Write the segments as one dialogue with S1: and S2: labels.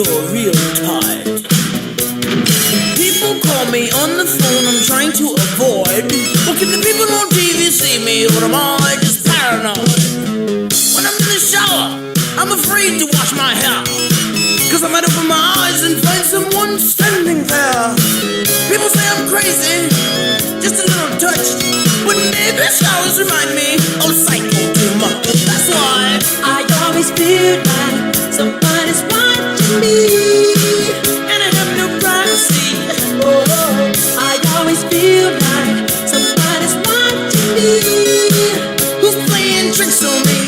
S1: sure real tight. People call me on the phone, I'm trying to avoid. Well, can the people on TV see me, or am I just paranoid? When I'm in the shower, I'm afraid to wash my hair, 'cause I might open my eyes and find someone standing there. People say I'm crazy, just a little touched, but maybe showers remind me of psycho too much. That's why
S2: I always feel like somebody's watching me,
S1: and I have no privacy.
S2: oh, I always feel like somebody's watching me.
S1: Who's playing tricks on me?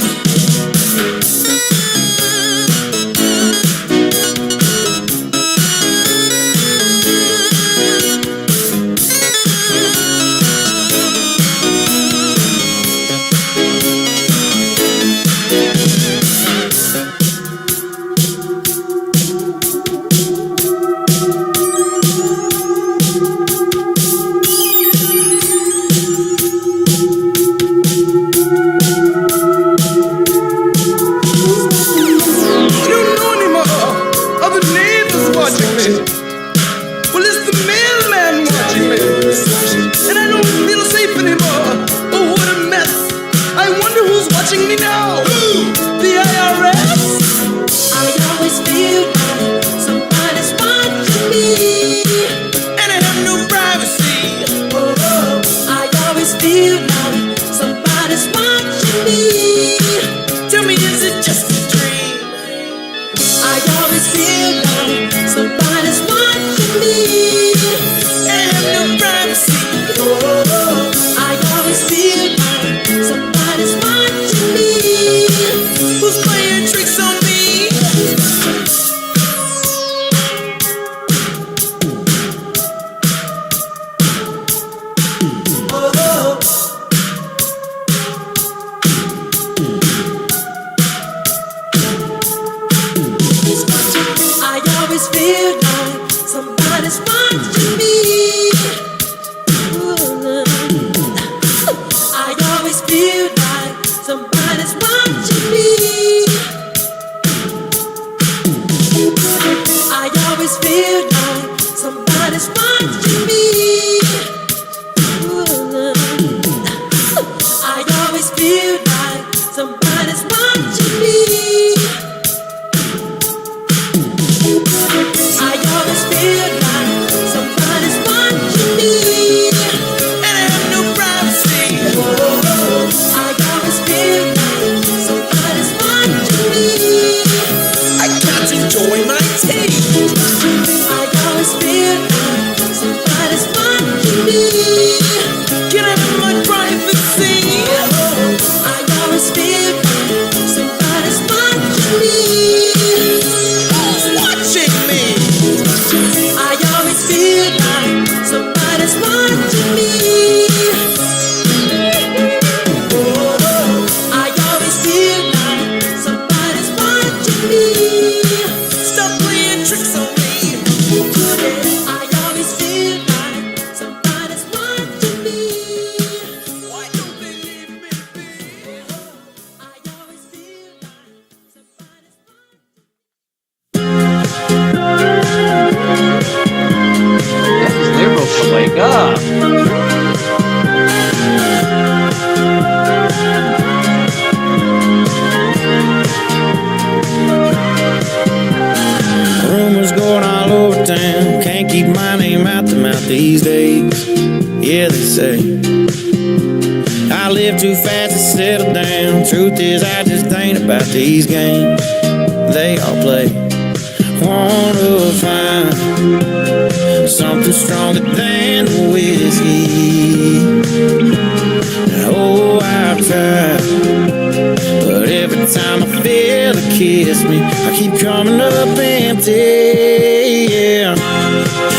S3: Watching me now, the IRS.
S2: I always feel like somebody's watching me,
S1: And I have no privacy.
S2: oh, I always feel like somebody's watching me.
S1: Tell me, is it just a dream?
S2: I always feel like somebody's watching me,
S1: And I have no privacy.
S2: oh, I always feel like somebody's watching me.
S1: Who's playing tricks on me?
S2: Oh, I always feel like somebody's watching me. I always feel like somebody's watching me. I always feel like somebody's watching me. I always feel like somebody's watching me. I always feel like somebody's watching me.
S1: And I have no privacy.
S2: I always feel like somebody's watching me.
S1: I can't enjoy my tea.
S2: I always feel like somebody's watching me.
S1: Can I have my privacy?
S2: I always feel like somebody's watching me.
S1: Who's watching me?
S2: I always feel like somebody's watching me. I always feel like somebody's watching me.
S1: Stop playing tricks on me.
S2: I always feel like somebody's watching me.
S1: Why don't they leave me be?
S2: I always feel like somebody's
S4: These liberals to wake up.
S5: Rumors going all over town. Can't keep my name out the mouth these days. Yeah, they say I live too fast to settle down. Truth is, I just ain't about these games they all play. Wanna find something stronger than whiskey. Oh, I've tried, but every time I feel her kiss me, I keep coming up empty. Yeah,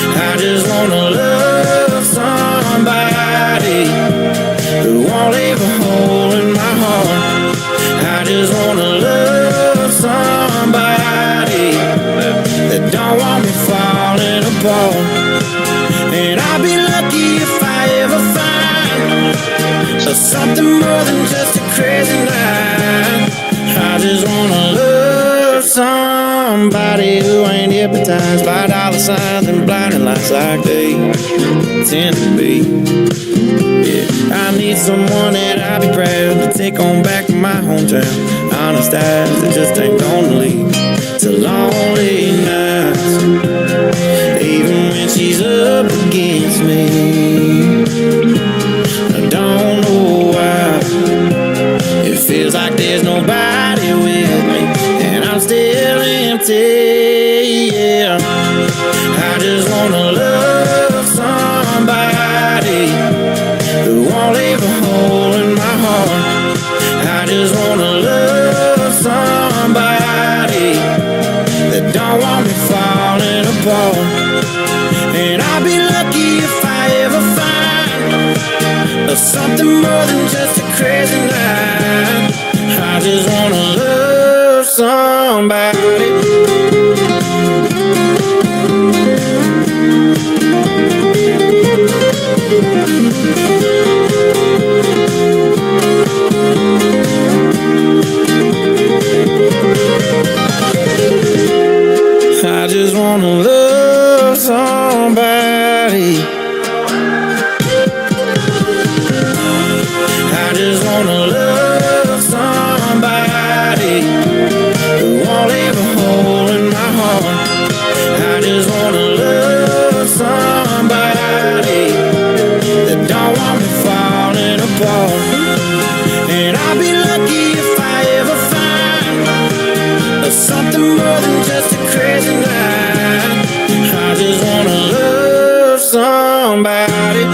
S5: I just wanna love somebody who won't leave a hole in my heart. I just wanna love somebody that don't want me falling apart. And I'll be lucky if I ever find something more than just a crazy night. I just wanna love somebody. somebody who ain't hypnotized by dollar signs and blinding lights like they tend to be. Yeah, I need someone that I'll be proud to take on back to my hometown. Honest eyes that just ain't gonna lead to lonely nights, even when she's up against me. I don't know why it feels like there's nobody with me, and I'm still empty. Yeah, I just wanna love somebody who won't leave a hole in my heart. I just wanna love somebody that don't want me falling apart. And I'll be lucky if I ever find something more than just a crazy night. I just wanna love somebody. I just wanna love somebody. I just wanna love somebody who won't leave a hole in my heart. I just wanna love somebody that don't want me falling apart. And I'll be lucky if I ever find something more than just a crazy night. I just wanna love somebody.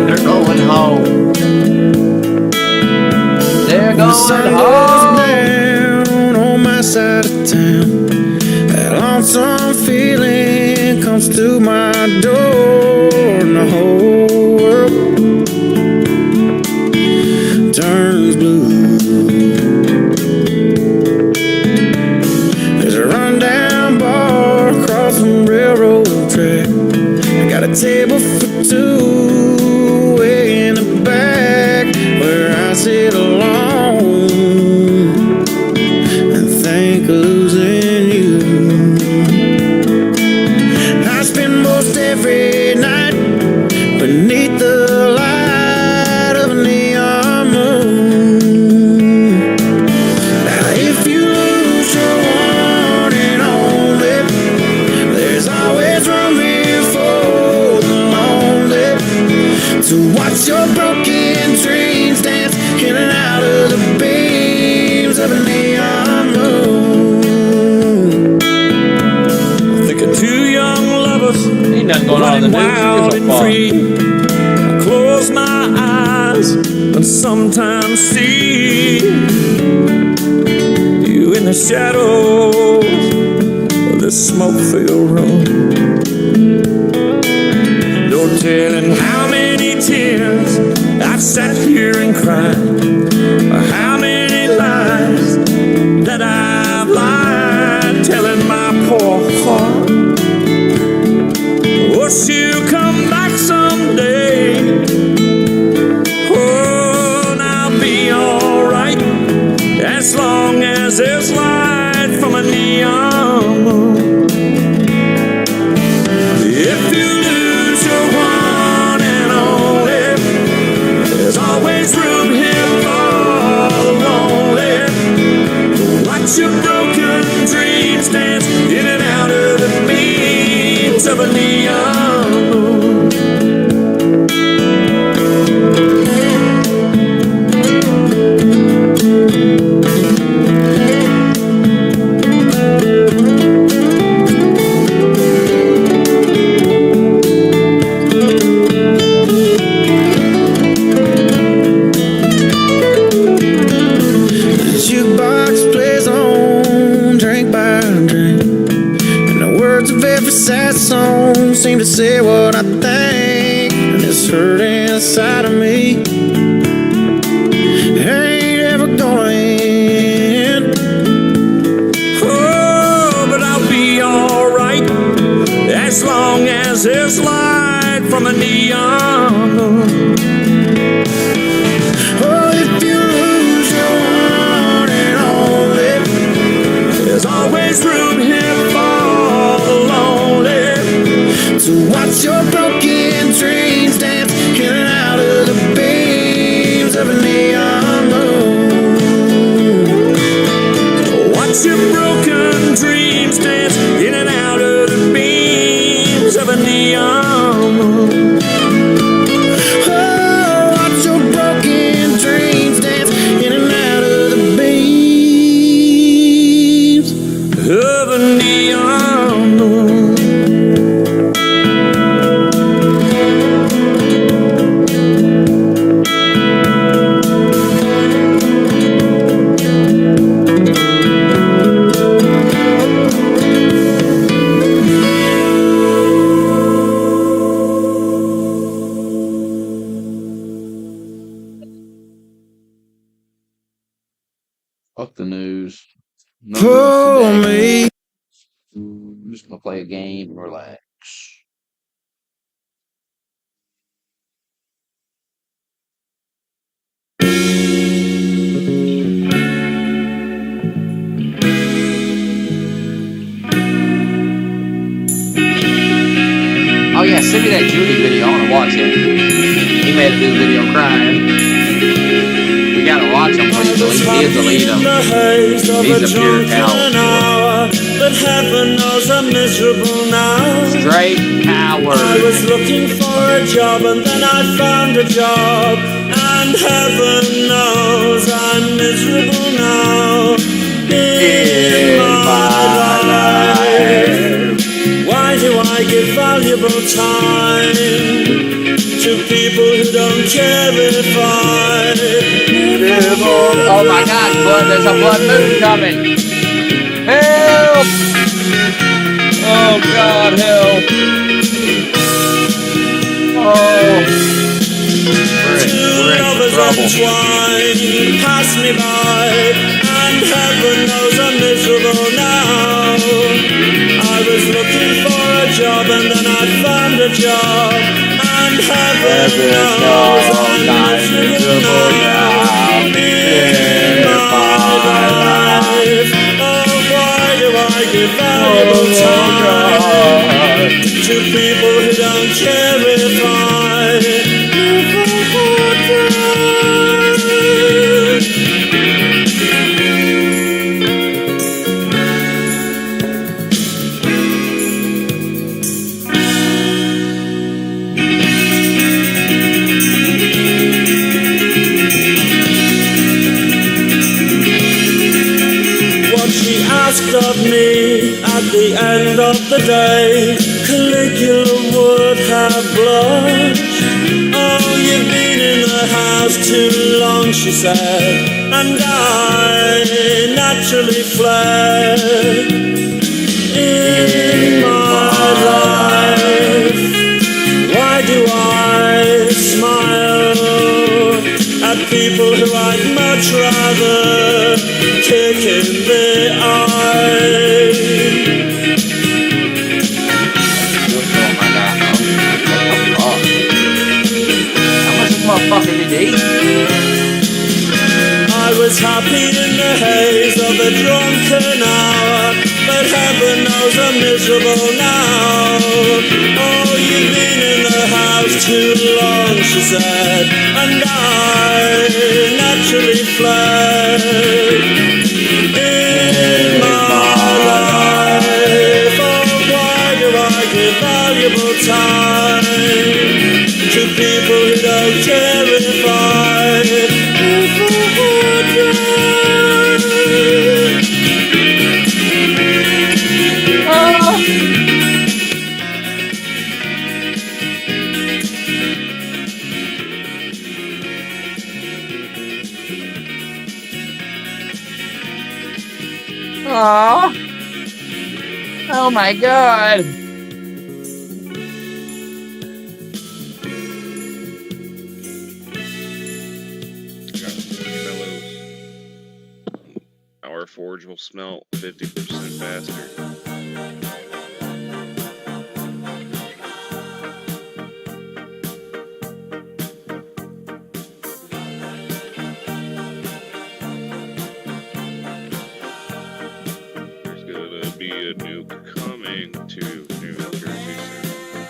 S4: They're going home. They're
S5: When the sun
S4: going
S5: goes
S4: home.
S5: down on my side of town, that lonesome feeling comes to my door, and the whole world turns blue. There's a rundown bar across the railroad track. I got a table for two way in the back where I sit alone and think of losing you. I spend most every night beneath the light of a neon moon. Now if you lose your one and only, there's always room here for the lonely to watch your broken dreams dance in and out of the beams of a neon moon.
S3: Think of two young lovers
S4: Ain't nothing going on in the
S3: running
S4: news.
S3: wild
S4: Who gives a
S3: and
S4: fuck?
S3: free. I close my eyes and sometimes see you in the shadows of this smoke-filled room. No telling how many tears I've sat here and cried, or how many lies that I've lied, telling my poor heart, oh, she'll come back someday. Oh, and I'll be alright as long as there's light from a neon moon. If you lose your one and only, there's always room here for neon moon.
S5: Oh, if you lose your one and only,
S3: There's always room here for the lonely.
S5: to watch your broken dreams dance in and out of the beams of a neon moon.
S3: Watch your broken dreams dance in and out of the beams of a neon moon.
S5: Oh, watch your broken dreams dance in and out of the beams.
S3: Of a neon moon.
S4: Fuck the news. No
S5: Pull
S4: news today.
S5: me.
S4: I'm just gonna play a game and relax. Oh yeah, send me that Judy video. I wanna watch it. He made a new video crying. We gotta watch him. Please delete. He'll delete him. He's a pure coward.
S3: But heaven knows I'm miserable now.
S4: Straight
S3: I
S4: coward.
S3: was looking for a job and then I found a job. And heaven knows I'm miserable now. In my life. Why do I give valuable time to people who don't care if I live or
S4: Oh my God, blood! There's a blood moon coming. Help! Oh God, help! Oh, we're in
S3: lovers
S4: trouble.
S3: entwined pass me by, and heaven knows I'm miserable now. I was looking for a job and then I found a job, and heaven knows I'm miserable now. In my life, oh why do I give valuable time to people who don't care if I live or die? What she asked of me at the end of the day, Caligula would have blushed. Oh, you've been in the house too long, she said, and I naturally fled. In my life, why do I smile at people who I'd much rather kick in the eye?
S4: Oh my God! What the fuck? How much this motherfucker did he eat?
S3: I was happy in the haze of a drunken hour, but heaven knows I'm miserable now. Oh, you've been in the house too long, she said, and I naturally fled. In my life, oh, why do I give valuable time to people who don't care if I live or die?
S4: Oh, oh my God!
S6: Our forge will smelt 50% faster. coming to New Jersey soon.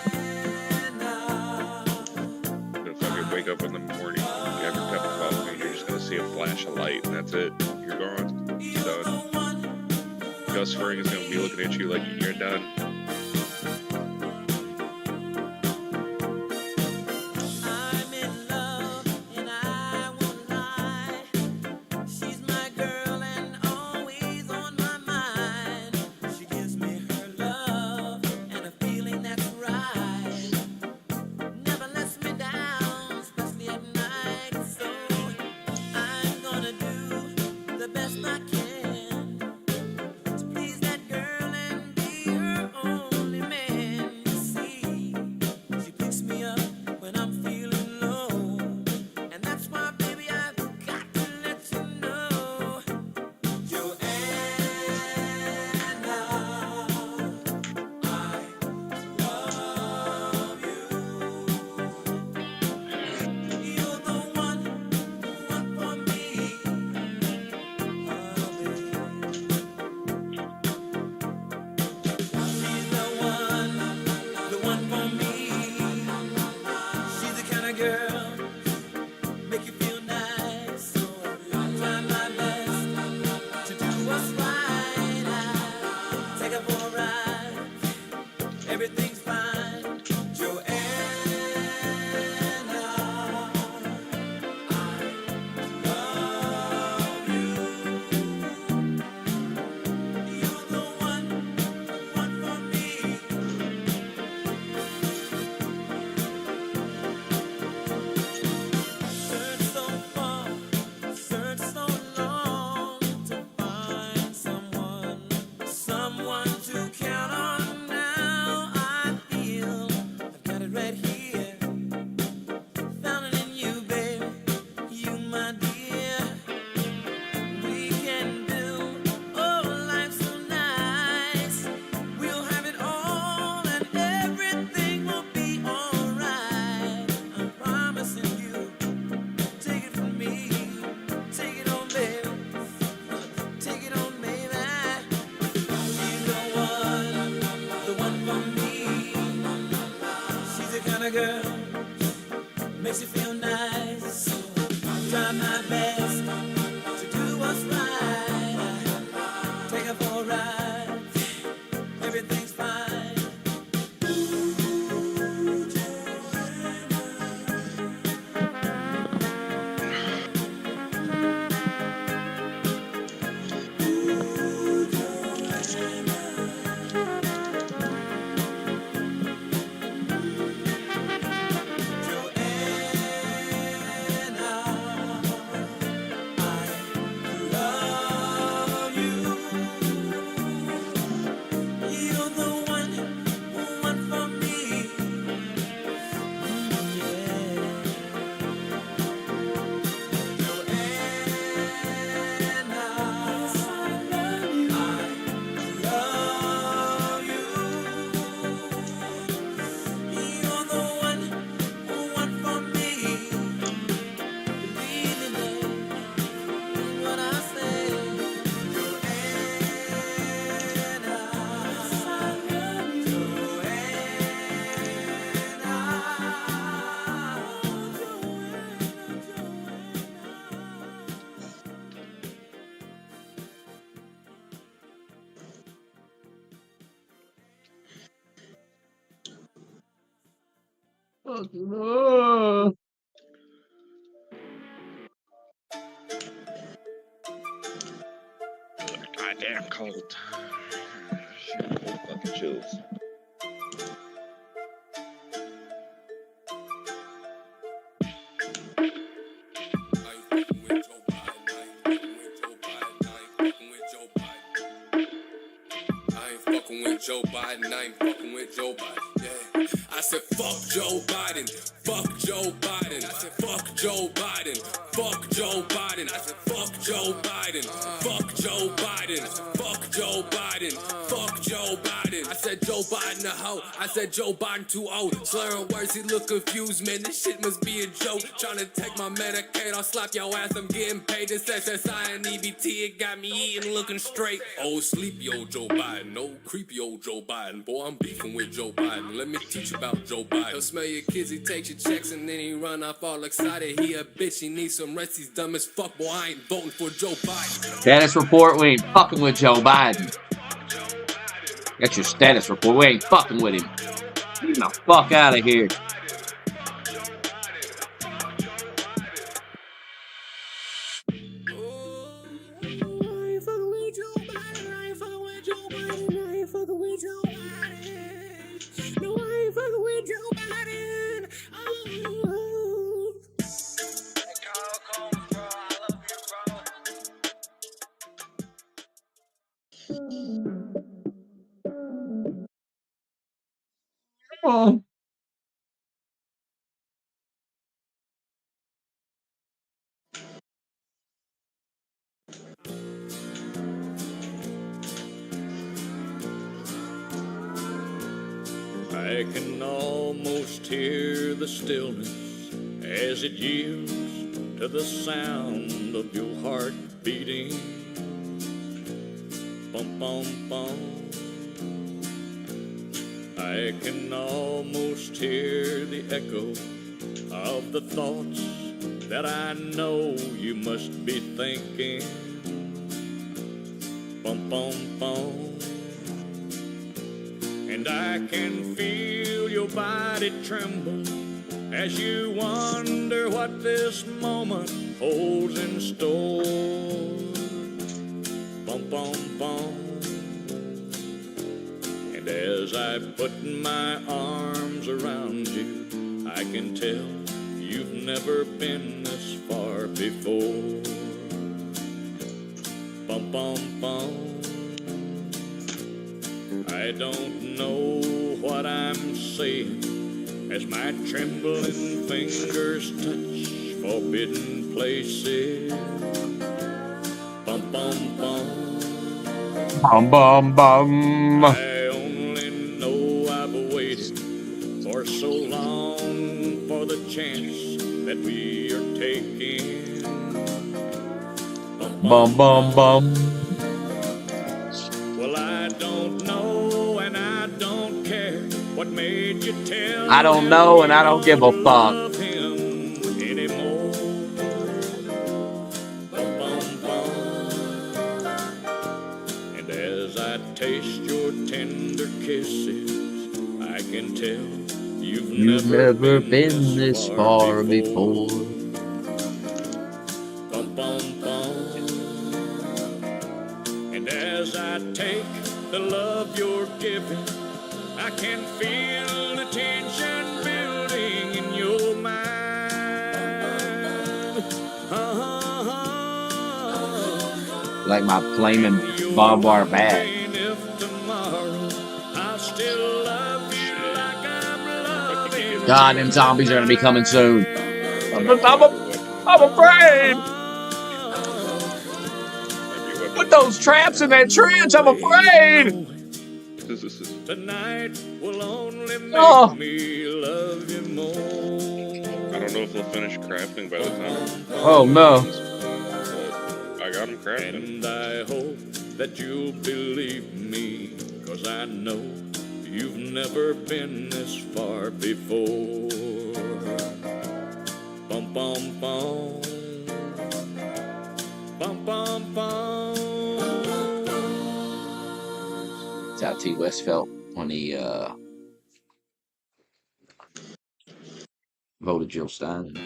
S6: Gonna fucking wake up in the morning, have your cup of coffee, and you're just gonna see a flash of light, and that's it. You're gone. You're done. Gus Fring is gonna be looking at you like you're done.
S1: I'm in love and I won't lie. She's my girl and always on my mind. She gives me her love and a feeling that's right. Never lets me down, especially at night. So I'm gonna do the best I can to please that girl and be her only man. You see, she picks me up when I'm feeling low, and that's why, baby, I've got to let you know, Joanna, I love you. You're the one for me, She's the one for me. She's the kind of girl make you feel nice. So I'll try my best to do what's right. I'll take her for a ride. Everything's fine, Joanna. I love you. You're the one for me. Search so far, search so long to find someone to count on now. I feel I've got it right here. Found it in you, baby. You, my dear. We can build life so nice. We'll have it all and everything will be alright. I'm promising you. Take it from me. Take it on, baby. Take it on, baby. She's the one for me. She's the kind of girl makes you feel nice. So I'll try my best to do what's right. Take her for a ride. Everything's fine. Joanna, I love you. You're the one for me. Yeah. Joanna, I love you. You're the one for me. Believe me, babe, what I say. Joanna,
S6: Goddamn cold. Shit, cold fucking chills.
S7: Joe Biden, I ain't fucking with Joe Biden, yeah. I said fuck Joe Biden, fuck Joe Biden. I said fuck Joe Biden, fuck Joe Biden. I said fuck Joe Biden, fuck Joe Biden, fuck Joe Biden, fuck Joe Biden. I said Joe Biden a hoe, I said Joe Biden too old. Slurring words, he look confused, man. This shit must be a joke. Tryna take my Medicaid, I'll slap your ass, I'm getting paid. This SSI and EBT, it got me eating, looking straight. Oh, sleepy old Joe Biden, oh, creepy old Joe Biden. Boy, I'm beefing with Joe Biden. Let me teach you about Joe Biden. He'll smell your kids, he takes your checks, and then he run off all excited. He a bitch, he needs some rest, he's dumb as fuck. Boy, I ain't voting for Joe Biden.
S4: Status report, we ain't fucking with Joe Biden. Get your status report, we ain't fucking with him. Get the fuck out of here. Oh.
S3: I can almost hear the stillness as it yields to the sound of your heart beating. Bum, bum, bum. I can almost hear the echo of the thoughts that I know you must be thinking. Bum, bum, bum. And I can feel your body tremble as you wonder what this moment holds in store. Bum, bum, bum. And as I put my arms around you, I can tell you've never been this far before. Bum, bum, bum. I don't know what I'm saying as my trembling fingers touch forbidden places. Bum, bum, bum.
S4: Bum, bum, bum.
S3: I only know I've waited for so long for the chance that we are taking.
S4: Bum, bum, bum.
S3: Well, I don't know and I don't care what made you tell.
S4: I don't know and I don't give a fuck.
S3: Love him anymore. Bum, bum, bum. And as I taste your tender kisses, I can tell you've
S4: never been this far before.
S3: Bum, bum, bum. And as I take the love you're giving, I can feel the tension building in your mind.
S4: Like my flaming barbed wire bat.
S3: If tomorrow I'll still love you like I'm loving.
S4: God, them zombies are gonna be coming soon. I'm afraid. Put those traps in that trench. I'm afraid.
S3: Tonight will only make me love you more.
S6: I don't know if they'll finish crafting by the time.
S4: Oh no.
S6: But I got them crafting.
S3: And I hope that you'll believe me, 'cause I know you've never been this far before. Bum, bum, bum. Bum, bum, bum.
S4: That's how T. West felt when he voted Jill Stein.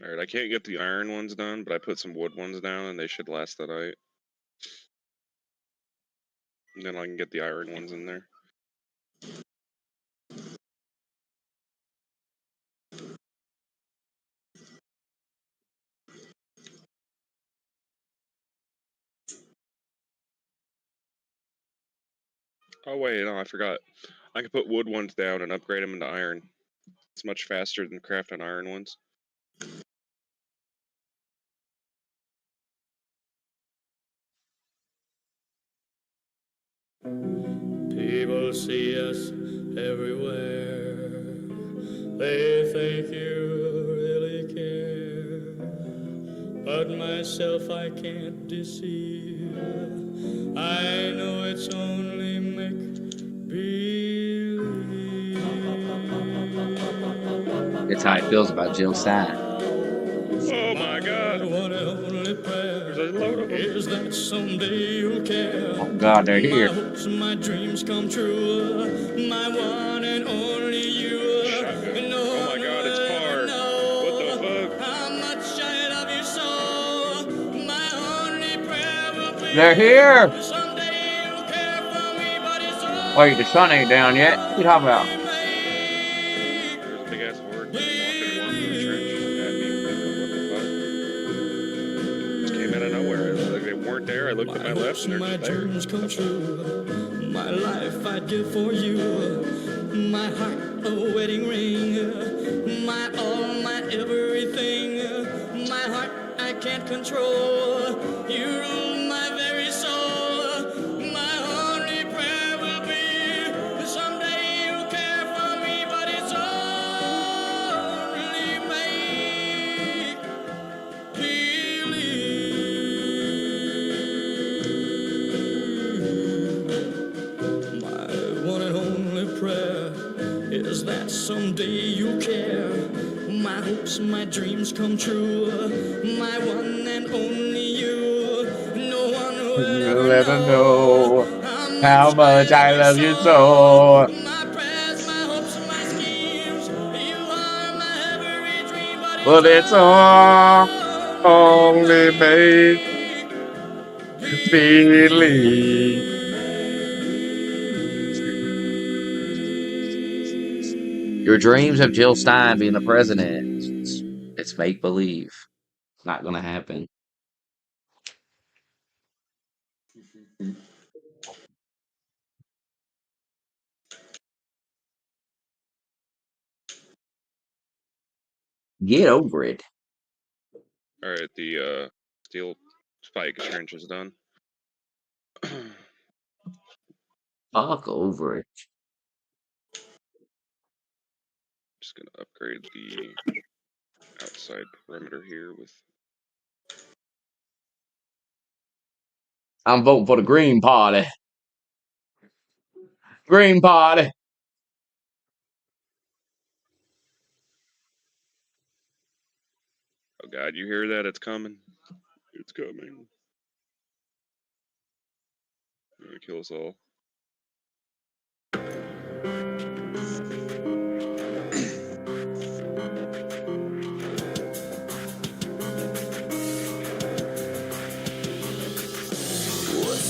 S6: Alright, I can't get the iron ones done, but I put some wood ones down and they should last the night. And then I can get the iron ones in there. Oh wait, no, I forgot. I can put wood ones down and upgrade them into iron. It's much faster than crafting iron ones.
S5: People see us everywhere. They think you really care. But myself I can't deceive. I know it's only make-believe.
S4: That's how he feels about Jill Stein.
S6: Oh my God!
S5: One only prayer
S6: There's a load of them.
S5: is that someday you'll care.
S4: Oh God, they're
S5: My
S4: here.
S5: hopes, my dreams come true. My one and only you.
S6: Shotgun.
S5: No
S6: Oh my
S5: one
S6: God, it's
S5: will
S6: Parr.
S5: ever know
S6: What the fuck?
S5: how much I love you so. My only prayer will be
S4: They're here.
S5: someday you'll care for me, but it's all
S4: Wait, the sun ain't down yet. What you talking about?
S5: we make.
S6: There's a big ass horde walking along the trench at me. What the fuck? Just came out of nowhere. It was like they weren't there. I looked at my left and
S5: My
S6: they're
S5: dreams
S6: just
S5: come
S6: there.
S5: true. My life I'd give for you. My heart a wedding ring. My all, my everything. My heart I can't control. You rule my very soul. My only prayer will be someday you'll care for me, but it's only make believe. My one and only prayer is that someday you'll care. My hopes, my dreams come true. My one and only you. No one will
S4: You'll
S5: ever
S4: ever
S5: know
S4: know how much I love you so.
S5: My prayers, my hopes, my schemes. You are my every dream,
S4: But it's all only make believe. Your dreams of Jill Stein being the president, it's make believe. It's not gonna happen. Get over it.
S6: All right, the steel spike trench is done.
S4: Fuck over it.
S6: Just gonna upgrade the outside perimeter here with.
S4: I'm voting for the Green Party. Green Party.
S6: Oh God, you hear that? It's coming. It's coming. They're gonna kill us all.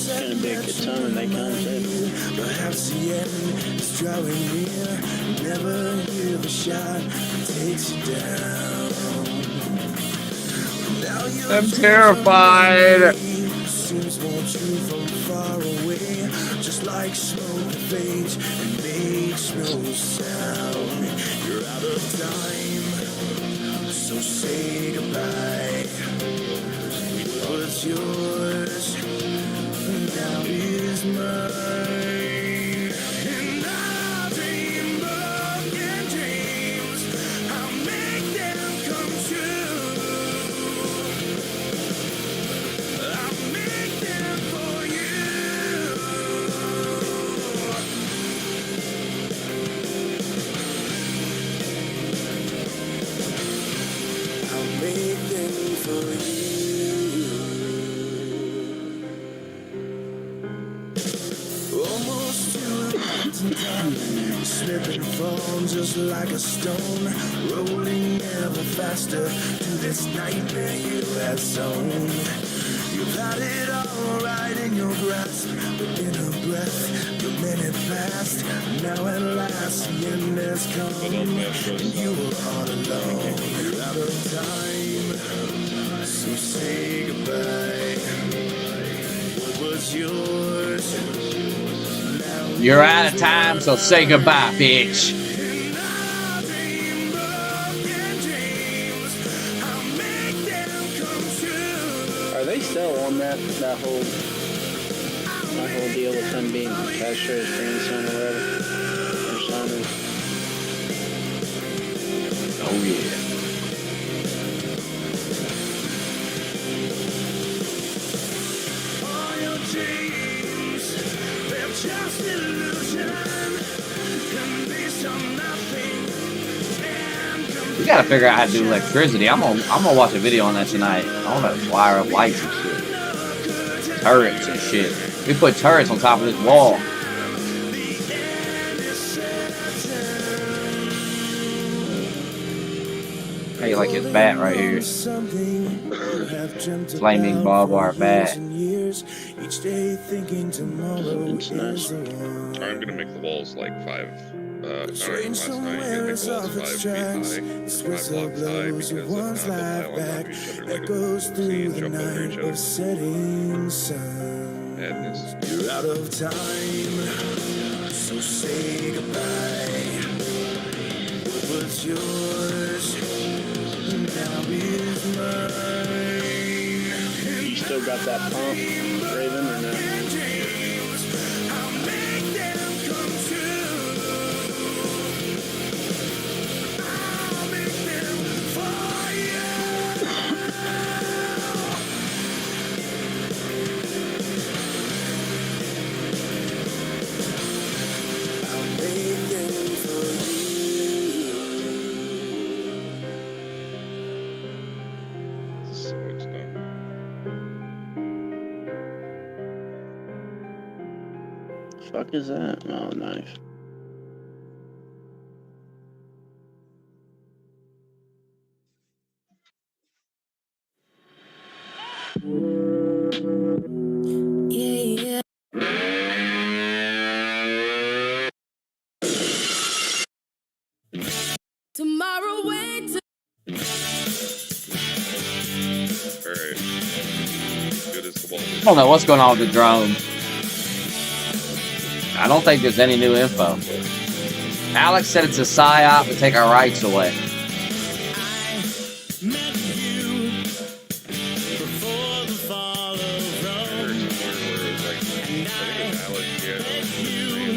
S5: Gonna be a good time when they come in.
S8: Perhaps the end is drawing near. Never hear the shot that takes you down. Now you're
S4: I'm terrified.
S8: seems more true from far away. Just like smoke that fades and makes no sound. You're out of time, so say goodbye. What was yours now is mine. And I'll dream broken dreams. I'll make them come true. I'll make them for you. I'll make them for you. Almost to the mountain top, slip and fall just like a stone, rolling ever faster to this nightmare you have sown. You've had it all right in your grasp, but in a breath, your minute passed. Now at last the end has come, and you are all alone. You're out of time, so say goodbye. What was yours?
S4: You're out of time, so say goodbye, bitch.
S5: Are they still on that whole
S9: my whole deal with him being Castro's grandson or whatever. Or son.
S4: Oh yeah.
S8: All your dreams, they're just illusion. Can be some nothing.
S4: We gotta figure out how to do electricity. I'm gonna watch a video on that tonight. I want to wire up lights and shit. Turrets and shit. We put turrets on top of this wall. How you like his bat right here? Flaming barbed wire bat.
S8: Each day thinking tomorrow
S9: It's nice.
S6: I'm gonna make the walls like 5. I don't know, last night you gotta make the walls 5 feet high, 5 blocks high, because if not, they'll pile on top of each other like a sea and jump over each other. Madness.
S8: You're out of time, so say goodbye. What was yours now is mine.
S9: You still got that pump, Raven, or no?
S8: I'll make them come true. I'll make them for you. I'll make them for
S6: So it's done.
S9: Fuck is that? Oh, knife.
S2: Yeah, yeah. Tomorrow wait till
S6: Alright. Good as the wall.
S4: I don't know what's going on with the drone. I don't think there's any new info. Alex said it's a psyop to take our rights away.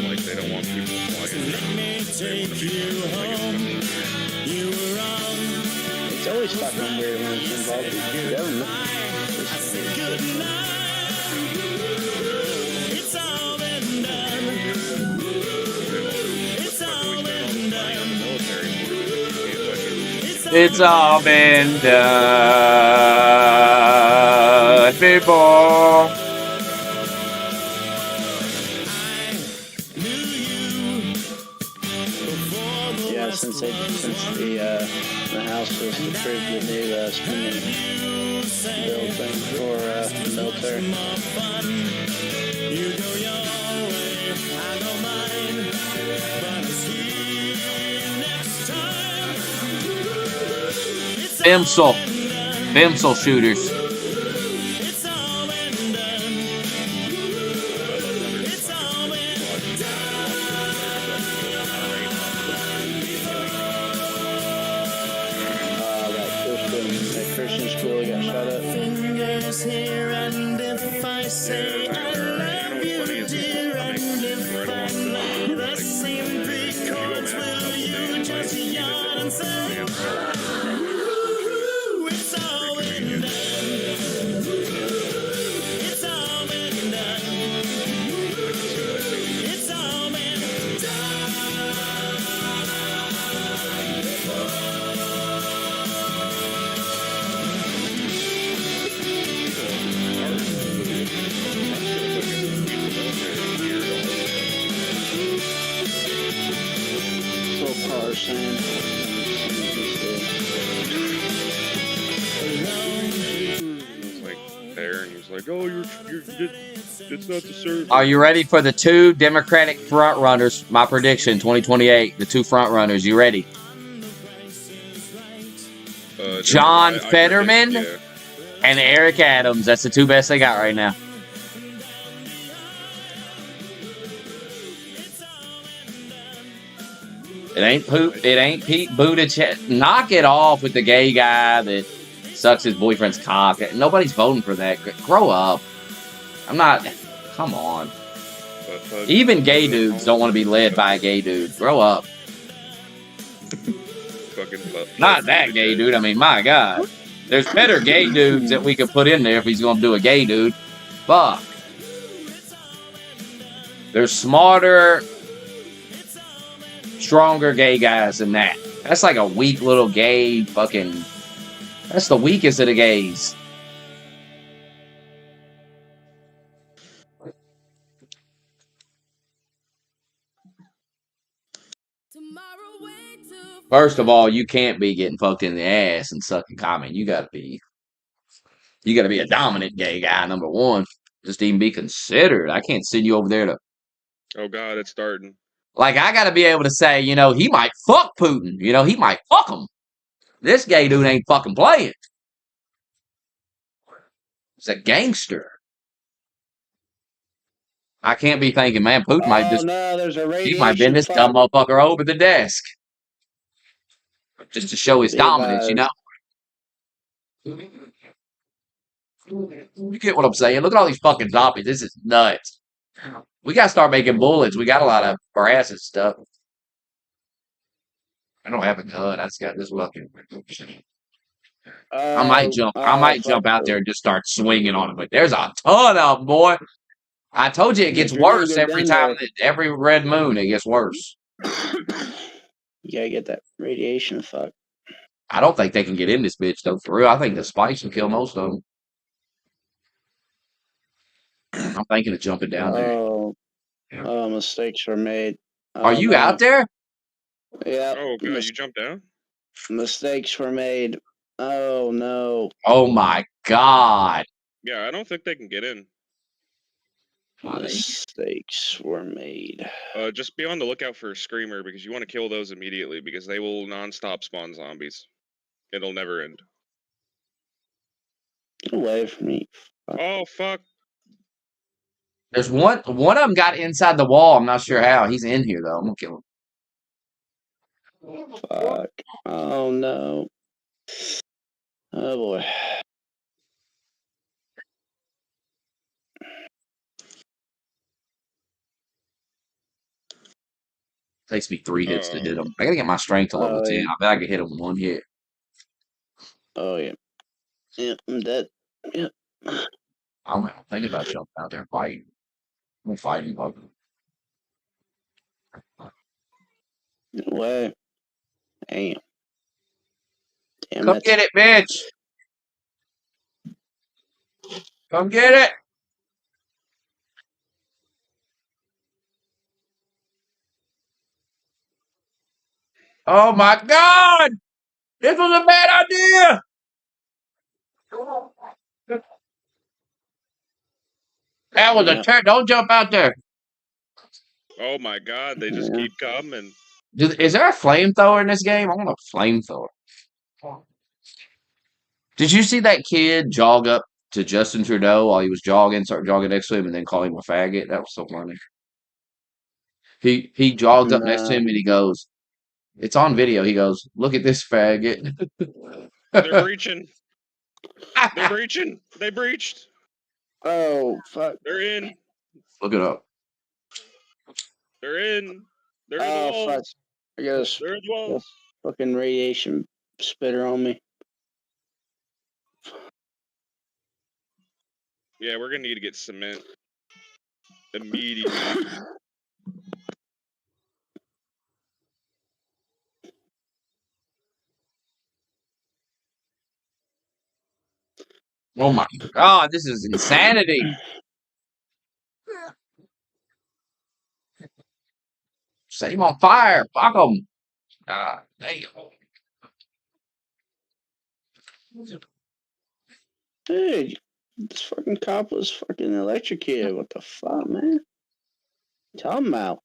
S6: Like they don't want people flying. They want to be
S9: It's always fucking weird when it's involved with the government.
S4: It's all been done before.
S9: Yeah, since the House was approved the new spending bill thing for the military.
S4: Bimsel shooters.
S9: That Christian school got shot up.
S8: fingers here, and if I say I love you, dear, and if I know the same 3 chords, will you just yawn and say, "Ooh, it's all been done. It's all been done. It's all been
S9: Little car saying.
S6: It's like there, and he's like, "Oh, it's not the serve."
S4: Are you ready for the 2 Democratic front runners? My prediction, 2028. The 2 front runners. You ready? John Fetterman and Eric Adams. That's the 2 best they got right now. It ain't Pete Buttigieg. Knock it off with the gay guy that sucks his boyfriend's cock. Nobody's voting for that. Grow up. I'm not. Come on.
S6: hug
S4: Even gay
S6: the
S4: dudes don't want to be led by a gay dude. Grow up.
S6: fucking
S4: Not that gay dude. I mean, my God. There's better gay dudes that we could put in there if he's going to do a gay dude. Fuck. There's smarter, stronger gay guys than that. That's like a weak little gay fucking... That's the weakest of the gays. First of all, you can't be getting fucked in the ass and sucking common. You gotta be a dominant gay guy, number one. Just even be considered. I can't send you over there to...
S6: Oh God, it's starting.
S4: Like, I gotta be able to say, you know, he might fuck Putin. You know, he might fuck him. This gay dude ain't fucking playing. He's a gangster. I can't be thinking, man, Putin might just...
S9: no, there's a
S4: He might bend
S9: radiation
S4: this dumb
S9: fog.
S4: motherfucker over the desk. Just to show his
S9: Be
S4: dominance, you know?
S9: advised.
S4: You get what I'm saying? Look at all these fucking zombies. This is nuts. We gotta start making bullets. We got a lot of brass and stuff. I don't have a gun. I just got this fucking... I might jump
S9: fuck
S4: out
S9: it.
S4: there and just start swinging on them. But there's a ton of them, boy. I told you it gets
S9: If you're gonna
S4: worse
S9: get
S4: every
S9: in
S4: time.
S9: there,
S4: Every red moon, it gets worse.
S9: you gotta get that radiation fuck.
S4: I don't think they can get in this bitch, though, for real. I think the spikes will kill most of them. I'm thinking of jumping down there.
S9: Oh, mistakes were made.
S4: Are you out there?
S9: Yeah.
S6: Oh God, you jumped down?
S9: Mistakes were made. Oh no.
S4: Oh my God.
S6: Yeah, I don't think they can get in.
S9: Mistakes were made.
S6: Just be on the lookout for a screamer because you want to kill those immediately because they will non-stop spawn zombies. It'll never end.
S9: Get away from me. Fuck.
S6: Oh fuck!
S4: There's one of them got inside the wall. I'm not sure how. He's in here, though. I'm gonna kill him.
S9: Fuck. Oh no. Oh boy.
S4: Takes me 3 hits to hit him. I gotta get my strength to level 10.
S9: yeah.
S4: I bet I can hit him with 1 hit.
S9: Oh yeah. Yeah, I'm dead. Yeah.
S4: I'm thinking about jumping out there and fighting. I'm fighting, bug.
S9: Get away. Damn. Damn
S4: Come
S9: it.
S4: get it, bitch! Come get it! Oh my God! This was a bad idea! That was a turn. Don't jump out there.
S6: Oh my God, they just keep coming.
S4: Is there a flamethrower in this game? I want a flamethrower. Did you see that kid jog up to Justin Trudeau while he was jogging, start jogging next to him, and then call him a faggot? That was so funny. He jogged up next to him and he goes, it's on video. He goes, look at this faggot.
S6: They're breaching. They're breaching. They breached.
S9: Oh fuck.
S6: They're in.
S4: Look it up.
S6: They're in. They're in the
S9: Oh fuck.
S6: walls.
S9: I got a
S6: They're in the walls.
S9: fucking radiation spitter on me.
S6: Yeah, we're gonna need to get cement immediately.
S4: Oh my God, this is insanity. Set him on fire. Fuck him. God damn.
S9: Dude, this fucking cop was fucking electrocuted. What the fuck, man? Tell him out.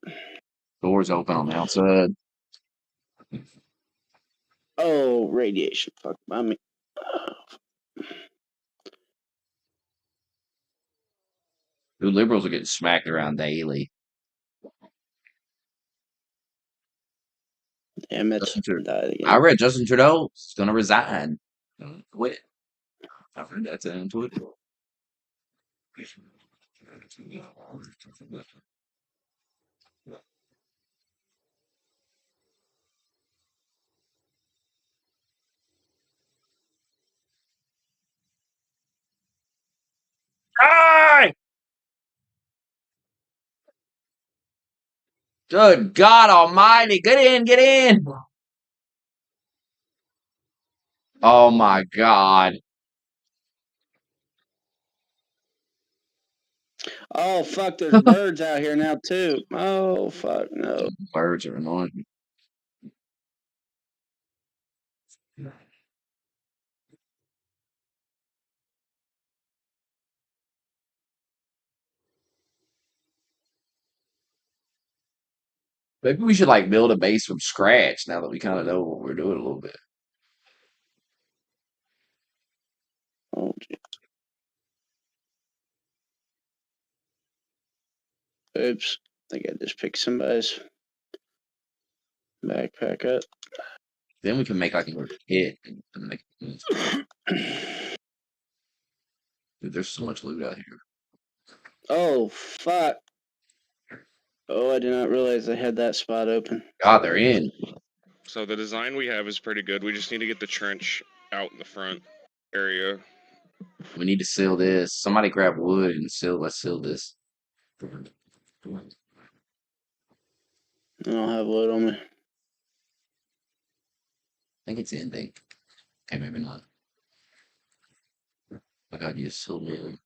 S4: Doors open on the outside.
S9: Oh, radiation. Fuck, I mean.
S4: The liberals are getting smacked around daily.
S9: Damn it. Died again.
S4: I read Justin Trudeau is going to resign. Quit. I've heard that on Twitter. Good God Almighty! Get in, get in! Oh my God!
S9: Oh fuck! There's birds out here now too. Oh fuck no.
S4: Birds are annoying. Maybe we should like build a base from scratch now that we kind of know what we're doing a little bit.
S9: Oh, gee. Oops! I think I just picked somebody's backpack up.
S4: Then we can make like a pit. And make, dude, there's so much loot out here.
S9: Oh fuck! Oh, I did not realize they had that spot open.
S4: God, they're in.
S6: So the design we have is pretty good. We just need to get the trench out in the front area.
S4: We need to seal this. Somebody grab wood and seal. Let's seal this.
S9: I don't have wood on me.
S4: I think it's ending. Okay, maybe not. I got you sealed me.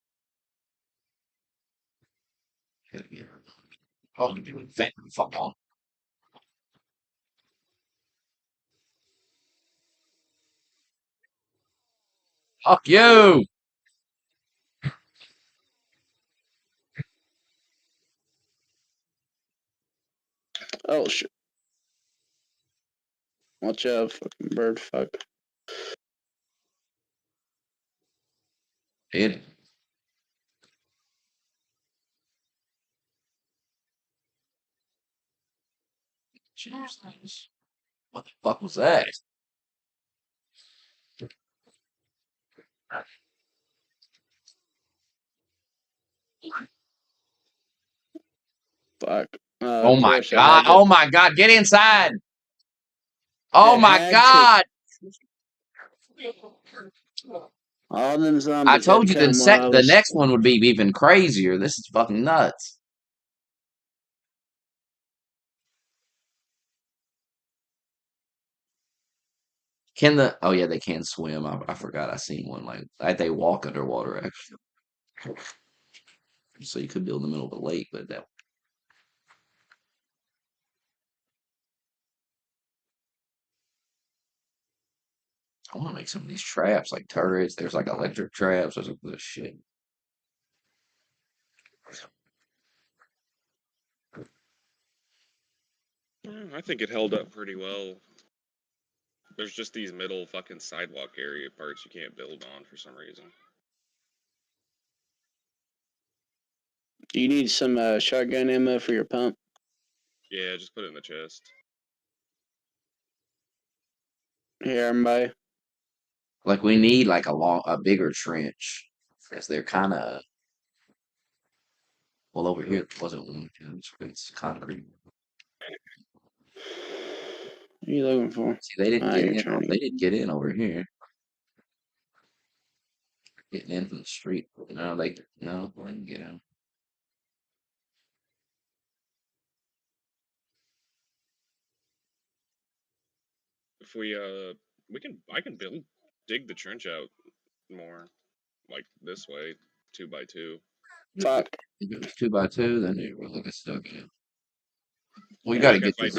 S4: Gotta get her. Oh, you fuck on. Fuck you!
S9: Oh shit! Watch out, fucking bird fuck.
S4: Hit it. Jeez. What the fuck was that?
S9: Fuck.
S4: Oh my God. Oh my God. Get inside. Oh my God.
S9: All them zombies.
S4: I told you the
S9: the
S4: next one would be even crazier. This is fucking nuts. Can the oh yeah, they can swim. I forgot I seen one like they walk underwater actually. So you could build in the middle of a lake, but that I want to make some of these traps like turrets. There's like electric traps. There's like this shit.
S6: I think it held up pretty well. There's just these middle fucking sidewalk area parts you can't build on for some reason.
S9: Do you need some shotgun ammo for your pump?
S6: Yeah, just put it in the chest.
S9: Here, everybody.
S4: Like we need like a bigger trench because they're kind of well over here. It wasn't one. It's concrete.
S9: What are you looking for?
S4: See, they didn't get in. They didn't get in over here. Getting in from the street. No, they didn't get in.
S6: If I can dig the trench out more, like this way, 2x2.
S9: Fuck.
S4: If it was 2x2, then it would look stuck in. We gotta get this.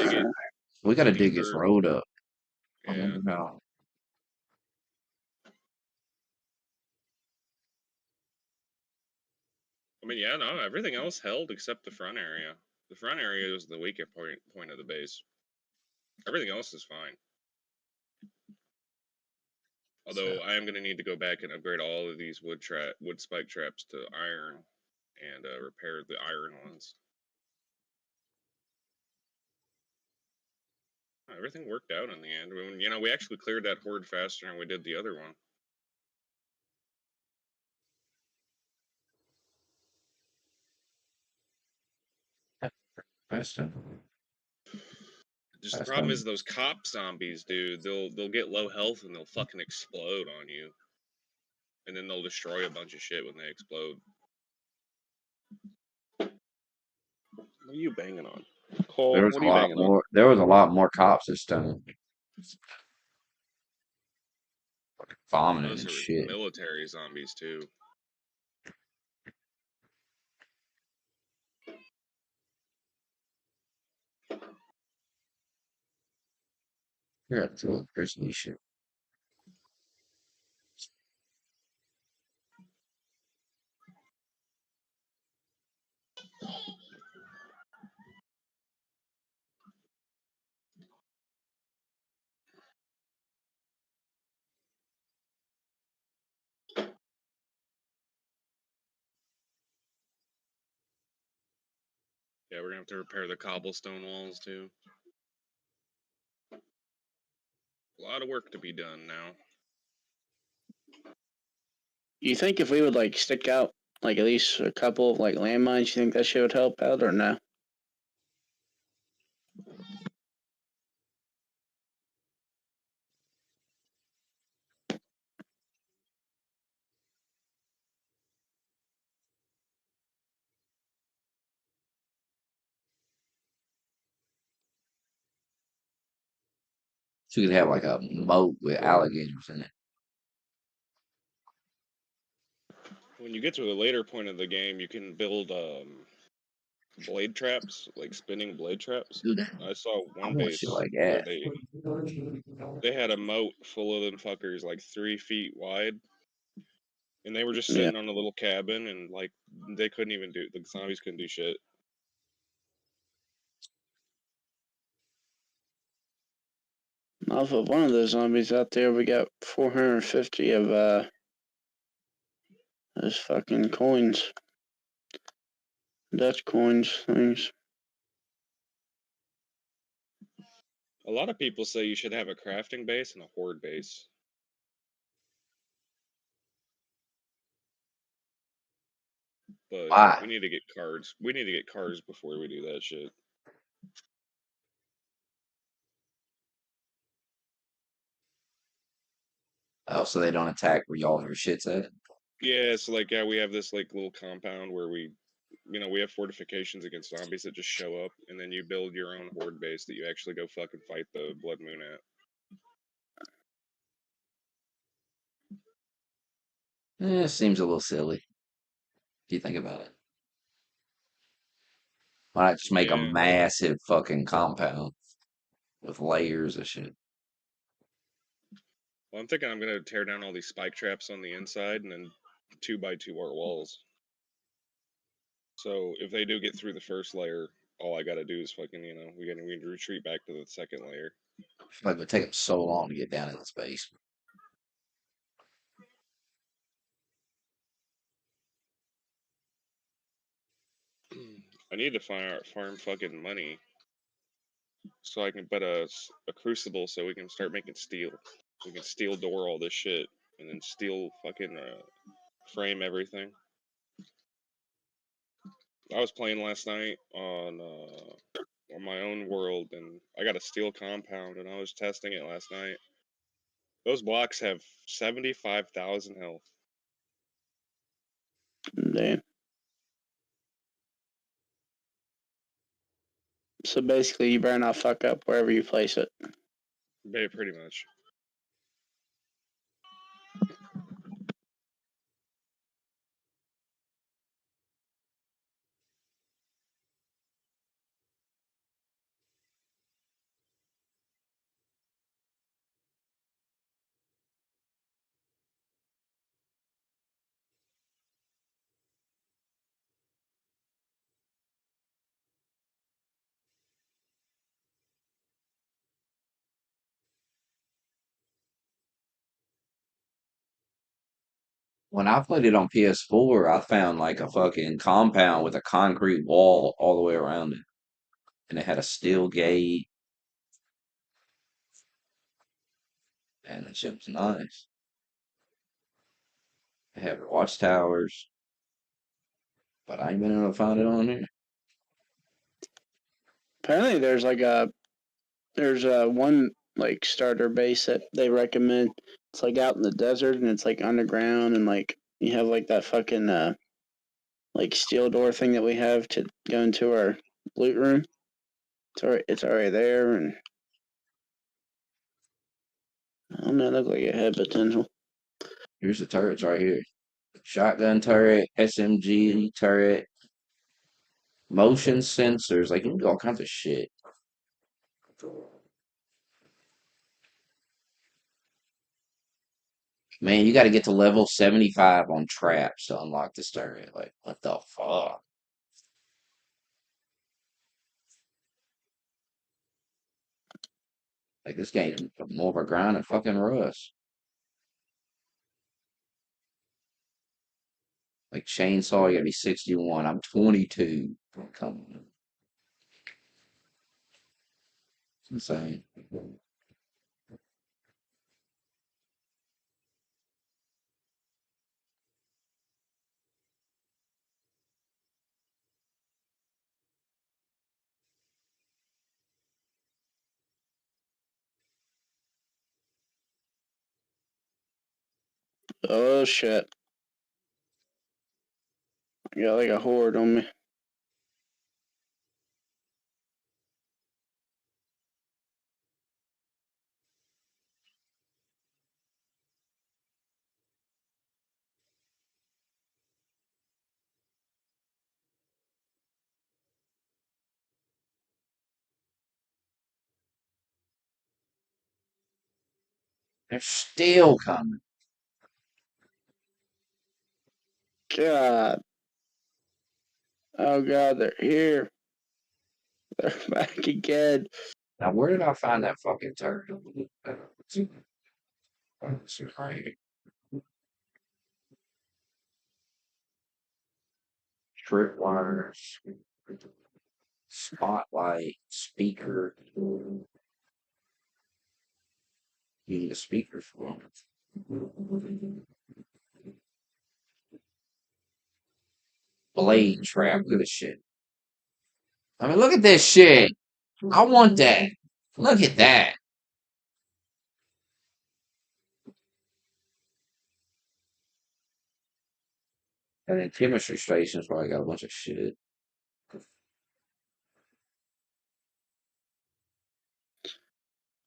S4: We gotta dig this road up. I wonder how.
S6: I mean, yeah, no, everything else held except the front area. The front area is the weaker point of the base. Everything else is fine. Although I am going to need to go back and upgrade all of these wood spike traps to iron and repair the iron ones. Everything worked out in the end. We actually cleared that horde faster than we did the other one. Just the problem is those cop zombies, dude. They'll get low health and they'll fucking explode on you, and then they'll destroy a bunch of shit when they explode. What are you banging on? Cole,
S3: There was
S6: what
S3: a
S6: are you
S3: lot
S6: banging on?
S3: more. There was a lot more cops this time. Vomiting
S6: Notice
S3: and
S6: there was
S3: shit.
S6: military zombies too.
S3: You're at the electricity shit.
S6: Yeah, we're gonna have to repair the cobblestone walls too. A lot of work to be done now.
S9: You think if we would like stick out like at least a couple of like landmines, you think that shit would help out or no?
S3: So you could have like a moat with alligators in it.
S6: When you get to a later point of the game, you can build blade traps, like spinning blade traps.
S3: Dude,
S6: I saw
S3: I
S6: one
S3: want shit
S6: base
S3: like
S6: where
S3: that.
S6: they had a moat full of them fuckers like 3 feet wide, and they were just
S9: Yeah.
S6: sitting on a little cabin, and like they couldn't even do the zombies couldn't do shit.
S9: Off of one of those zombies out there, we got 450 of those fucking coins, Dutch coins things.
S6: A lot of people say you should have a crafting base and a horde base. But
S3: Why?
S6: we need to get cards. We need to get cards before we do that shit.
S3: Oh, so they don't attack where y'all your shit's at?
S6: Yeah, so like yeah, we have this like little compound where we we have fortifications against zombies that just show up, and then you build your own horde base that you actually go fucking fight the Blood Moon at.
S3: It seems a little silly if you think about it. Why not just make a
S6: Yeah.
S3: massive fucking compound with layers of shit?
S6: Well, I'm thinking I'm gonna tear down all these spike traps on the inside and then 2x2 our walls. So if they do get through the first layer, all I gotta do is fucking we need to retreat back to the second layer.
S3: I feel like it would take them so long to get down in the space.
S6: I need to farm fucking money so I can put a crucible so we can start making steel. We can steel door all this shit and then steel fucking frame everything. I was playing last night on my own world, and I got a steel compound, and I was testing it last night. Those blocks have 75,000 health.
S9: Damn. So basically, you better not fuck up wherever you place it.
S6: Pretty much.
S3: When I played it on PS4, I found like a fucking compound with a concrete wall all the way around it. And it had a steel gate. And the shit was nice. It had watchtowers. But I ain't been able to find it on here.
S9: Apparently, there's one like starter base that they recommend. It's like out in the desert and it's like underground and like you have like that fucking like steel door thing that we have to go into our loot room. It's already there, and I don't know. It looked like it had potential.
S10: Here's the turrets right here. Shotgun turret, SMG turret, motion sensors. Like, you can do all kinds of shit. Man, you got to get to level 75 on traps to unlock this turret. Like, what the fuck? Like, this game's more of a grind than fucking Rust. Like, Chainsaw, you gotta be 61. I'm 22. Come on. It's insane.
S9: Oh shit! I got like a horde on me.
S10: They're still coming.
S9: God. Oh god, they're here. They're back again.
S10: Now, where did I find that fucking turret? It's right here. Tripwires, spotlight, speaker. You need a speaker for it. Blade trap. Look at this shit. I mean, look at this shit. I want that. Look at that. And then chemistry stations probably got a bunch of shit.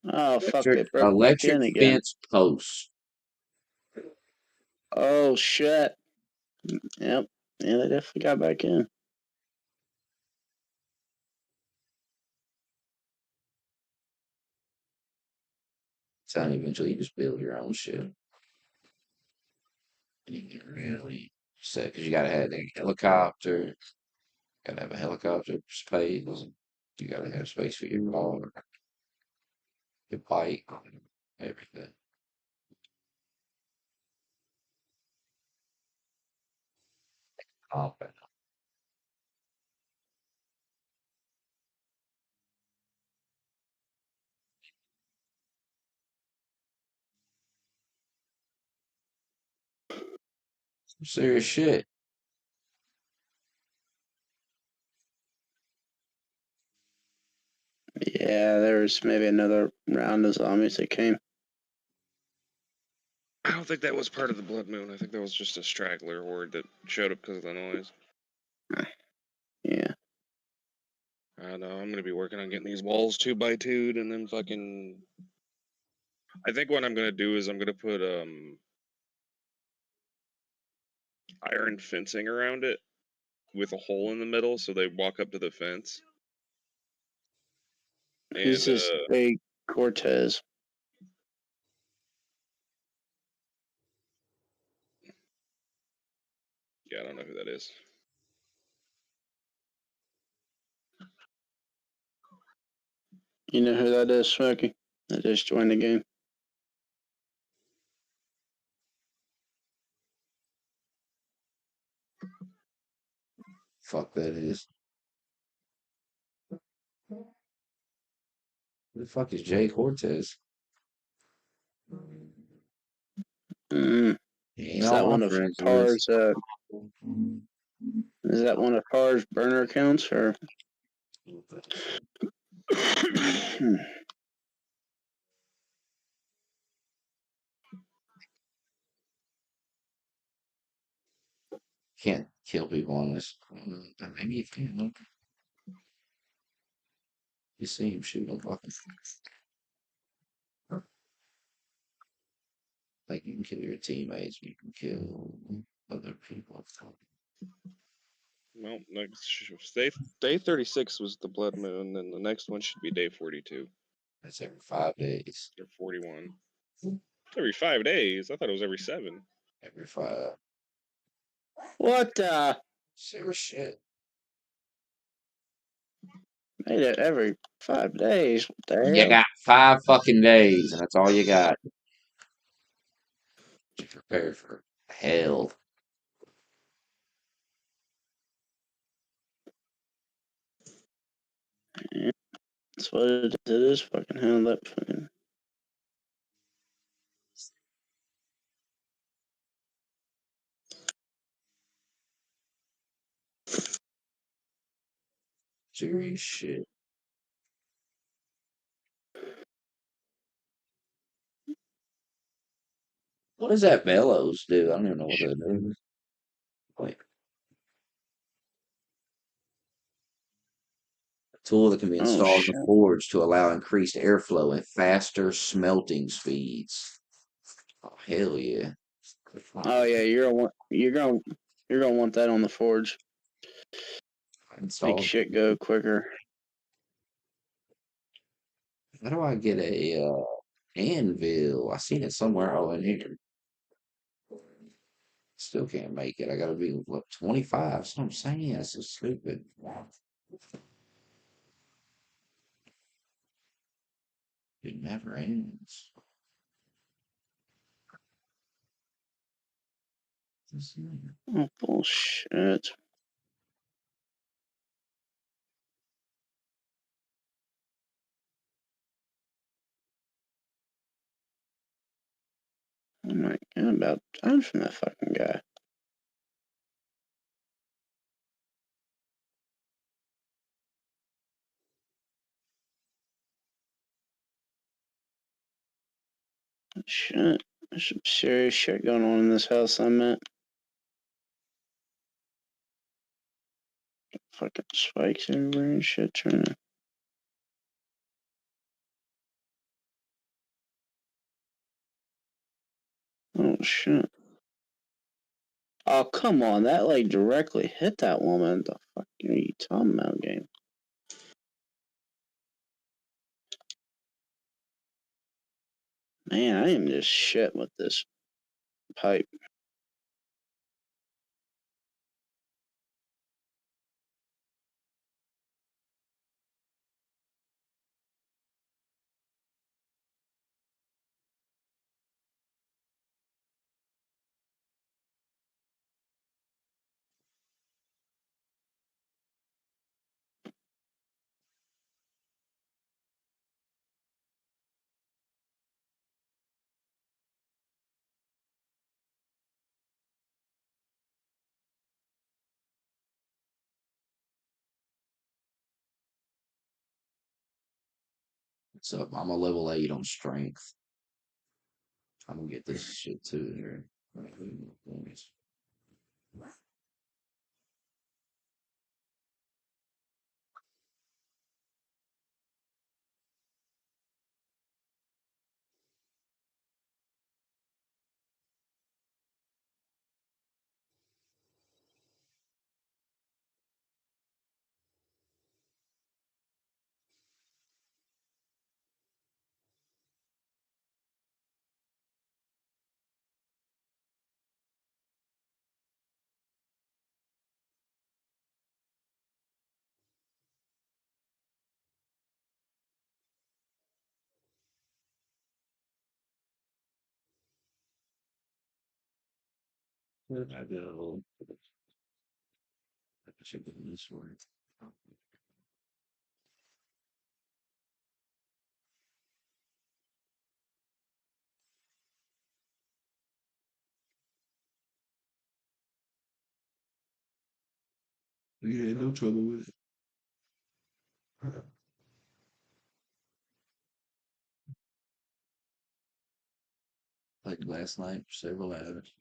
S9: Oh fuck! They broke back
S10: Electric
S9: in again.
S10: fence posts.
S9: Oh shit! Yep. Yeah, they definitely got back in.
S10: So eventually you just build your own shit. And you can really set because you gotta have a helicopter. Gotta have a helicopter space. You gotta have space for your car, your bike, everything. Compound. Some serious shit.
S9: Yeah, there's maybe another round of zombies that came.
S6: I don't think that was part of the Blood Moon. I think that was just a straggler horde that showed up because of the noise.
S9: Yeah.
S6: I don't know. I'm gonna be working on getting these walls 2x2'd and then fucking. I think what I'm gonna do is I'm gonna put iron fencing around it with a hole in the middle so they walk up to the fence.
S9: Who's
S6: And
S9: this big Cortez?
S6: yeah, I don't know who that is.
S9: You know who that is, Smokey? I just joined the game.
S10: Fuck that is. Who the fuck is Jay Cortez?
S9: Mm.
S10: He ain't
S9: Is
S10: on
S9: that
S10: my
S9: one of
S10: friends
S9: Par's?
S10: list.
S9: Is that one of Par's burner accounts, or?
S10: Can't kill people on this. Maybe you can. You see him shooting fucking. Like you can kill your teammates, you can kill other people.
S6: Well, day 36 was the blood moon, and the next one should be day 42
S10: That's every 5 days.
S6: or 41. Every 5 days. I thought it was every 7.
S10: Every 5.
S9: What
S10: Serious shit.
S9: made it every 5 days? What the
S10: You
S9: hell?
S10: got 5 fucking days, and that's all you got. To prepare for hell.
S9: Yeah, that's what it is. Fucking hell, that fucking.
S10: Serious shit. What does that bellows do? I don't even know what that is. Wait. A tool that can be
S9: Oh
S10: installed in
S9: shit.
S10: the forge to allow increased airflow and faster smelting speeds. Oh, hell yeah.
S9: Oh yeah, you're gonna want that on the forge. Make
S10: Installed.
S9: shit go quicker.
S10: How do I get a anvil? I seen it somewhere. Oh, in here. Still can't make it. I gotta be, what, 25? That's what I'm saying. That's so stupid. It never ends.
S9: Oh bullshit. Oh my god, about time from that fucking guy. Shit. There's some serious shit going on in this house I'm at. Fucking spikes everywhere and shit trying to. Oh shit. Oh come on, that like directly hit that woman. The fuck are you talking about, game? Man, I am just shit with this pipe.
S10: So I'm a level 8 on strength. I'm gonna get this shit too here. Where did I go? I should go this way. Yeah, no trouble with it. Like last night for several hours.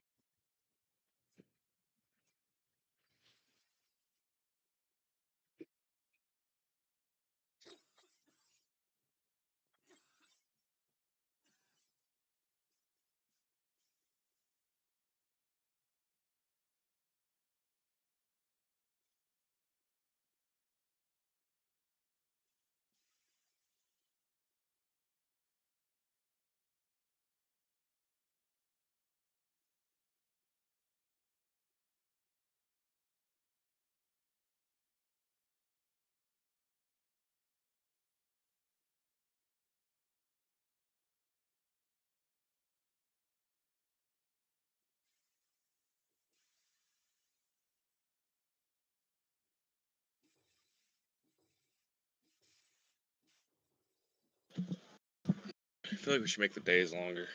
S6: I feel like we should make the days longer.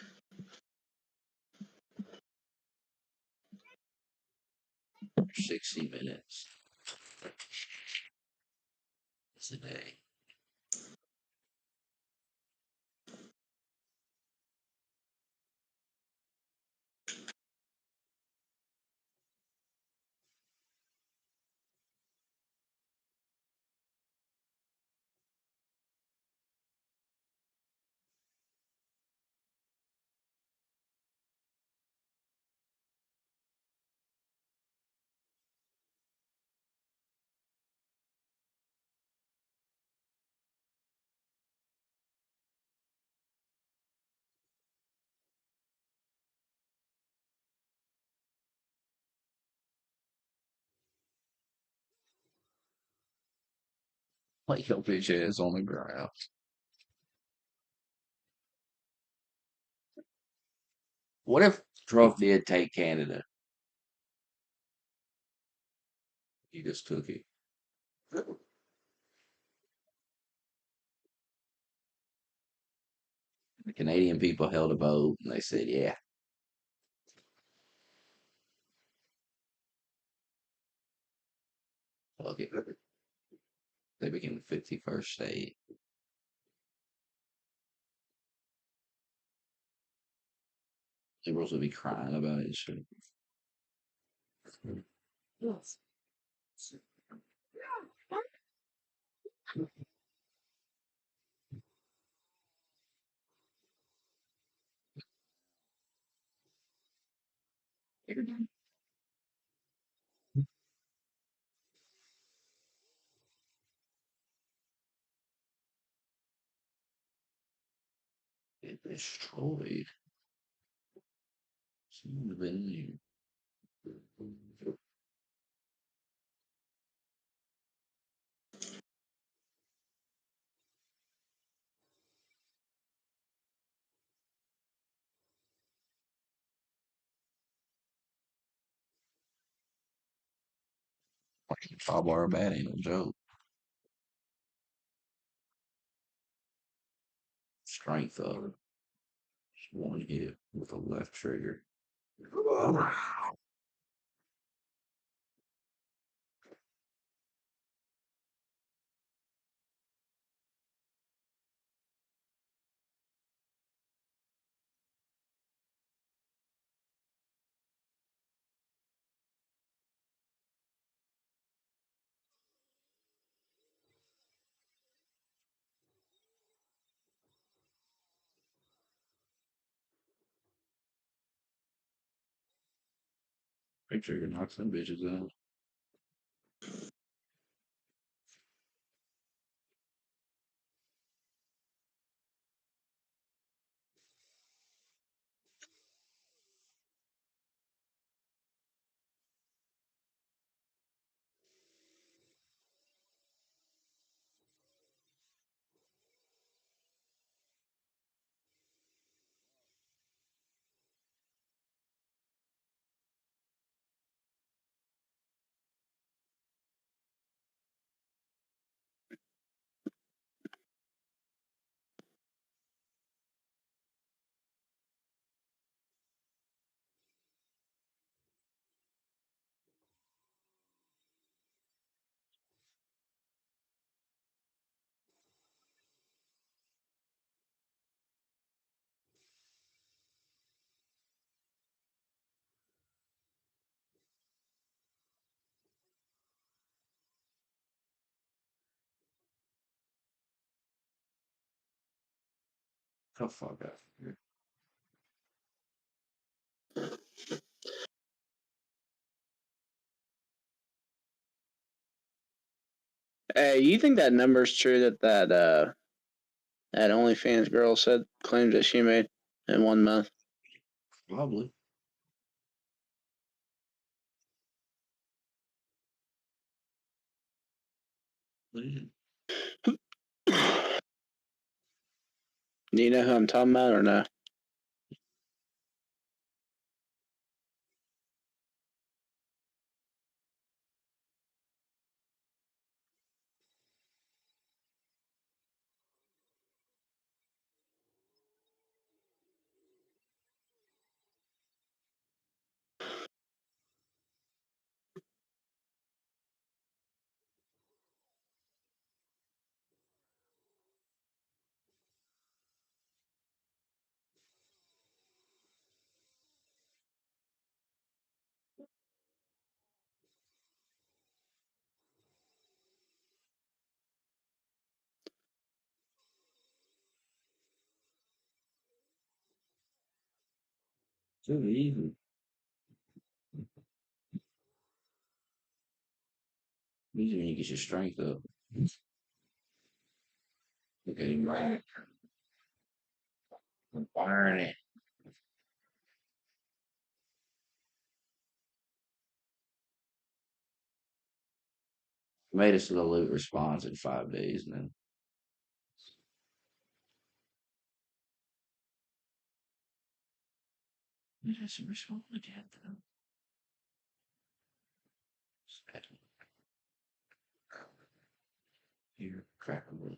S10: For 60 minutes. It's a day. Like your bitch ass on the ground. What if Trump did take Canada? He just took it. The Canadian people held a vote and they said, yeah, fuck it. They became the 51st state. Liberals would be crying about it. Shit. Yes. It destroyed. Some venue. Bob Arbat ain't no joke. Strength of it. Just one hit with a left trigger. Big trigger knocks them bitches out. The fuck out of here.
S9: Hey, you think that number's true that OnlyFans girl said claims that she made in 1 month?
S10: Probably.
S9: Do you know who I'm talking about or no?
S10: Too easy. Easy when you get your strength up. Look at him right. Burn it. Made us an elite response in 5 days, and then it doesn't respond yet, though. Here, crack a little.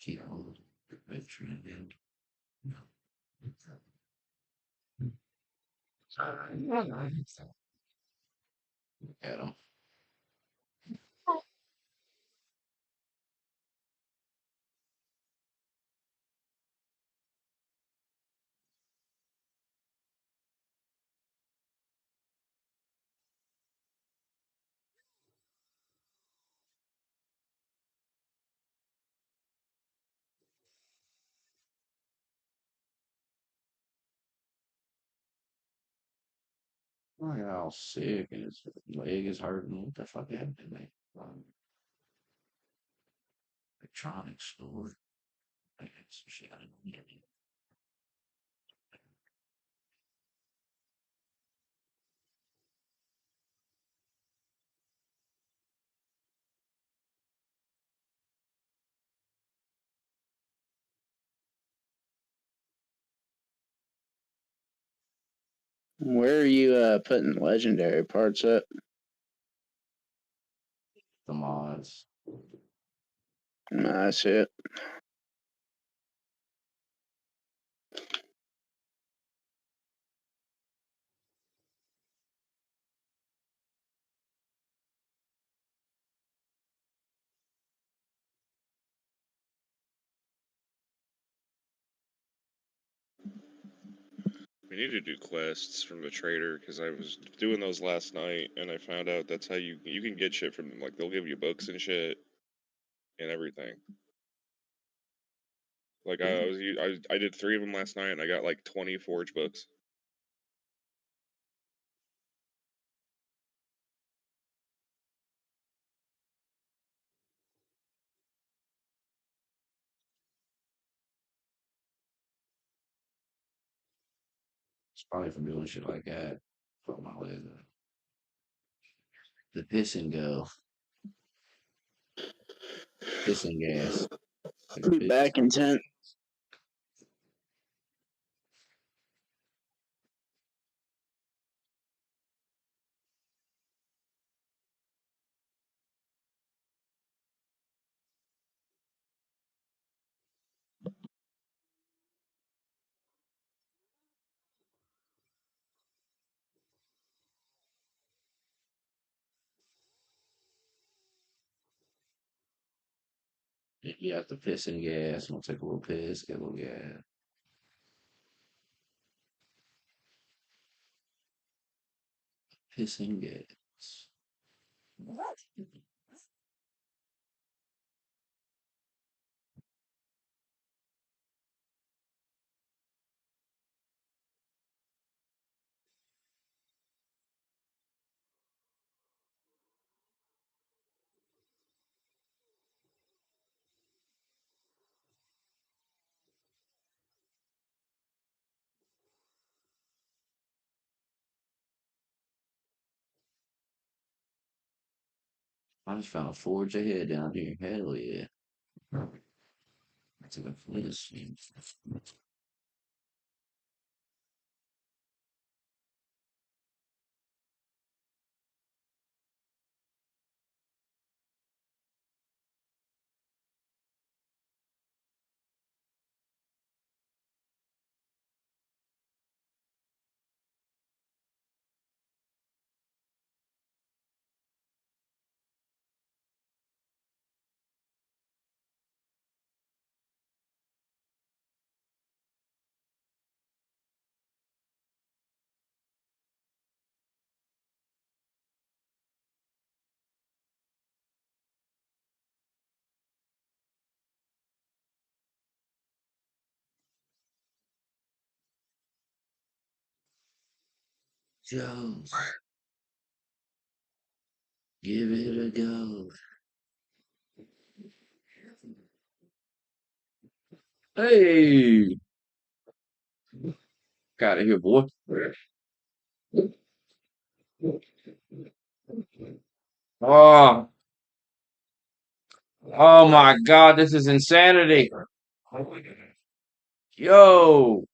S10: Keep on trend in. At him. I got all sick and his leg is hurting. What the fuck happened to me? Electronics store. I got some shit I don't get.
S9: Where are you putting legendary parts up?
S10: The mods.
S9: Nah, that's it.
S6: We need to do quests from the trader because I was doing those last night and I found out that's how you can get shit from them. Like they'll give you books and shit and everything. Like I did 3 of them last night and I got like 20 forge books.
S10: It's probably from doing shit like that. Fuck my leg up. The piss and go. Pissing gas. Like
S9: Be
S10: piss.
S9: back in 10.
S10: You have to piss and gas. I'm gonna take a little piss, get a little gas. Piss and gas. I just found a forge ahead down here. Hell yeah. That's a good place. Joe, give it a go. Hey, got it here, boy. Oh, oh my God, this is insanity. Yo,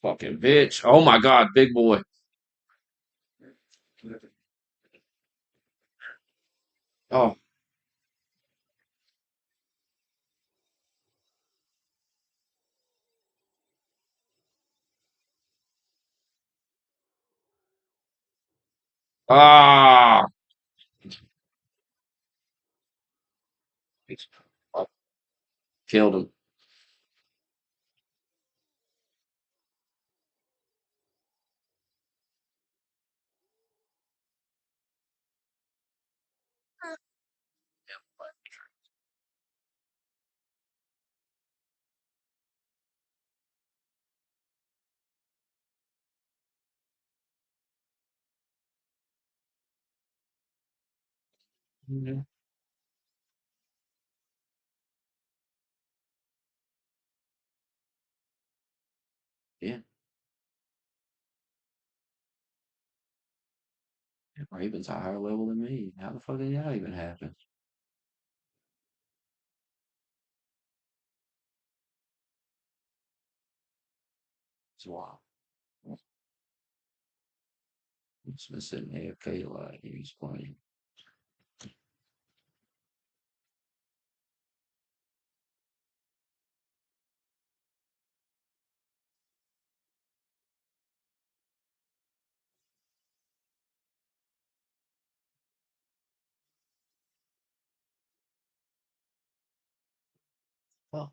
S10: fucking bitch. Oh my God, big boy. Oh, ah, killed him. Mhm. Yeah, Raven's a higher level than me. How the fuck did that even happen? It's wild. It's been sitting AFK like he's playing. Fuck.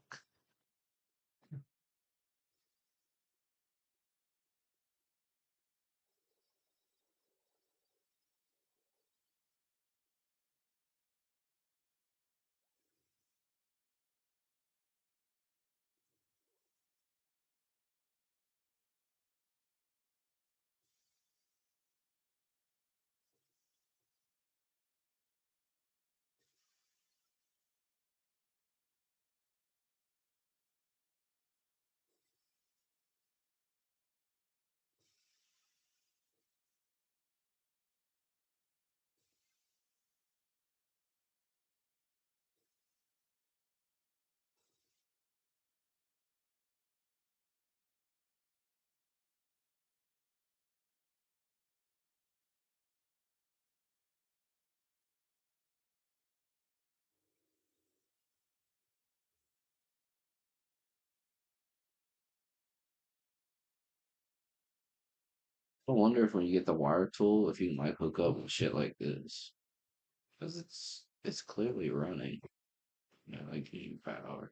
S10: I wonder if when you get the wire tool, if you can like hook up with shit like this, because it's clearly running. You know, like gives you power.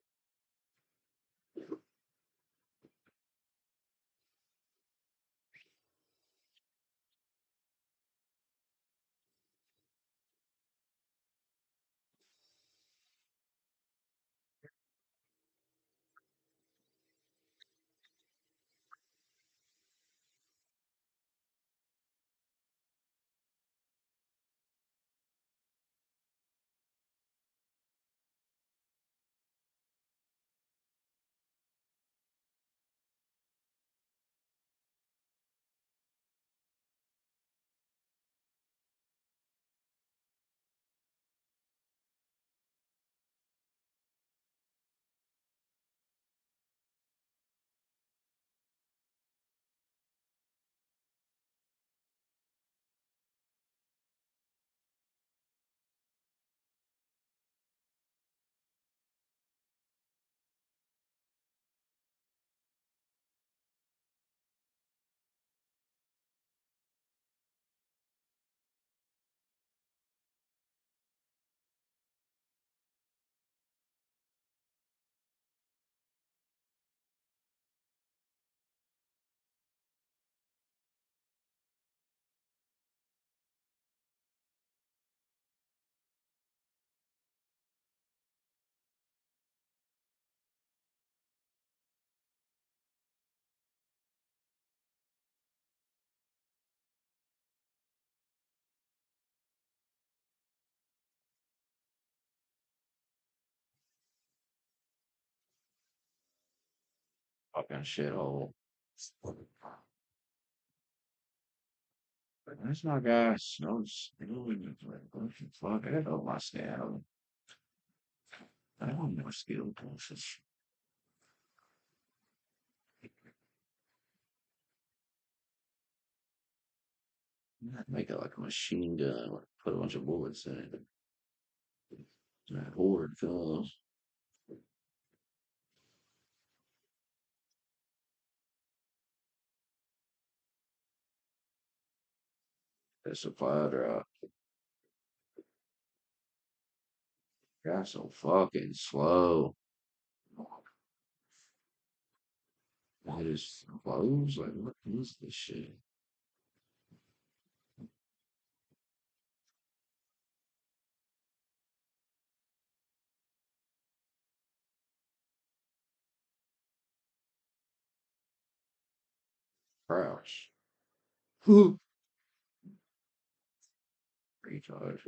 S10: Fucking shithole. That's my guy. Snows. Fuck, I gotta go my scale. I don't know skill courses. Make it like a machine gun. Put a bunch of bullets in it. That horde comes. That supply drop. Got so fucking slow. It is close. Like, what is this shit? Crouch. Recharge.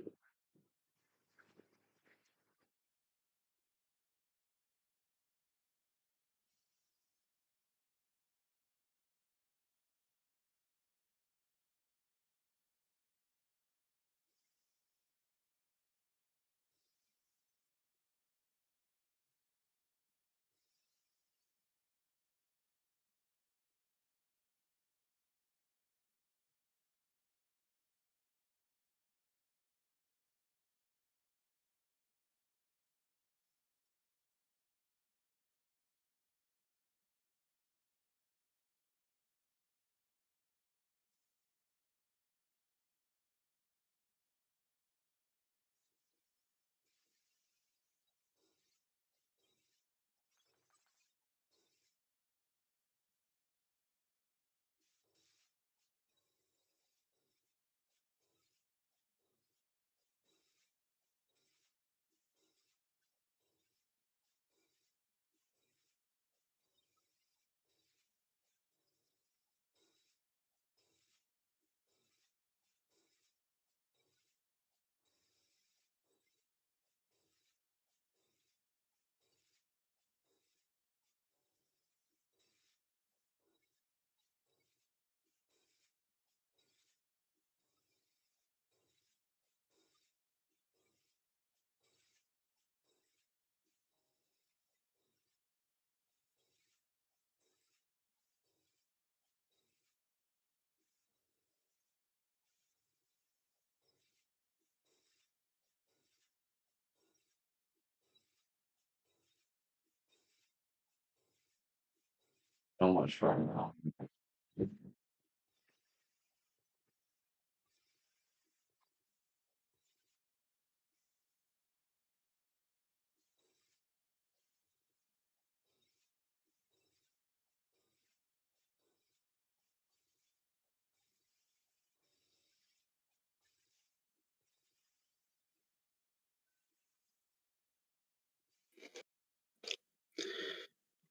S10: So much fun now.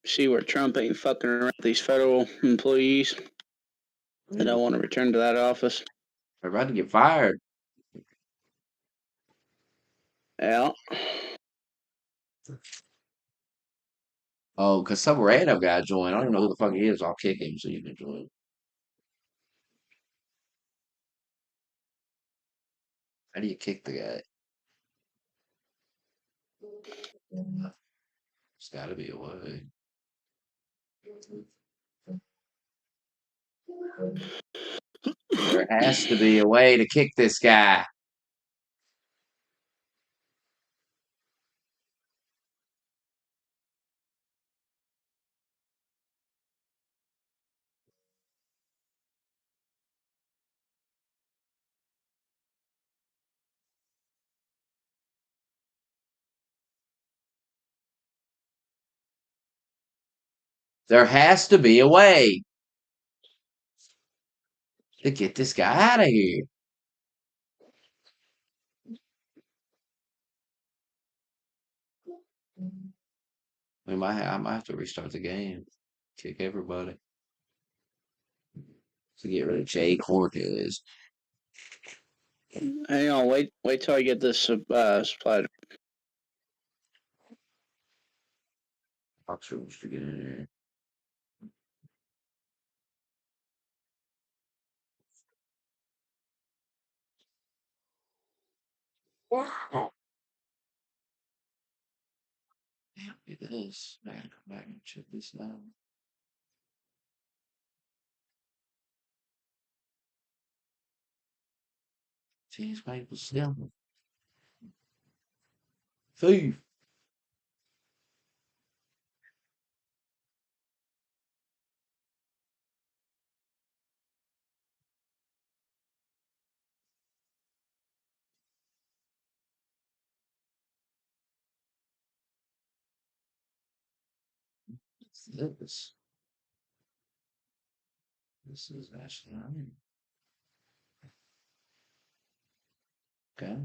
S9: See where Trump ain't fucking around with these federal employees that don't want to return to that office.
S10: They're about to get fired.
S9: Yeah.
S10: Oh, because some random guy joined. I don't even know who the fuck he is. I'll kick him so you can join. How do you kick the guy? There's gotta be a way. There has to be a way to kick this guy. There has to be a way to get this guy out of here. I might have to restart the game. Kick everybody. To get rid of Jay Cortez.
S9: Hang on, wait till I get this supply.
S10: Fox Rooms to get in there. Damn, it is. I gotta come back and check this out. Cheese maple syrup. Thief. What's this? This is actually okay.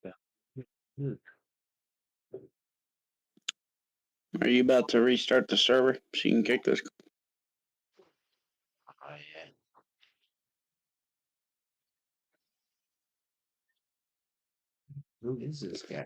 S10: Yeah.
S9: Are you about to restart the server so you can kick this?
S10: Oh yeah. Who is this guy?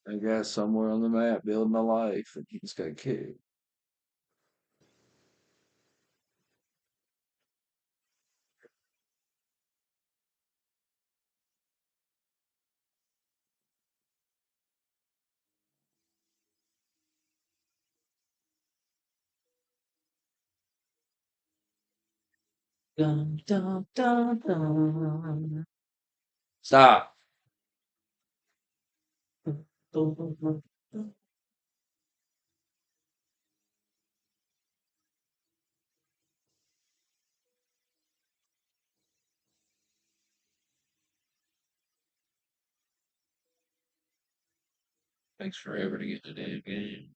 S10: A guy somewhere on the map building a life and he just got kicked. Dun, dun, dun, dun. Stop. Takes forever to get to the damn game.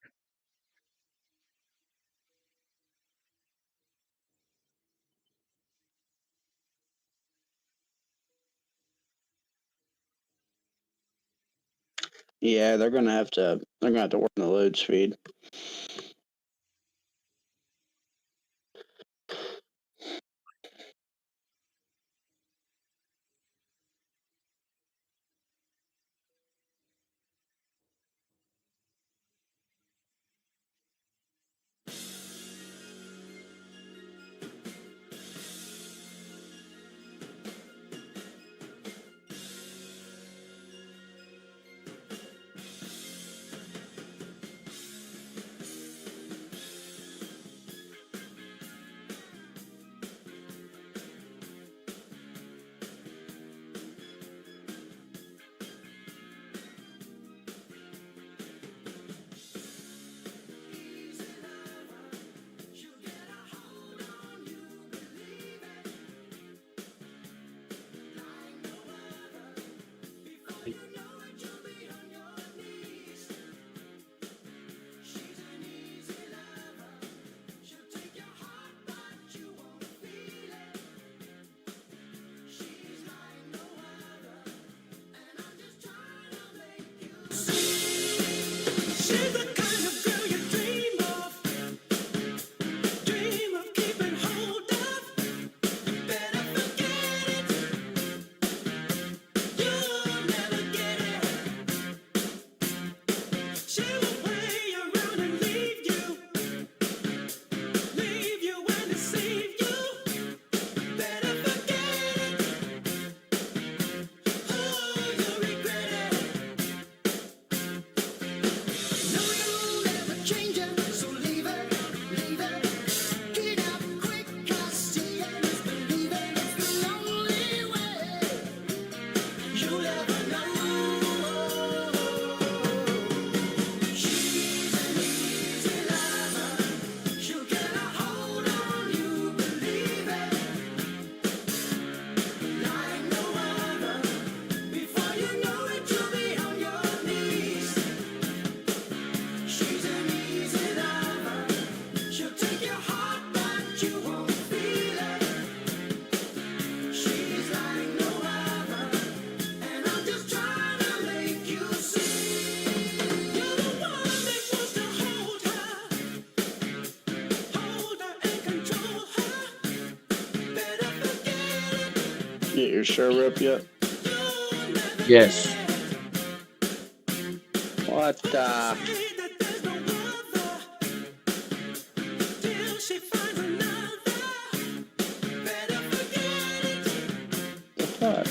S9: Yeah, they're gonna have to. They're gonna have to work on the load speed. your syrup yet?
S4: Yes.
S9: What the? The fuck?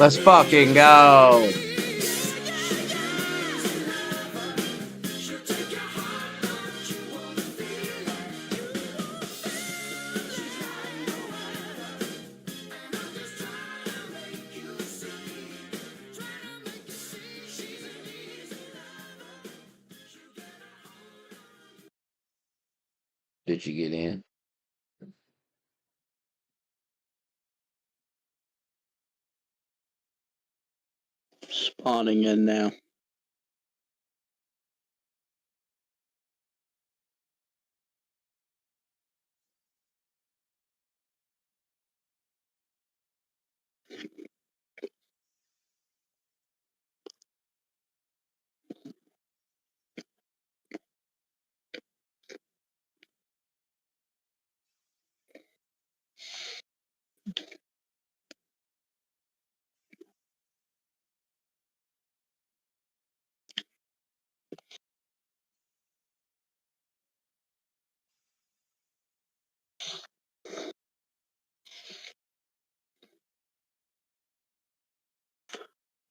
S4: Let's fucking go.
S10: Did you get in?
S9: Spawning in now.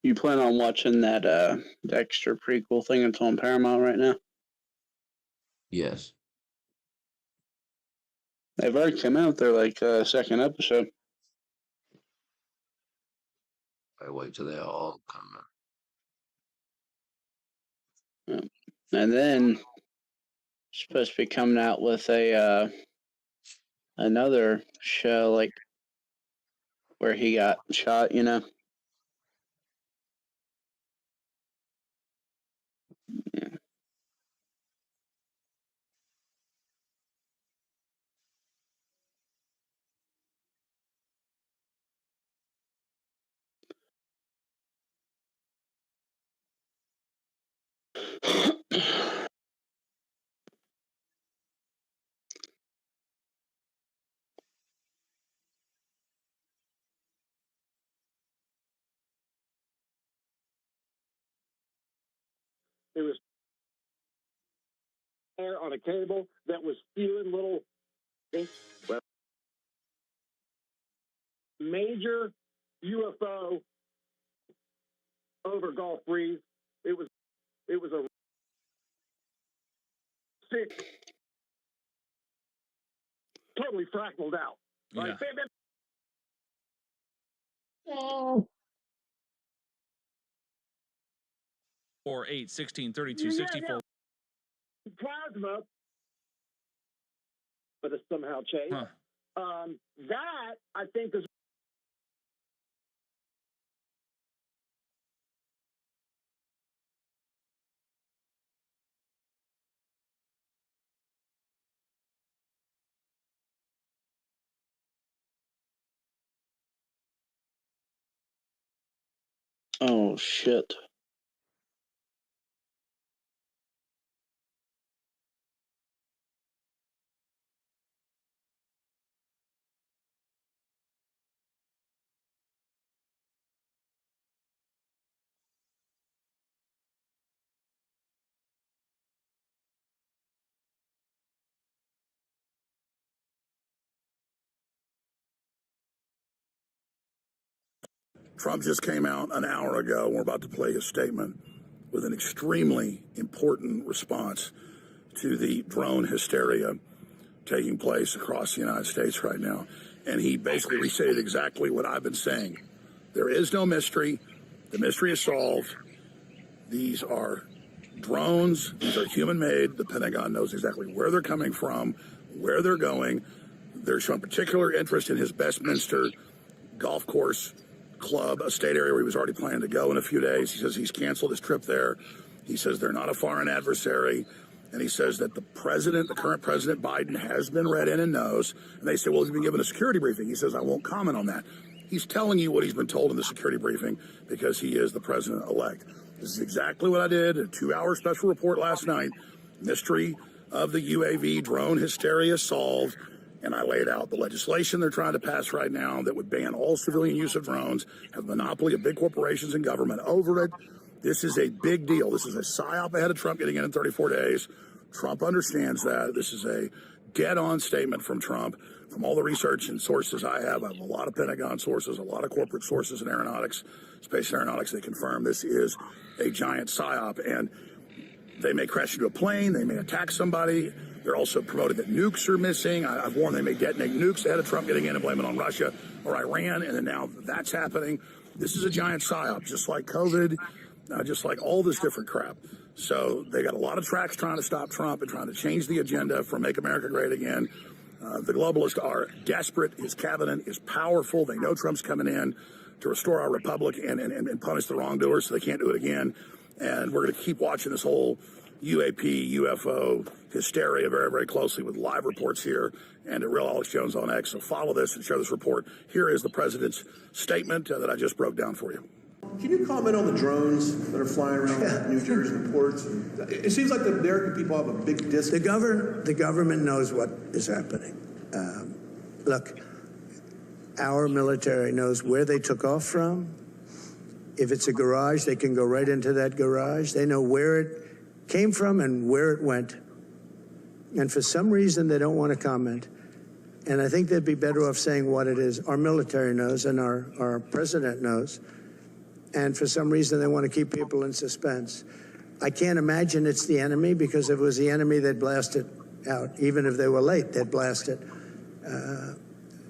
S9: You plan on watching that Dexter prequel thing that's on Paramount right now?
S10: Yes.
S9: They've already come out their like second episode.
S10: I wait till they all come out.
S9: And then supposed to be coming out with a another show like where he got shot, you know.
S11: It was there on a cable that was spewing little well, major UFO over Gulf Breeze. It was a sick, totally fractaled out. Like,
S3: Yeah.
S12: 4, 8, 16, 32,
S11: Yeah,
S12: 64.
S11: Plasma, but it's somehow changed.
S12: Huh.
S11: That I think is.
S9: Oh shit.
S13: Trump just came out an hour ago. We're about to play his statement with an extremely important response to the drone hysteria taking place across the United States right now. And he basically restated exactly what I've been saying. There is no mystery. The mystery is solved. These are drones. These are human-made. The Pentagon knows exactly where they're coming from, where they're going. They're showing particular interest in his Westminster golf course club, a state area where he was already planning to go in a few days. He says he's canceled his trip there. He says they're not a foreign adversary. And he says that the current President Biden has been read in and knows. And they say, well, he's been given a security briefing. He says, I won't comment on that. He's telling you what he's been told in the security briefing because he is the president-elect. This is exactly what I did, a 2-hour special report last night. Mystery of the UAV drone hysteria solved. And I laid out the legislation they're trying to pass right now that would ban all civilian use of drones, have a monopoly of big corporations and government over it. This is a big deal. This is a psyop ahead of Trump getting in 34 days. Trump understands that. This is a dead-on statement from Trump. From all the research and sources I have a lot of Pentagon sources, a lot of corporate sources in aeronautics, space aeronautics, they confirm this is a giant psyop. And they may crash into a plane. They may attack somebody. They're also promoting that nukes are missing. I've warned they may detonate nukes ahead of Trump getting in and blame it on Russia or Iran. And then now that's happening. This is a giant psyop, just like COVID, just like all this different crap. So they got a lot of tracks trying to stop Trump and trying to change the agenda from Make America Great Again. The globalists are desperate. His cabinet is powerful. They know Trump's coming in to restore our republic and punish the wrongdoers so they can't do it again. And we're going to keep watching this whole UAP, UFO hysteria very, very closely with live reports here and at Real Alex Jones on X. So follow this and share this report. Here is the president's statement that I just broke down for you.
S14: Can you comment on the drones that are flying around New Jersey ports? It seems like the American people have a big
S15: The government knows what is happening. Look, our military knows where they took off from. If it's a garage, they can go right into that garage. They know where it came from and where it went. And for some reason, they don't want to comment. And I think they'd be better off saying what it is. Our military knows and our president knows. And for some reason, they want to keep people in suspense. I can't imagine it's the enemy, because if it was the enemy, they'd blast it out. Even if they were late, they'd blast it.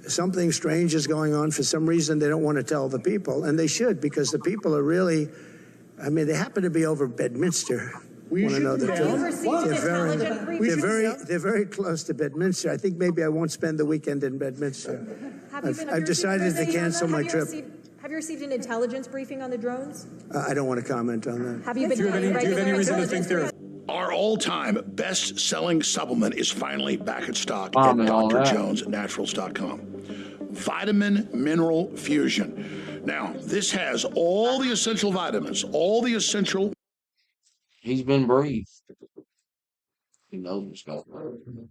S15: Something strange is going on. For some reason, they don't want to tell the people, and they should, because the people are really, I mean, they happen to be over Bedminster. Want to know the truth? They're very close to Bedminster. I think maybe I won't spend the weekend in Bedminster. I've decided to cancel my trip.
S16: Have you received an intelligence briefing on the drones?
S15: I don't want to comment on that.
S16: Have you been getting regular intelligence briefings?
S13: Our all-time best-selling supplement is finally back in stock
S4: Mom
S13: at
S4: and all that.
S13: drjonesnaturals.com. Vitamin Mineral Fusion. Now, this has all the essential vitamins, all the essential...
S10: He's been briefed. He knows what's going on.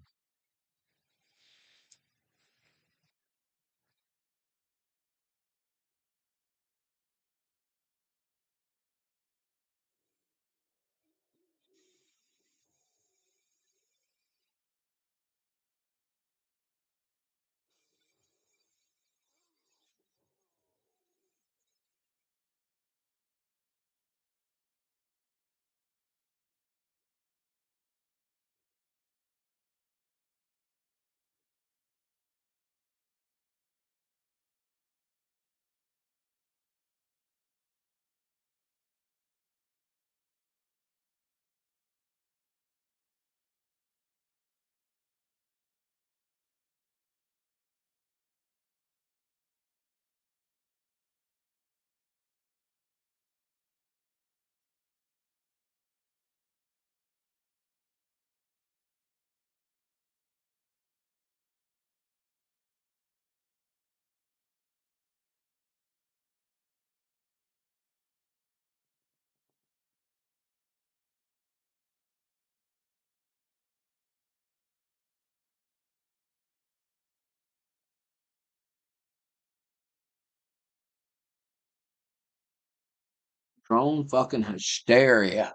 S10: Drone fucking hysteria.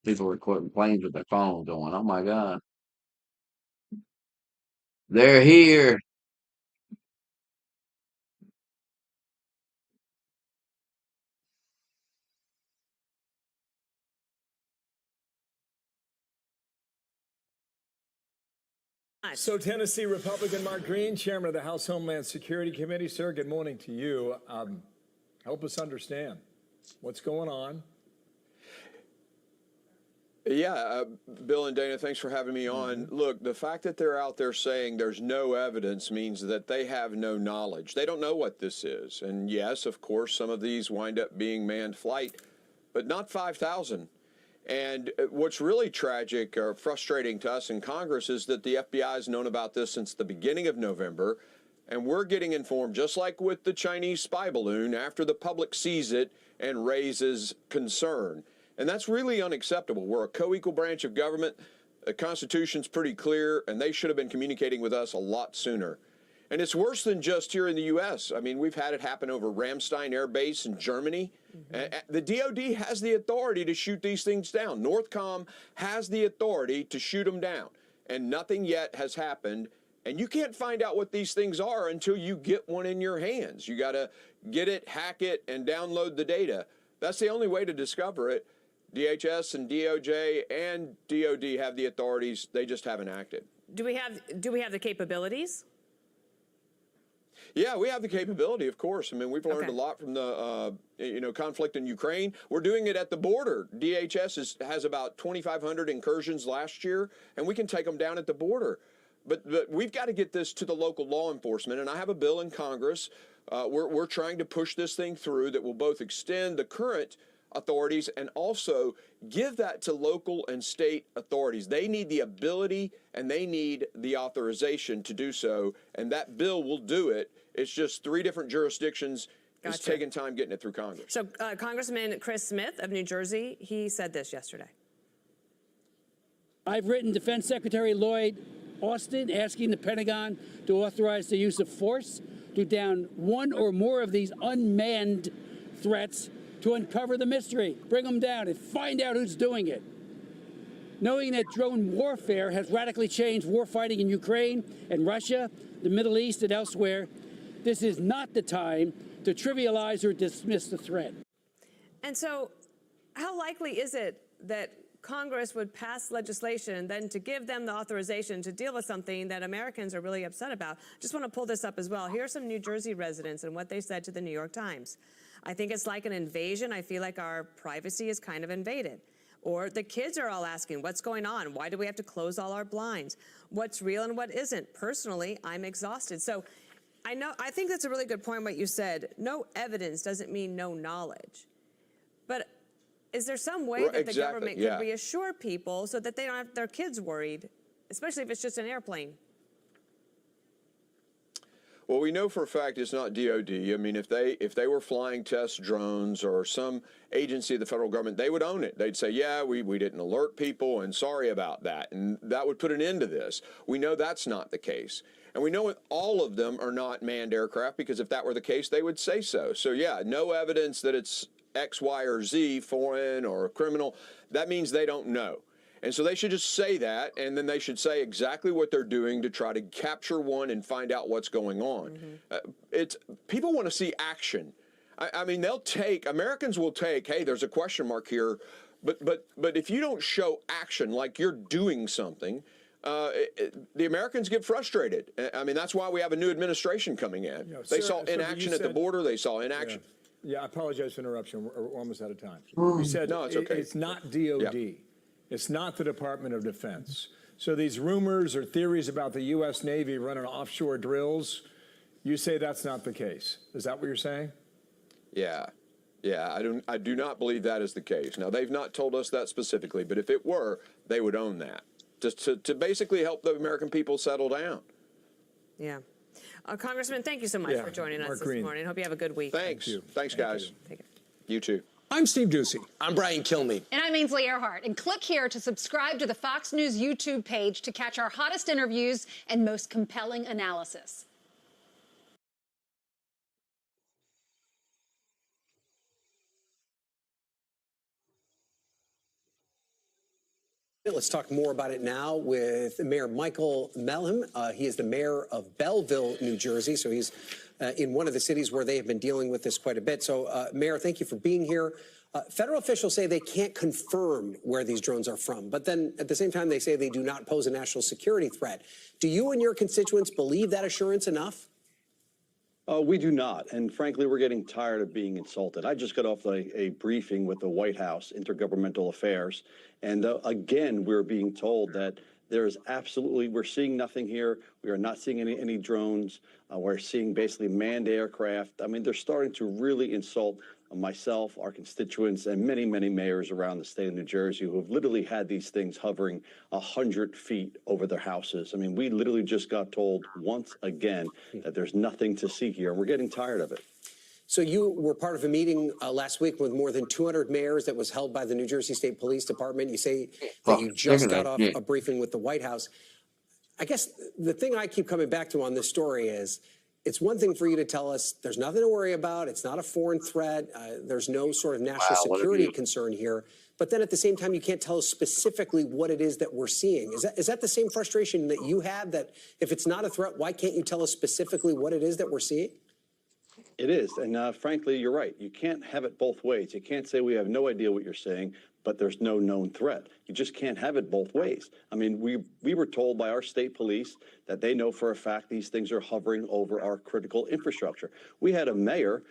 S10: People recording planes with their phone going, oh my God. They're here.
S17: So Tennessee Republican Mark Green, chairman of the House Homeland Security Committee. Sir, good morning to you. Help us understand what's going on.
S18: Yeah, Bill and Dana, thanks for having me on. Look, the fact that they're out there saying there's no evidence means that they have no knowledge. They don't know what this is. And yes, of course, some of these wind up being manned flight, but not 5,000. And what's really tragic or frustrating to us in Congress is that the FBI has known about this since the beginning of November, and we're getting informed, just like with the Chinese spy balloon, after the public sees it and raises concern. And that's really unacceptable. We're a co-equal branch of government. The Constitution's pretty clear, and they should have been communicating with us a lot sooner. And it's worse than just here in the U.S. I mean, we've had it happen over Ramstein Air Base in Germany. The DOD has the authority to shoot these things down. Northcom has the authority to shoot them down. And nothing yet has happened. And you can't find out what these things are until you get one in your hands. You got to get it, hack it, and download the data. That's the only way to discover it. DHS and DOJ and DOD have the authorities. They just haven't acted.
S19: Do we have the capabilities?
S18: Yeah, we have the capability, of course. I mean, we've learned a lot from the conflict in Ukraine. We're doing it at the border. DHS has about 2,500 incursions last year, and we can take them down at the border. But we've got to get this to the local law enforcement, and I have a bill in Congress. We're trying to push this thing through that will both extend the current authorities and also give that to local and state authorities. They need the ability and they need the authorization to do so, and that bill will do it. It's just 3 different jurisdictions. It's taking time getting it through Congress.
S19: So Congressman Chris Smith of New Jersey, he said this yesterday.
S20: I've written Defense Secretary Lloyd Austin asking the Pentagon to authorize the use of force to down one or more of these unmanned threats to uncover the mystery, bring them down, and find out who's doing it. Knowing that drone warfare has radically changed warfighting in Ukraine and Russia, the Middle East, and elsewhere, this is not the time to trivialize or dismiss the threat.
S19: And so how likely is it that Congress would pass legislation then to give them the authorization to deal with something that Americans are really upset about? Just want to pull this up as well. Here are some New Jersey residents and what they said to the New York Times. I think it's like an invasion. I feel like our privacy is kind of invaded. Or the kids are all asking, what's going on? Why do we have to close all our blinds? What's real and what isn't? Personally, I'm exhausted. So I think that's a really good point what you said. No evidence doesn't mean no knowledge. But is there some way that the government could reassure people so that they don't have their kids worried, especially if it's just an airplane?
S18: Well, we know for a fact it's not DOD. I mean, if they were flying test drones or some agency of the federal government, they would own it. They'd say, yeah, we didn't alert people and sorry about that. And that would put an end to this. We know that's not the case. And we know all of them are not manned aircraft because if that were the case, they would say so. So, yeah, no evidence that it's X, Y, or Z, foreign or criminal. That means they don't know. And so they should just say that, and then they should say exactly what they're doing to try to capture one and find out what's going on. People want to see action. I mean, Americans will take, hey, there's a question mark here, but if you don't show action, like you're doing something, the Americans get frustrated. I mean, that's why we have a new administration coming in. They saw inaction at the border. They saw inaction.
S17: Yeah, I apologize for interruption. We're almost out of time. You said
S18: no, it's okay.
S17: It's not DOD. Yeah. It's not the Department of Defense. So these rumors or theories about the U.S. Navy running offshore drills, you say that's not the case. Is that what you're saying?
S18: Yeah. I do not believe that is the case. Now, they've not told us that specifically, but if it were, they would own that. Just to basically help the American people settle down.
S19: Yeah. Congressman, thank you so much for joining us this morning. Hope you have a good week.
S18: Thanks. Thanks, guys.
S19: Take it.
S18: You too.
S21: I'm Steve Ducey.
S22: I'm Brian Kilmeade.
S23: And I'm Ainsley Earhart. And click here to subscribe to the Fox News YouTube page to catch our hottest interviews and most compelling analysis.
S1: Let's talk more about it now with Mayor Michael Melham. He is the mayor of Belleville, New Jersey. So he's in one of the cities where they have been dealing with this quite a bit. So, Mayor, thank you for being here. Federal officials say they can't confirm where these drones are from, but then at the same time, they say they do not pose a national security threat. Do you and your constituents believe that assurance enough?
S21: We do not. And frankly, we're getting tired of being insulted. I just got off a briefing with the White House Intergovernmental Affairs. And again, we're being told that there's absolutely, we're seeing nothing here. We are not seeing any drones. We're seeing basically manned aircraft. I mean, they're starting to really insult myself, our constituents, and many, many mayors around the state of New Jersey who have literally had these things hovering 100 feet over their houses. I mean, we literally just got told once again that there's nothing to see here, and we're getting tired of it.
S1: So you were part of a meeting last week with more than 200 mayors that was held by the New Jersey State Police Department. You say that you just got off a briefing with the White House. I guess the thing I keep coming back to on this story is it's one thing for you to tell us there's nothing to worry about. It's not a foreign threat. There's no sort of national security concern here. But then at the same time, you can't tell us specifically what it is that we're seeing. Is that the same frustration that you have, that if it's not a threat, why can't you tell us specifically what it is that we're seeing?
S21: It is. And frankly, you're right. You can't have it both ways. You can't say we have no idea what you're saying, but there's no known threat. You just can't have it both ways. I mean, we were told by our state police that they know for a fact these things are hovering over our critical infrastructure. We had a mayor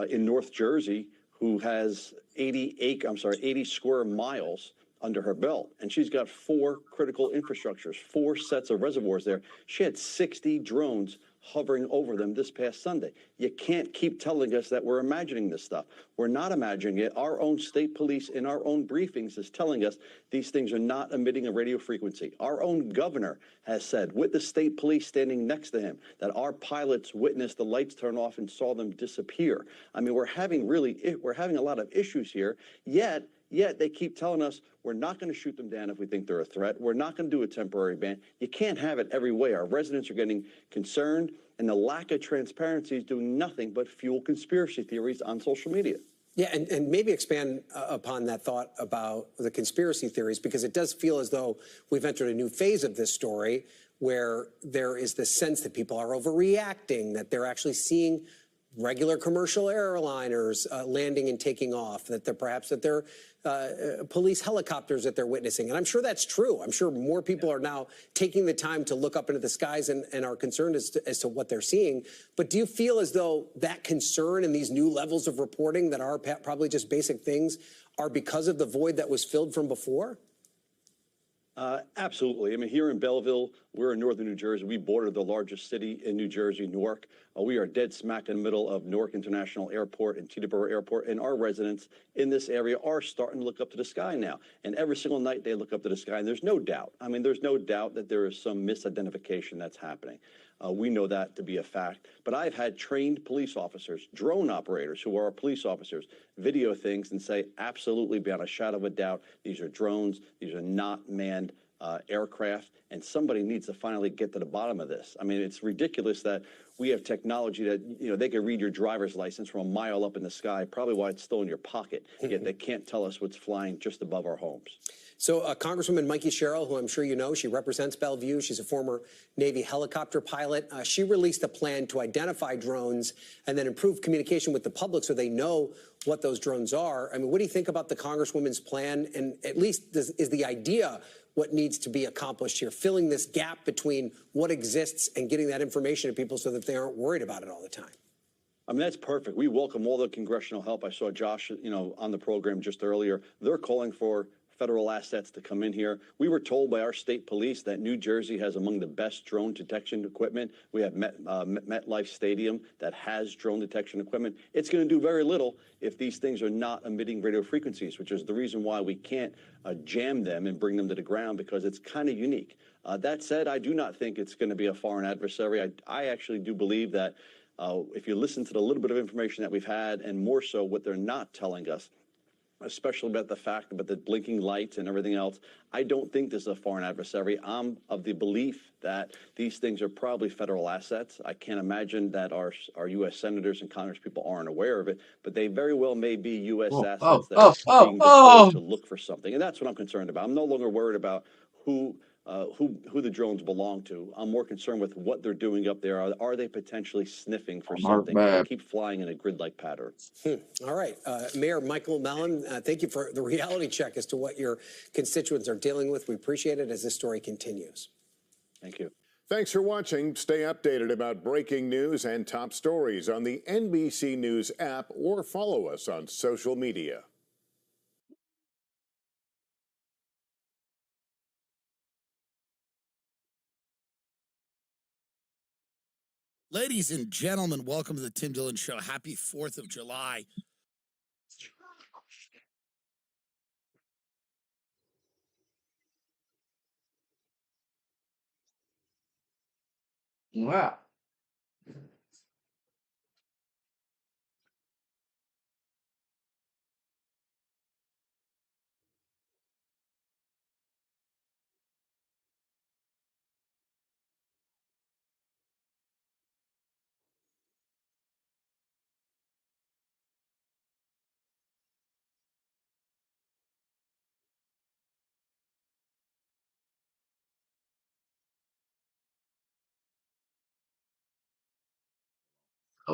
S21: in North Jersey who has 80 square miles under her belt, and she's got 4 critical infrastructures, 4 sets of reservoirs there. She had 60 drones hovering over them this past Sunday. You can't keep telling us that we're imagining this stuff. We're not imagining it. Our own state police in our own briefings is telling us these things are not emitting a radio frequency. Our own governor has said, with the state police standing next to him, that our pilots witnessed the lights turn off and saw them disappear. I mean, we're having a lot of issues here, yet they keep telling us we're not going to shoot them down if we think they're a threat. We're not going to do a temporary ban. You can't have it every way. Our residents are getting concerned, and the lack of transparency is doing nothing but fuel conspiracy theories on social media.
S1: Yeah, and maybe expand upon that thought about the conspiracy theories, because it does feel as though we've entered a new phase of this story where there is this sense that people are overreacting, that they're actually seeing regular commercial airliners landing and taking off, that they're police helicopters that they're witnessing. And I'm sure that's true. I'm sure more people are now taking the time to look up into the skies and are concerned as to what they're seeing. But do you feel as though that concern and these new levels of reporting that are probably just basic things are because of the void that was filled from before?
S21: Absolutely. I mean, here in Belleville, we're in northern New Jersey. We border the largest city in New Jersey, Newark. We are dead smack in the middle of Newark International Airport and Teterboro Airport, and our residents in this area are starting to look up to the sky now. And every single night they look up to the sky, and there's no doubt. I mean, there's no doubt that there is some misidentification that's happening. We know that to be a fact. But I've had trained police officers, drone operators who are police officers, video things and say absolutely beyond a shadow of a doubt, these are drones, these are not manned aircraft, and somebody needs to finally get to the bottom of this. I mean, it's ridiculous that we have technology that, you know, they can read your driver's license from a mile up in the sky, probably why it's still in your pocket, yet they can't tell us what's flying just above our homes.
S1: So Congresswoman Mikey Sherrill, who I'm sure you know, she represents Bellevue. She's a former Navy helicopter pilot. She released a plan to identify drones and then improve communication with the public so they know what those drones are. I mean, what do you think about the Congresswoman's plan? And at least is the idea what needs to be accomplished here, filling this gap between what exists and getting that information to people so that they aren't worried about it all the time?
S21: I mean, that's perfect. We welcome all the congressional help. I saw Josh, you know, on the program just earlier. They're calling for federal assets to come in here. We were told by our state police that New Jersey has among the best drone detection equipment. We have MetLife Stadium that has drone detection equipment. It's going to do very little if these things are not emitting radio frequencies, which is the reason why we can't jam them and bring them to the ground, because it's kind of unique. That said, I do not think it's going to be a foreign adversary. I actually do believe that if you listen to the little bit of information that we've had, and more so what they're not telling us, especially about the fact about the blinking lights and everything else. I don't think this is a foreign adversary. I'm of the belief that these things are probably federal assets. I can't imagine that our U.S. senators and Congress people aren't aware of it, but they very well may be U.S. assets that are being deployed to look for something. And that's what I'm concerned about. I'm no longer worried about who the drones belong to. I'm more concerned with what they're doing up there. Are they potentially sniffing for something? They keep flying in a grid-like pattern.
S1: All right. Mayor Michael Mellon, thank you for the reality check as to what your constituents are dealing with. We appreciate it as this story continues.
S21: Thank you.
S5: Thanks for watching. Stay updated about breaking news and top stories on the NBC News app or follow us on social media.
S7: Ladies and gentlemen, welcome to the Tim Dillon Show. Happy 4th of July.
S10: Wow.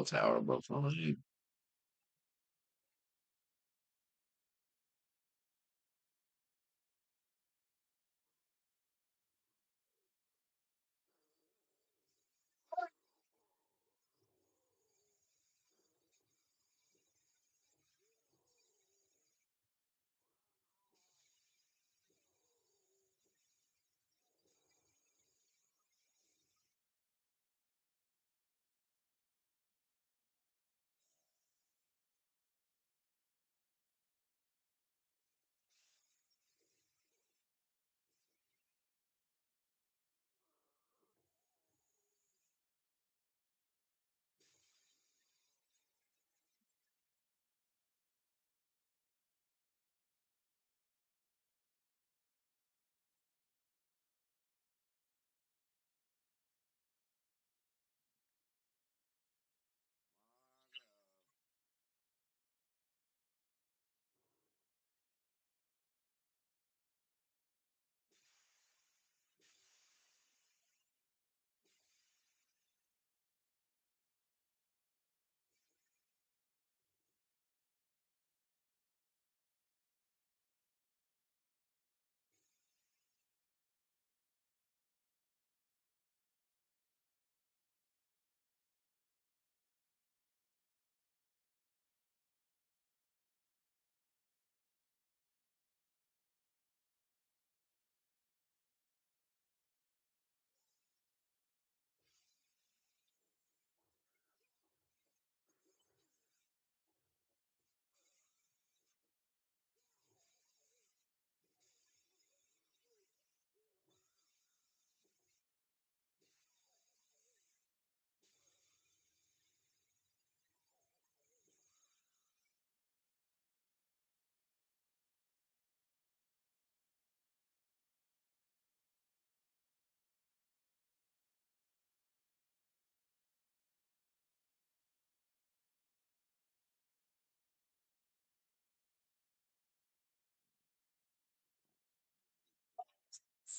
S10: Tower above you.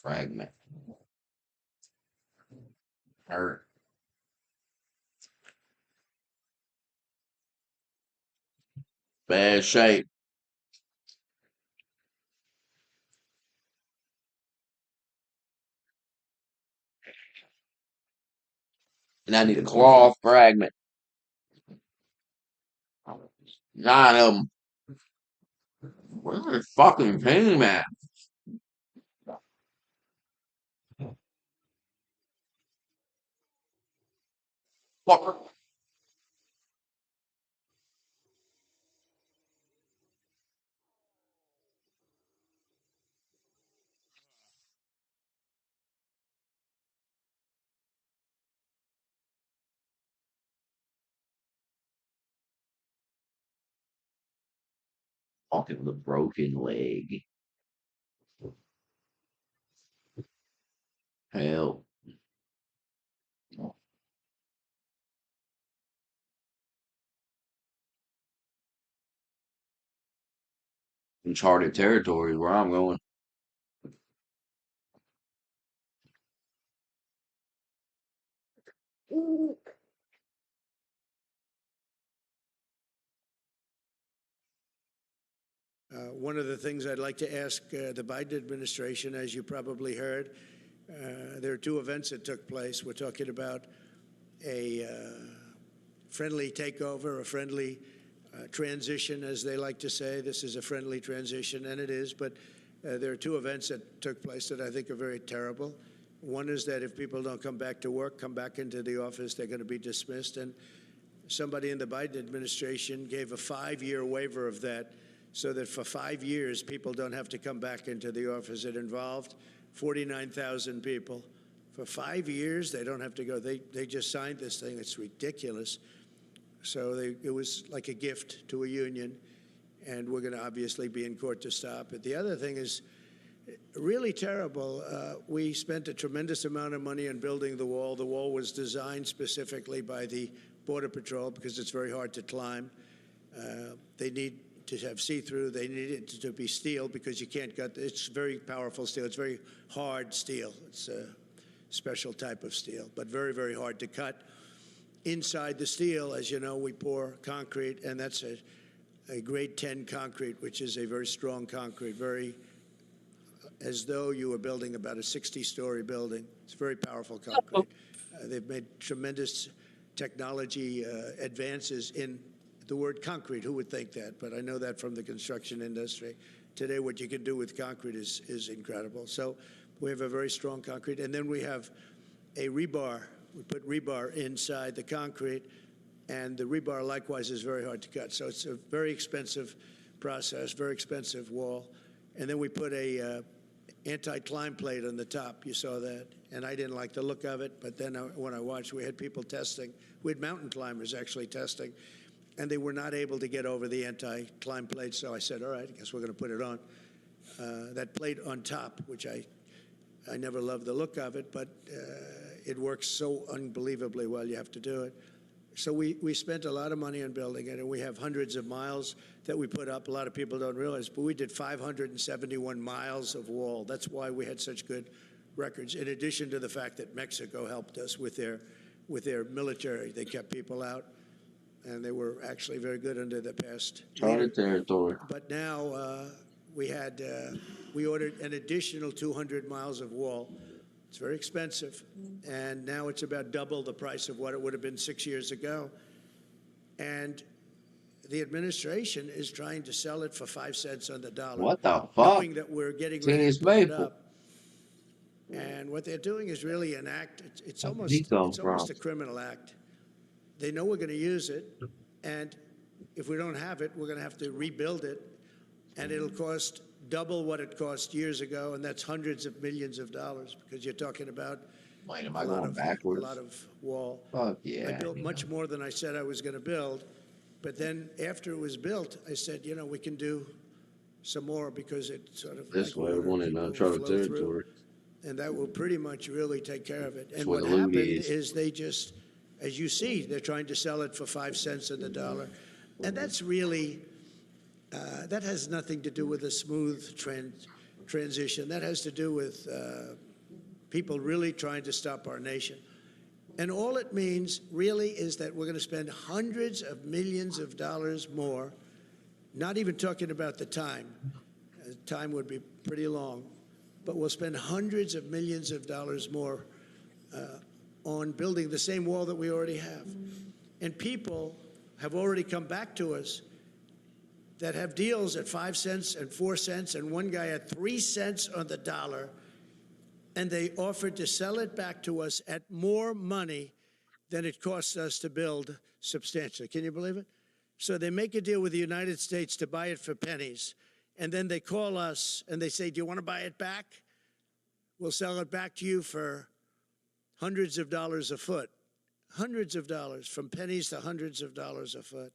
S10: Fragment. Hurt. Bad shape. And I need a cloth fragment. 9 of them. Where's the fucking team at? Fuck. walking with a broken leg. Help. Uncharted territory is where I'm going.
S15: One of the things I'd like to ask the Biden administration, as you probably heard, there are two events that took place. We're talking about a friendly takeover, a friendly transition, as they like to say. This is a friendly transition, and it is, but there are two events that took place that I think are very terrible. One is that if people don't come back to work, come back into the office, they're going to be dismissed. And somebody in the Biden administration gave a 5-year waiver of that, so that for 5 years, people don't have to come back into the office. It involved 49,000 people. For 5 years, they don't have to go. They just signed this thing. It's ridiculous. So it was like a gift to a union, and we're going to obviously be in court to stop it. The other thing is really terrible. We spent a tremendous amount of money on building the wall. The wall was designed specifically by the Border Patrol because it's very hard to climb. They need to have see-through. They need it to be steel because you can't cut. It's very powerful steel. It's very hard steel. It's a special type of steel, but very, very hard to cut. Inside the steel, as you know, we pour concrete, and that's a grade 10 concrete, which is a very strong concrete, very as though you were building about a 60-story building. It's very powerful concrete. They've made tremendous technology advances in the word concrete. Who would think that? But I know that from the construction industry. Today, what you can do with concrete is incredible. So we have a very strong concrete. And then we have a rebar. We put rebar inside the concrete, and the rebar likewise is very hard to cut. So it's a very expensive process, very expensive wall. And then we put a anti-climb plate on the top. You saw that. And I didn't like the look of it, but then when I watched, we had people testing. We had mountain climbers actually testing, and they were not able to get over the anti-climb plate. So I said, all right, I guess we're going to put it on. That plate on top, which I never loved the look of it, but it works so unbelievably well, you have to do it. So we spent a lot of money on building it, and we have hundreds of miles that we put up. A lot of people don't realize, but we did 571 miles of wall. That's why we had such good records, in addition to the fact that Mexico helped us with their military. They kept people out, and they were actually very good under the past
S10: Charted territory.
S15: But now we ordered an additional 200 miles of wall. It's very expensive, and now it's about double the price of what it would have been 6 years ago. And the administration is trying to sell it for 5 cents on the dollar.
S10: What the fuck?
S15: Knowing that we're getting ready
S10: Tennis
S15: to put it
S10: maple.
S15: up. And what they're doing is really an act. It's almost a criminal act. They know we're going to use it, and if we don't have it, we're going to have to rebuild it, and it'll cost double what it cost years ago, and that's hundreds of millions of dollars, because you're talking about
S10: Wait, am I going backwards?
S15: a lot of wall.
S10: Fuck yeah.
S15: I built much more than I said I was going to build, but then after it was built, I said, you know, we can do some more because it sort of
S10: This
S15: like
S10: way,
S15: water,
S10: one in
S15: it will
S10: uncharted
S15: flow through,
S10: territory.
S15: and that will pretty much really take care of it. And
S10: where
S15: what
S10: the loot
S15: happened
S10: is.
S15: they just, as you see, they're trying to sell it for 5 cents on the dollar, and that's really that has nothing to do with a smooth transition. That has to do with people really trying to stop our nation. And all it means really is that we're going to spend hundreds of millions of dollars more, not even talking about the time. The time would be pretty long, but we'll spend hundreds of millions of dollars more on building the same wall that we already have. And people have already come back to us that have deals at 5 cents and 4 cents, and one guy at 3 cents on the dollar, and they offered to sell it back to us at more money than it cost us to build substantially. Can you believe it? So they make a deal with the United States to buy it for pennies, and then they call us and they say, do you want to buy it back? We'll sell it back to you for hundreds of dollars a foot. Hundreds of dollars, from pennies to hundreds of dollars a foot.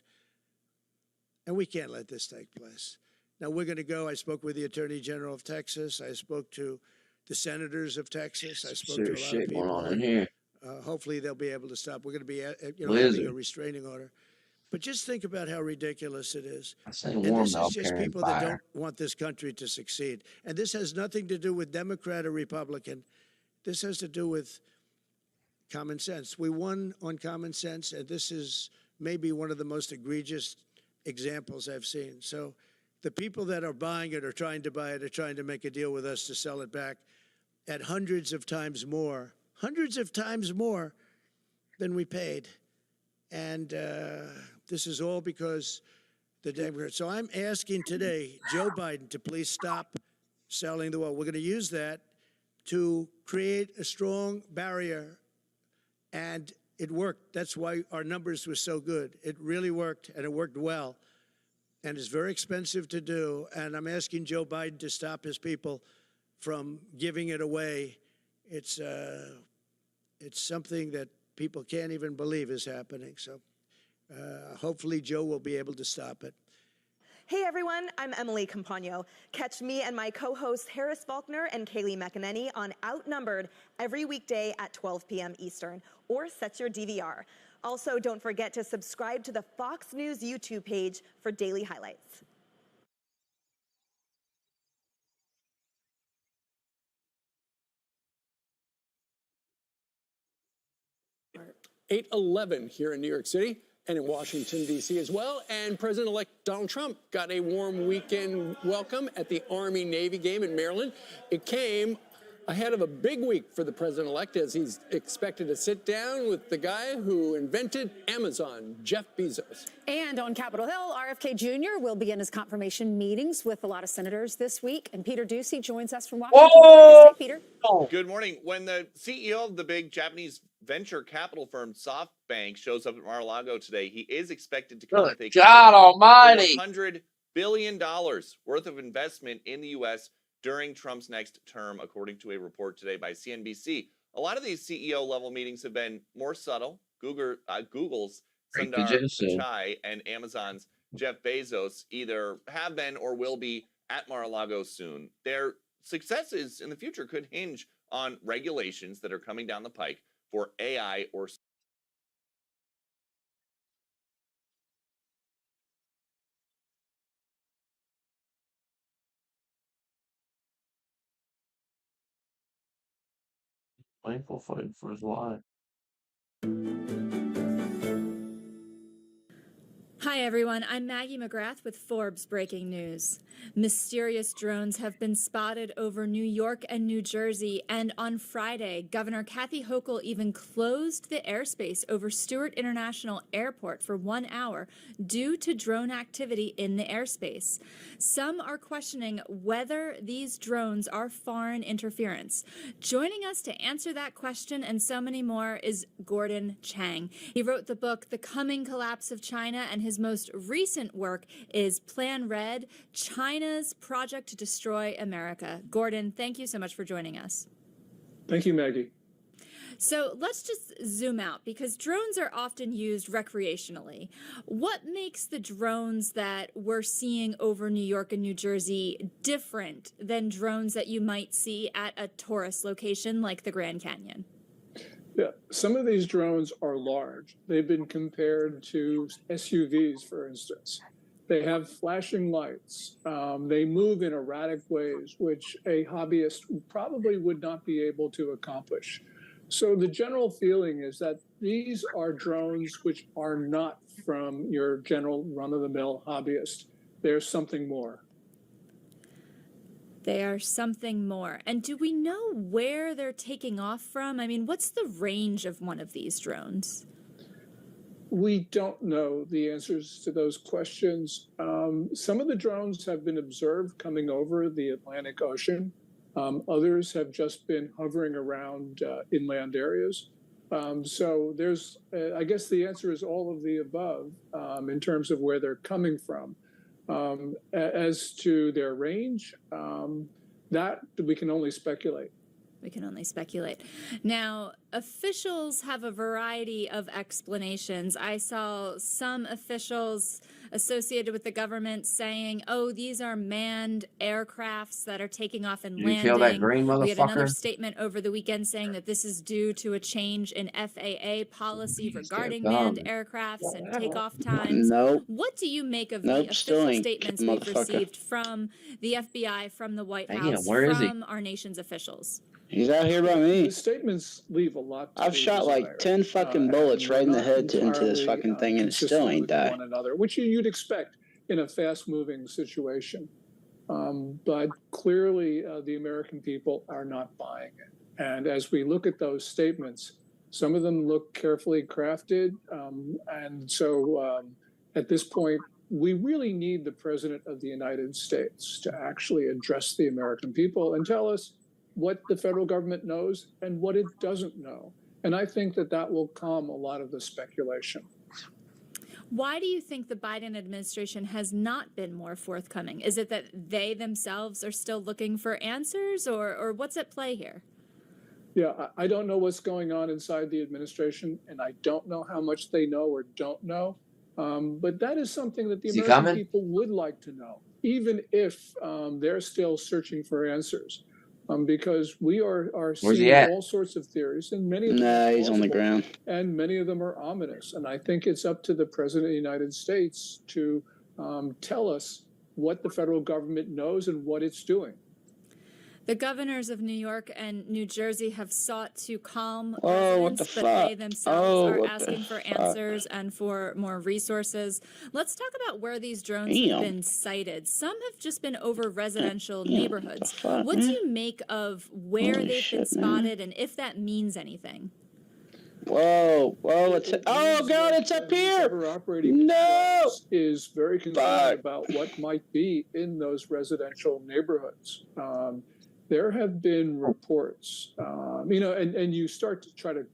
S15: And we can't let this take place. Now we're going to go. I spoke with the Attorney General of Texas. I spoke to the senators of Texas. I spoke to a
S10: Serious
S15: lot of
S10: shit
S15: people.
S10: going on in here.
S15: Hopefully they'll be able to stop. We're going to be, having
S10: Blizzard.
S15: a restraining order. But just think about how ridiculous it is.
S10: I say
S15: And
S10: warm
S15: this is
S10: dog
S15: just
S10: carrying
S15: people that
S10: fire.
S15: don't want this country to succeed. And this has nothing to do with Democrat or Republican. This has to do with common sense. We won on common sense, and this is maybe one of the most egregious examples I've seen. So the people that are buying it or trying to buy it are trying to make a deal with us to sell it back at hundreds of times more than we paid. And this is all because the Democrats. So I'm asking today Joe Biden to please stop selling the wall. We're going to use that to create a strong barrier. And it worked. That's why our numbers were so good. It really worked, and it worked well. And it's very expensive to do. And I'm asking Joe Biden to stop his people from giving it away. It's something that people can't even believe is happening. So hopefully Joe will be able to stop it.
S2: Hey everyone, I'm Emily Campagno. Catch me and my co-hosts Harris Faulkner and Kaylee McEnany on Outnumbered every weekday at 12 p.m. Eastern, or set your DVR. Also, don't forget to subscribe to the Fox News YouTube page for daily highlights.
S8: (8:11) here in New York City and in Washington, D.C. as well. And President-elect Donald Trump got a warm weekend welcome at the Army-Navy game in Maryland. It came ahead of a big week for the president-elect as he's expected to sit down with the guy who invented Amazon, Jeff Bezos.
S22: And on Capitol Hill, RFK Jr. will begin his confirmation meetings with a lot of senators this week. And Peter Ducey joins us from Washington. Hey, Peter.
S24: Good morning. When the CEO of the big Japanese venture capital firm SoftBank shows up at Mar-a-Lago today, he is expected to come with a
S10: God almighty.
S24: $100 billion worth of investment in the U.S. during Trump's next term, according to a report today by CNBC. A lot of these CEO-level meetings have been more subtle. Google's Sundar Pichai and Amazon's Jeff Bezos either have been or will be at Mar-a-Lago soon. Their successes in the future could hinge on regulations that are coming down the pike for AI or
S10: Thankful for his life.
S25: Hi everyone, I'm Maggie McGrath with Forbes Breaking News. Mysterious drones have been spotted over New York and New Jersey, and on Friday, Governor Kathy Hochul even closed the airspace over Stewart International Airport for 1 hour due to drone activity in the airspace. Some are questioning whether these drones are foreign interference. Joining us to answer that question and so many more is Gordon Chang. He wrote the book, The Coming Collapse of China, and his most recent work is Plan Red, China's Project to Destroy America. Gordon, thank you so much for joining us.
S17: Thank you, Maggie.
S25: So let's just zoom out because drones are often used recreationally. What makes the drones that we're seeing over New York and New Jersey different than drones that you might see at a tourist location like the Grand Canyon?
S26: Yeah, some of these drones are large. They've been compared to SUVs, for instance. They have flashing lights. They move in erratic ways, which a hobbyist probably would not be able to accomplish. So the general feeling is that these are drones which are not from your general run-of-the-mill hobbyist. There's something more.
S25: They are something more. And do we know where they're taking off from? I mean, what's the range of one of these drones?
S26: We don't know the answers to those questions. Some of the drones have been observed coming over the Atlantic Ocean. Others have just been hovering around inland areas. So there's, I guess the answer is all of the above in terms of where they're coming from. As to their range, that we can only speculate.
S25: We can only speculate. Now, officials have a variety of explanations. I saw some officials associated with the government saying, oh, these are manned aircrafts that are taking off and
S10: Did you feel that
S25: landing.
S10: green
S25: We had another
S10: motherfucker?
S25: statement over the weekend saying that this is due to a change in FAA policy regarding
S10: dumb.
S25: manned aircrafts and takeoff times.
S3: Nope.
S25: What do you make of
S3: Nope,
S25: the
S3: still
S25: official
S3: ain't,
S25: statements we've
S3: motherfucker.
S25: received from the FBI, from the White
S10: Damn,
S25: House,
S10: where is he?
S25: from our nation's officials?
S3: He's out here by
S26: The
S3: me.
S26: statements leave a lot to
S3: I've
S26: be
S3: shot like
S26: desired,
S3: 10 fucking
S26: and
S3: bullets
S26: they're
S3: right in the
S26: not
S3: head into this
S26: entirely,
S3: fucking thing, and it still
S26: consistent
S3: ain't
S26: with
S3: die.
S26: one another, which you'd expect in a fast-moving situation. But clearly, the American people are not buying it. And as we look at those statements, some of them look carefully crafted. And so at this point, we really need the President of the United States to actually address the American people and tell us what the federal government knows and what it doesn't know. And I think that that will calm a lot of the speculation.
S25: Why do you think the Biden administration has not been more forthcoming? Is it that they themselves are still looking for answers, or what's at play here?
S26: Yeah, I don't know what's going on inside the administration, and I don't know how much they know or don't know. But that is something that the
S10: Is he
S26: American
S10: coming?
S26: people would like to know, even if they're still searching for answers. Because we are
S10: Where's he
S26: seeing
S10: at?
S26: all sorts of theories, and many of them
S3: Nah,
S26: are
S3: he's on the
S26: plausible,
S3: ground.
S26: and many of them are ominous. And I think it's up to the President of the United States to tell us what the federal government knows and what it's doing.
S25: The governors of New York and New Jersey have sought to calm
S3: Oh, what
S25: residents,
S3: the
S25: but they
S3: fuck?
S25: themselves
S3: Oh,
S25: are
S3: what the
S25: asking for
S3: fuck?
S25: answers and for more resources. Let's talk about where these drones
S3: Damn.
S25: have been sighted. Some have just been over residential
S3: Damn,
S25: neighborhoods.
S3: what the fuck,
S25: What do
S3: man?
S25: you make of where
S3: Holy
S25: they've been
S3: shit, man.
S25: spotted and if that means anything?
S3: Whoa, it's oh god, it's up here. No,
S26: is very concerned about what might be in those residential neighborhoods. There have been reports, and you start to try to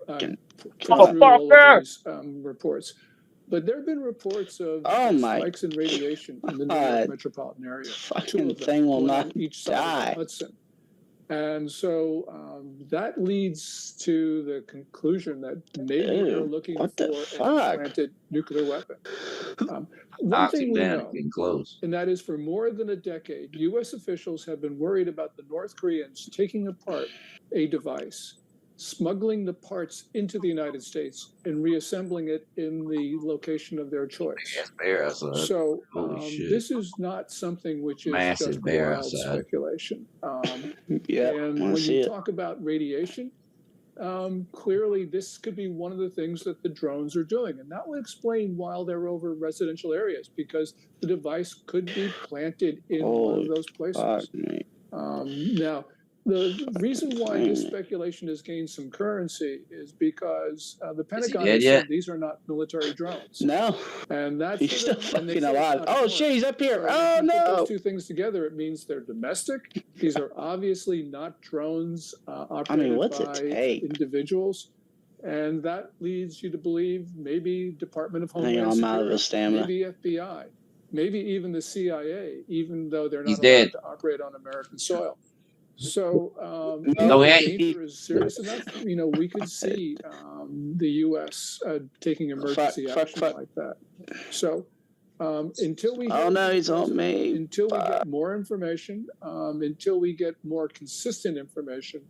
S26: put through all of these reports. But there have been reports of spikes in radiation in the New York metropolitan area. Two of them,
S3: thing will
S26: one
S3: not
S26: on each side
S3: die.
S26: of the Hudson. And so that leads to the conclusion that maybe they're looking for an implanted nuclear weapon. One thing we know,
S10: getting close.
S26: and that is for more than a decade, U.S. officials have been worried about the North Koreans taking apart a device, smuggling the parts into the United States, and reassembling it in the location of their choice.
S10: Bear outside.
S26: So
S10: Holy shit.
S26: this is not something which is
S10: Massive
S26: just
S10: bear
S26: wild
S10: outside.
S26: speculation.
S3: Yeah,
S26: and
S3: wanna
S26: when
S3: see
S26: you
S3: it.
S26: talk about radiation, clearly this could be one of the things that the drones are doing. And that would explain why they're over residential areas, because the device could be planted in one of those places.
S3: Fuck me.
S26: Now, the reason why this speculation has gained some currency is because the Pentagon
S3: dead
S26: has
S3: yet?
S26: said these are not military drones.
S3: No.
S26: And that's
S3: He's still
S26: and they
S3: fucking
S26: say it's
S3: alive.
S26: not
S3: Oh
S26: foreign.
S3: shit, he's up here.
S26: So
S3: Oh
S26: if you put
S3: no.
S26: those two things together, it means they're domestic. These are obviously not drones operated
S3: what's it
S26: by
S3: take?
S26: individuals. And that leads you to believe maybe Department of
S3: Hang
S26: Homeland
S3: on, I'm out of
S26: Security,
S3: his stamina.
S26: maybe FBI, maybe even the CIA, even though they're
S10: He's
S26: not allowed
S10: dead.
S26: to operate on American soil. So
S10: No,
S26: if
S10: he
S26: the
S10: ain't.
S26: danger is serious enough, we could see the U.S. Taking emergency action like that. So until we
S3: Oh
S26: hear
S3: no,
S26: from
S3: he's
S26: the
S3: on
S26: president,
S3: me.
S26: until we get more information, until we get more consistent information,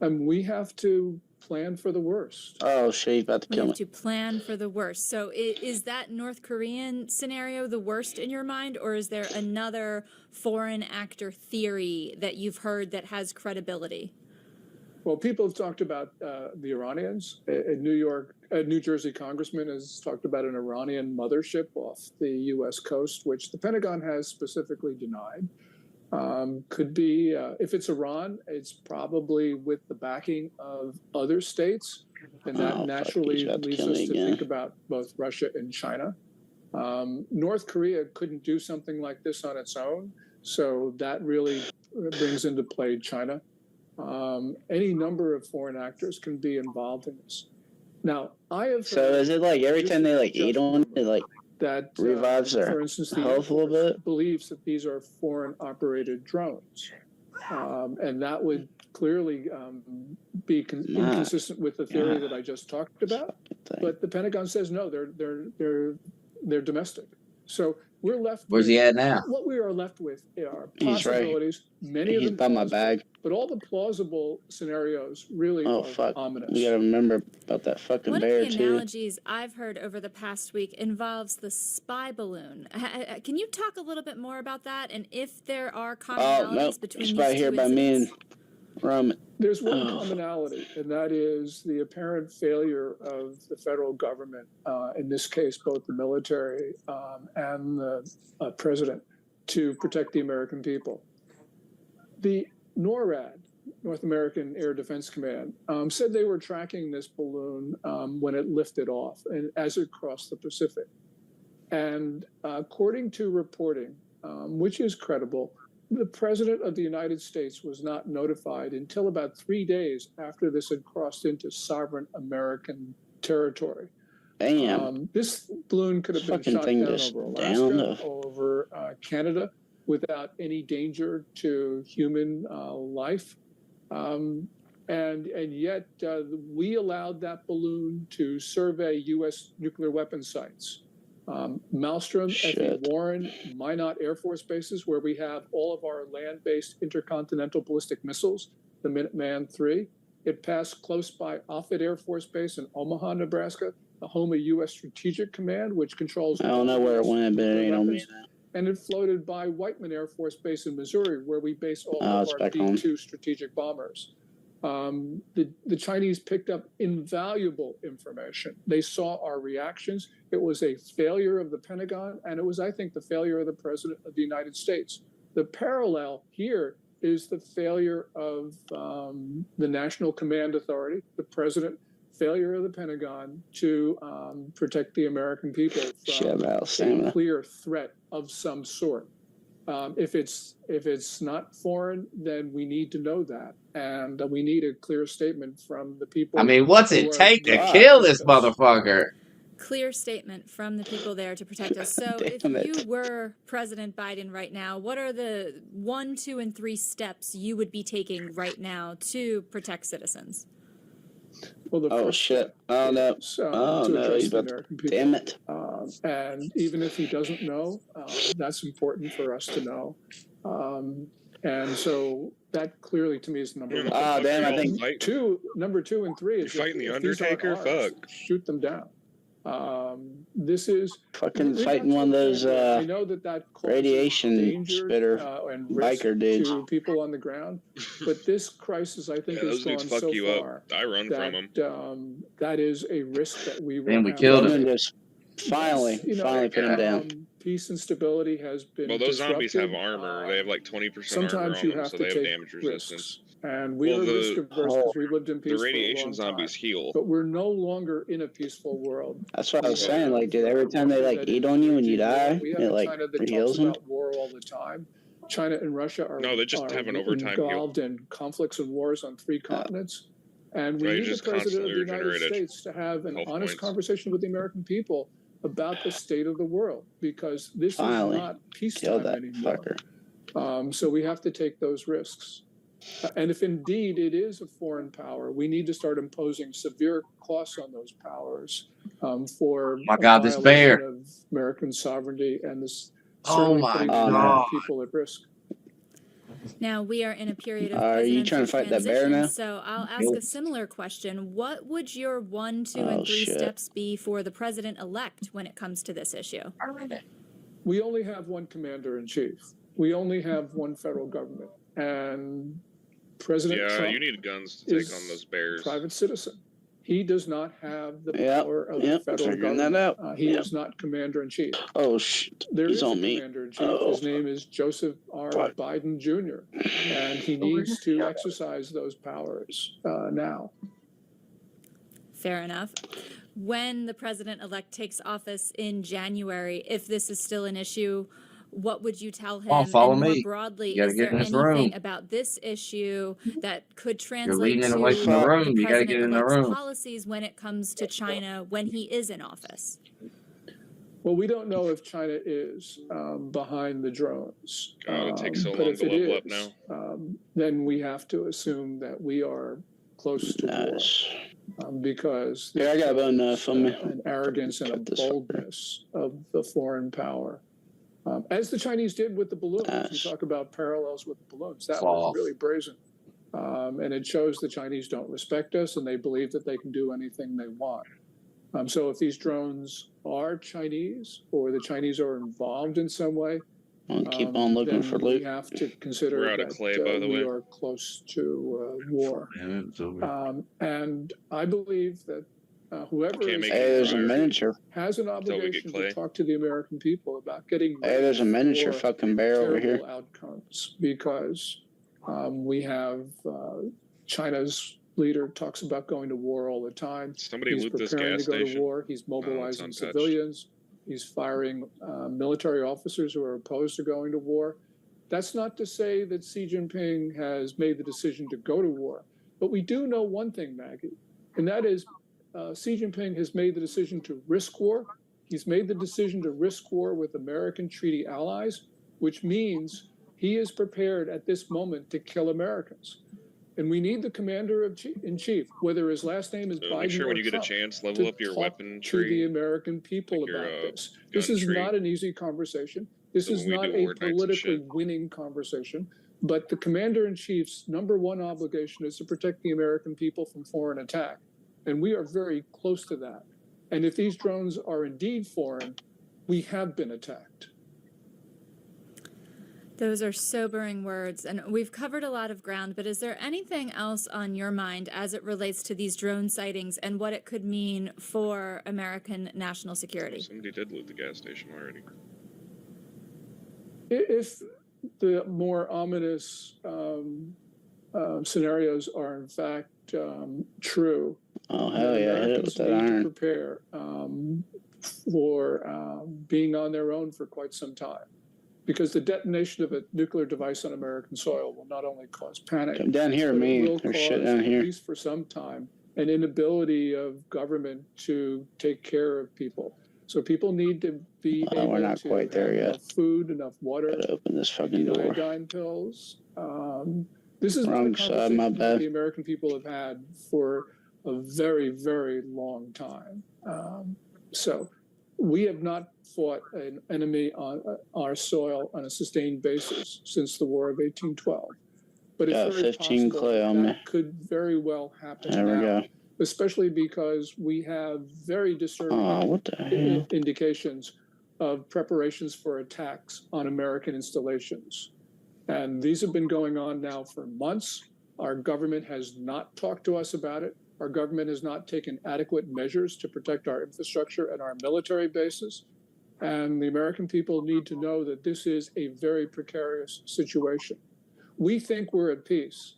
S26: we have to plan for the worst.
S3: Oh shit, he's about to
S25: We
S3: kill
S25: have
S3: me.
S25: to plan for the worst. So is that North Korean scenario the worst in your mind, or is there another foreign actor theory that you've heard that has credibility?
S26: Well, people have talked about the Iranians. A New Jersey congressman has talked about an Iranian mothership off the U.S. coast, which the Pentagon has specifically denied. Could be, if it's Iran, it's probably with the backing of other states. And that naturally
S3: he's about to
S26: leads
S3: kill
S26: us
S3: me
S26: to
S3: again.
S26: think about both Russia and China. North Korea couldn't do something like this on its own. So that really brings into play China. Any number of foreign actors can be involved in this. Now, I have
S3: So is it like every time they like eat on it, like
S26: that
S3: revives their
S26: for instance, the
S3: health a little bit?
S26: believes that these are foreign operated drones. And that would clearly be inconsistent with the theory that I just talked about. But the Pentagon says no, they're domestic. So we're left.
S10: Where's he at now?
S26: What we are left with are
S3: He's right.
S26: possibilities. Many of
S3: He's
S26: them
S3: by my
S26: plausible,
S3: bag.
S26: but all the plausible scenarios really
S3: Oh
S26: are
S3: fuck!
S26: ominous.
S3: We gotta remember about that fucking
S25: One
S3: bear
S25: of the
S3: too.
S25: analogies I've heard over the past week involves the spy balloon. Can you talk a little bit more about that, and if there are commonalities
S3: Oh no,
S25: between
S3: it's
S25: these
S3: right
S25: two
S3: here by me and Roman.
S26: There's one
S3: Oh.
S26: commonality, and that is the apparent failure of the federal government, in this case, both the military and the president, to protect the American people. The NORAD, North American Air Defense Command, said they were tracking this balloon when it lifted off and as it crossed the Pacific. And according to reporting, which is credible, the President of the United States was not notified until about 3 days after this had crossed into sovereign American territory.
S3: Damn.
S26: This balloon could have been
S3: Fucking
S26: shot
S3: thing
S26: down
S3: just
S26: over
S3: down
S26: Alaska,
S3: the-
S26: over Canada, without any danger to human life. And yet we allowed that balloon to survey U.S. nuclear weapon sites. Maelstrom, F.E. Warren, Minot Air Force bases, where we have all of our land-based intercontinental ballistic missiles, the Minuteman III. It passed close by Offutt Air Force Base in Omaha, Nebraska, the home of U.S. Strategic Command, which controls.
S3: I don't know where it went, but it ain't on me.
S26: weapons. And it floated by Whiteman Air Force Base in Missouri, where we base all
S3: Oh,
S26: of
S3: it's
S26: our
S3: back home.
S26: B-2 strategic bombers. The Chinese picked up invaluable information. They saw our reactions. It was a failure of the Pentagon, and it was, I think, the failure of the President of the United States. The parallel here is the failure of the National Command Authority, the President, failure of the Pentagon to protect the American people from a clear threat of some sort. If it's not foreign, then we need to know that, and we need a clear statement from the people.
S10: I mean, what's
S26: who
S10: it
S26: are
S10: take to
S26: protecting
S10: kill
S26: us.
S10: this motherfucker?
S25: Clear statement from the people there to protect us. So if
S10: Damn it.
S25: you were President Biden right now, what are the 1, 2, and 3 steps you would be taking right now to protect citizens?
S26: Well, the
S3: Oh
S26: first
S3: shit! Oh no! Oh
S26: to
S3: no!
S26: address
S3: He's
S26: the
S3: about to.
S26: American people.
S3: Damn it!
S26: And even if he doesn't know, that's important for us to know. And so that clearly to me is number one.
S3: Ah, damn, I think-
S26: Number two and three is
S6: You fighting the
S26: if these aren't
S6: Undertaker?
S26: ours,
S6: Fuck.
S26: shoot them down. This is
S3: Fucking
S26: we have
S3: fighting
S26: to
S3: one of those
S26: I know that causes
S3: radiation
S26: danger,
S3: spitter
S26: and risk
S3: biker dudes.
S26: to people on the ground, but this crisis I think
S6: Yeah,
S26: has
S6: those dudes
S26: gone
S6: fuck
S26: so
S6: you up.
S26: far
S6: I run
S26: that
S6: from them.
S26: that is a risk that we will
S10: And we
S26: have
S10: killed
S26: to
S10: him.
S26: take.
S3: Just finally,
S26: You know,
S3: finally put him down.
S26: Peace and stability has been
S6: Well, those zombies have
S26: disrupted.
S6: armor. They have like 20% armor
S26: Sometimes
S6: on
S26: you
S6: them,
S26: have
S6: so
S26: to
S6: they have
S26: take
S6: damage resistance.
S26: risks, and we
S6: Well,
S26: are
S6: the-
S26: risk averse because we lived in peace
S6: The
S26: for a
S6: radiation
S26: long
S6: zombies
S26: time.
S6: heal.
S26: But we're no longer in a peaceful world.
S3: That's what I was
S26: We
S3: saying.
S26: have,
S3: Like, dude, every time they like
S26: that
S3: eat on you and you
S26: waging war.
S3: die,
S26: We have
S3: it
S26: a
S3: like
S26: China that
S3: heals
S26: talks
S3: them.
S26: about war all the time. China and Russia are,
S6: No, they just have an overtime heal.
S26: involved in conflicts and wars on 3 continents. And we
S6: Right,
S26: need the
S6: just
S26: President of
S6: constantly
S26: the United
S6: regenerated
S26: States to have an
S6: health
S26: honest
S6: points.
S26: conversation with the American people about the state of the world, because this
S3: Finally,
S26: is not
S3: kill
S26: peacetime
S3: that
S26: anymore.
S3: fucker.
S26: So we have to take those risks. And if indeed it is a foreign power, we need to start imposing severe costs on those powers for
S10: My God, this
S26: violation
S10: bear.
S26: of American sovereignty and this
S10: Oh
S26: certainly
S10: my
S26: putting the
S10: God.
S26: American people at risk.
S25: Now we are in a period of
S3: Are you trying to
S25: presidential
S3: fight that bear
S25: transition,
S3: now?
S25: so I'll ask
S3: Nope.
S25: a similar question. What would your 1, 2,
S3: Oh,
S25: and 3
S3: shit.
S25: steps be for the president-elect when it comes to this issue?
S26: We only have one commander in chief. We only have one federal government. And President
S6: Yeah,
S26: Trump
S6: you need guns to take
S26: is
S6: on those bears.
S26: private citizen. He does not have the
S3: Yep,
S26: power of
S3: yep,
S26: the federal
S3: figuring
S26: government.
S3: that out.
S26: He
S3: Yep.
S26: is not commander in chief.
S3: Oh shit!
S26: There
S3: He's
S26: is
S3: on
S26: a
S3: me.
S26: commander in chief.
S3: Oh.
S26: His name is Joseph R. Biden Jr. And he needs to exercise those powers now.
S25: Fair enough. When the president-elect takes office in January, if this is still an issue, what would you tell him?
S10: on, follow
S25: and more
S10: me.
S25: broadly,
S10: You gotta
S25: is
S10: get
S25: there
S10: in this
S25: anything
S10: room.
S25: about this issue that could
S10: You're
S25: translate
S10: leading
S25: to
S10: away from the room. You gotta get in the
S25: president-elect's
S10: room.
S25: policies when it comes to China when he is in office?
S26: Well, we don't know if China is behind the drones.
S6: God, it takes so
S26: but
S6: long
S26: if
S6: to
S26: it
S6: level up
S26: is, then we have to assume that we are close to war. because
S3: Yeah, I got about enough on me.
S26: an arrogance and a boldness of the foreign power. As the Chinese did with the balloons. You talk about parallels with the balloons. That was really brazen. And it shows the Chinese don't respect us and they believe that they can do anything they want. So if these drones are Chinese or the Chinese are involved in some way,
S3: I'll keep on looking for loot.
S26: we have to consider
S6: We're out
S26: that
S6: of clay, by the
S26: we
S6: way.
S26: are close to war. And I believe that whoever
S6: Can't
S26: is
S6: make
S3: Hey, there's a miniature.
S26: has an
S6: Until we get
S26: obligation
S6: clay.
S26: to talk to the American people about getting
S3: Hey, there's a miniature
S26: for
S3: fucking bear over here.
S26: terrible outcomes because we have China's leader talks about going to war all the time.
S6: Somebody
S26: He's
S6: loot this
S26: preparing
S6: gas
S26: to go to
S6: station.
S26: war. He's
S6: No, it's
S26: mobilizing
S6: untouched.
S26: civilians. He's firing military officers who are opposed to going to war. That's not to say that Xi Jinping has made the decision to go to war. But we do know one thing, Maggie, and that is Xi Jinping has made the decision to risk war. He's made the decision to risk war with American treaty allies, which means he is prepared at this moment to kill Americans. And we need the commander-in-chief, whether his last name is Biden
S6: Make sure
S26: or
S6: when you get a
S26: Trump,
S6: chance, level
S26: to
S6: up your
S26: talk
S6: weapon
S26: to the
S6: tree.
S26: American people
S6: like your,
S26: about this. This
S6: gun
S26: is
S6: tree.
S26: not an easy conversation. This
S6: So
S26: is
S6: when we
S26: not
S6: do
S26: a
S6: war nights and
S26: politically
S6: shit.
S26: winning conversation. But the commander-in-chief's number one obligation is to protect the American people from foreign attack. And we are very close to that. And if these drones are indeed foreign, we have been attacked.
S25: Those are sobering words, and we've covered a lot of ground, but is there anything else on your mind as it relates to these drone sightings and what it could mean for American national security?
S6: Somebody did loot the gas station already.
S26: If the more ominous scenarios are in fact true,
S3: Oh, hell yeah, hit it with that
S26: Americans need to
S3: iron.
S26: prepare for being on their own for quite some time. Because the detonation of a nuclear device on American soil will not only cause panic,
S3: Come down here,
S26: but it
S3: me.
S26: will
S3: There's shit
S26: cause,
S3: down
S26: at
S3: here.
S26: least for some time, an inability of government to take care of people. So people need to be
S3: Oh,
S26: able
S3: we're not
S26: to
S3: quite there
S26: have
S3: yet.
S26: enough food, enough water,
S3: Gotta open this fucking door.
S26: iodine pills. This is not a
S3: Wrong side, my
S26: conversation that
S3: bad.
S26: the American people have had for a very, very long time. So we have not fought an enemy on our soil on a sustained basis since the War of 1812. But it's
S3: Got
S26: very
S3: 15
S26: possible
S3: clay on me.
S26: that could very well happen
S3: There we
S26: now,
S3: go.
S26: especially because we have very disturbing
S3: Oh, what the hell?
S26: indications of preparations for attacks on American installations. And these have been going on now for months. Our government has not talked to us about it. Our government has not taken adequate measures to protect our infrastructure and our military bases. And the American people need to know that this is a very precarious situation. We think we're at peace.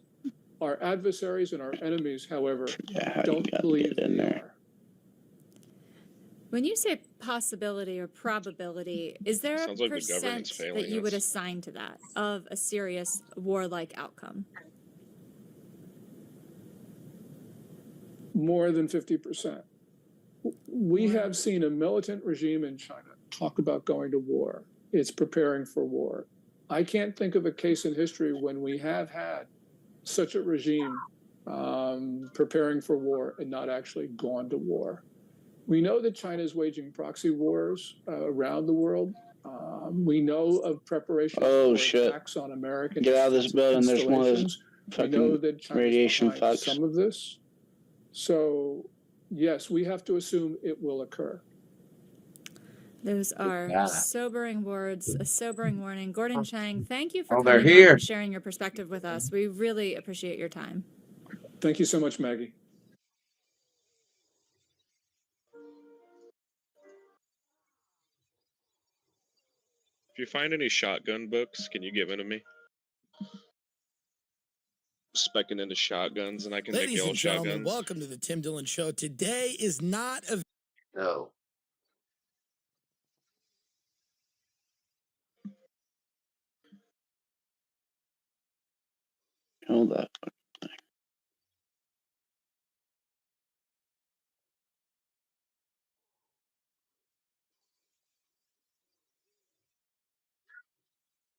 S26: Our adversaries and our enemies, however, don't believe they are.
S25: When you say possibility or probability, is there
S6: Sounds
S25: a
S6: like the government's
S25: percent that
S6: failing
S25: you would
S6: us.
S25: assign to that of a serious warlike outcome?
S26: More than 50%. We have seen a militant regime in China talk about going to war. It's preparing for war. I can't think of a case in history when we have had such a regime preparing for war and not actually gone to war. We know that China is waging proxy wars around the world. We know of preparation
S3: Oh,
S26: for
S3: shit.
S26: attacks on American
S3: Get out of this building. There's one of those
S26: installations. We know
S3: fucking
S26: that China's
S3: radiation
S26: behind
S3: fucks.
S26: some of this. So, yes, we have to assume it will occur.
S25: Those are
S10: Yeah.
S25: sobering words, a sobering warning. Gordon Chang, thank you for
S10: Oh, they're
S25: coming on
S10: here.
S25: and sharing your perspective with us. We really appreciate your time.
S26: Thank you so much, Maggie.
S6: If you find any shotgun books, can you give them to me? Specking into shotguns, and I can make
S7: Ladies
S6: yellow
S7: and gentlemen,
S6: shotguns.
S7: welcome to the Tim Dillon Show. Today is not a
S10: No.
S3: Hold up.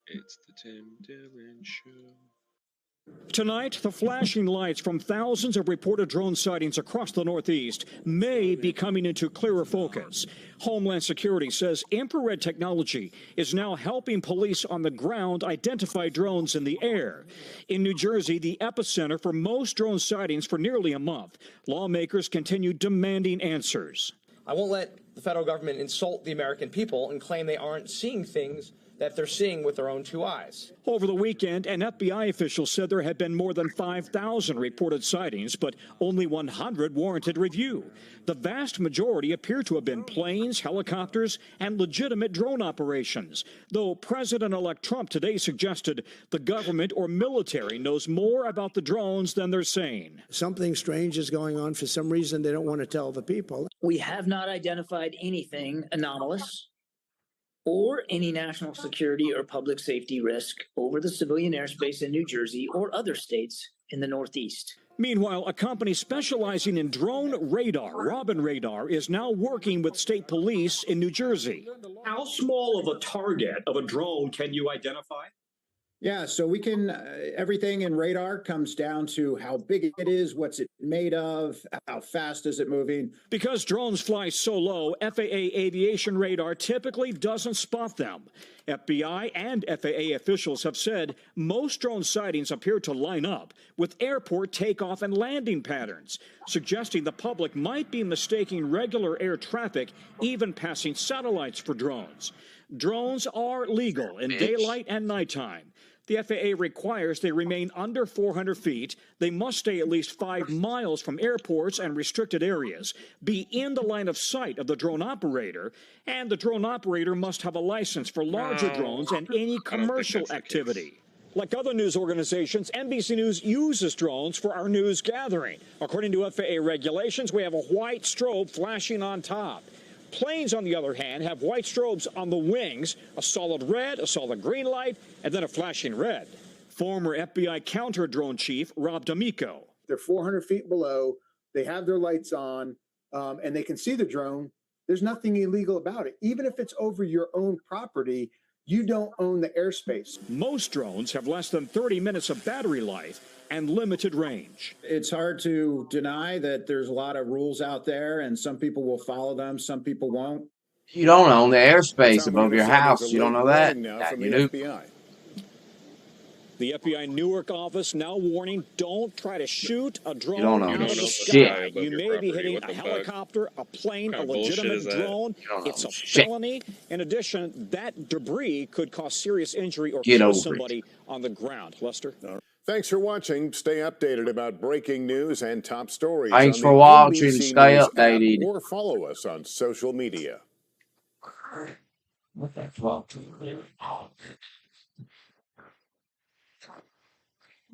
S6: It's the Tim Dillon Show.
S4: Tonight, the flashing lights from thousands of reported drone sightings across the Northeast may be coming into clearer focus. Homeland Security says infrared technology is now helping police on the ground identify drones in the air. In New Jersey, the epicenter for most drone sightings for nearly a month, lawmakers continue demanding answers.
S9: I won't let the federal government insult the American people and claim they aren't seeing things that they're seeing with their own two eyes.
S4: Over the weekend, an FBI official said there had been more than 5,000 reported sightings, but only 100 warranted review. The vast majority appear to have been planes, helicopters, and legitimate drone operations, though President-elect Trump today suggested the government or military knows more about the drones than they're saying.
S15: Something strange is going on. For some reason, they don't want to tell the people.
S11: We have not identified anything anomalous or any national security or public safety risk over the civilian airspace in New Jersey or other states in the Northeast.
S4: Meanwhile, a company specializing in drone radar, Robin Radar, is now working with state police in New Jersey.
S12: How small of a target of a drone can you identify?
S14: Yeah, so we can, everything in radar comes down to how big it is, what's it made of, how fast is it moving.
S4: Because drones fly so low, FAA aviation radar typically doesn't spot them. FBI and FAA officials have said most drone sightings appear to line up with airport takeoff and landing patterns, suggesting the public might be mistaking regular air traffic, even passing satellites for drones. Drones are legal in daylight and nighttime. The FAA requires they remain under 400 feet. They must stay at least 5 miles from airports and restricted areas, be in the line of sight of the drone operator, and the drone operator must have a license for larger drones and any commercial activity. Like other news organizations, NBC News uses drones for our news gathering. According to FAA regulations, we have a white strobe flashing on top. Planes, on the other hand, have white strobes on the wings, a solid red, a solid green light, and then a flashing red. Former FBI counter-drone chief Rob D'Amico.
S16: They're 400 feet below, they have their lights on, and they can see the drone. There's nothing illegal about it. Even if it's over your own property, you don't own the airspace.
S4: Most drones have less than 30 minutes of battery life and limited range.
S14: It's hard to deny that there's a lot of rules out there, and some people will follow them, some people won't.
S10: You don't own the airspace above your house. You don't know that. You do.
S4: The FBI Newark office now warning, don't try to shoot a drone
S10: You don't
S4: out
S10: know
S4: of the
S10: shit.
S4: sky. You may be hitting a helicopter, a plane, a legitimate drone. It's a
S10: shit.
S4: felony. In addition, that debris could cause serious injury or
S10: Get
S4: kill
S10: over it.
S4: somebody on the ground. Lester?
S5: Thanks for watching. Stay updated about breaking news and top stories.
S10: Thanks
S5: on
S10: for
S5: the
S10: watching.
S5: NBC
S10: Stay
S5: News app
S10: updated.
S5: or follow us on social media.
S10: What the fuck?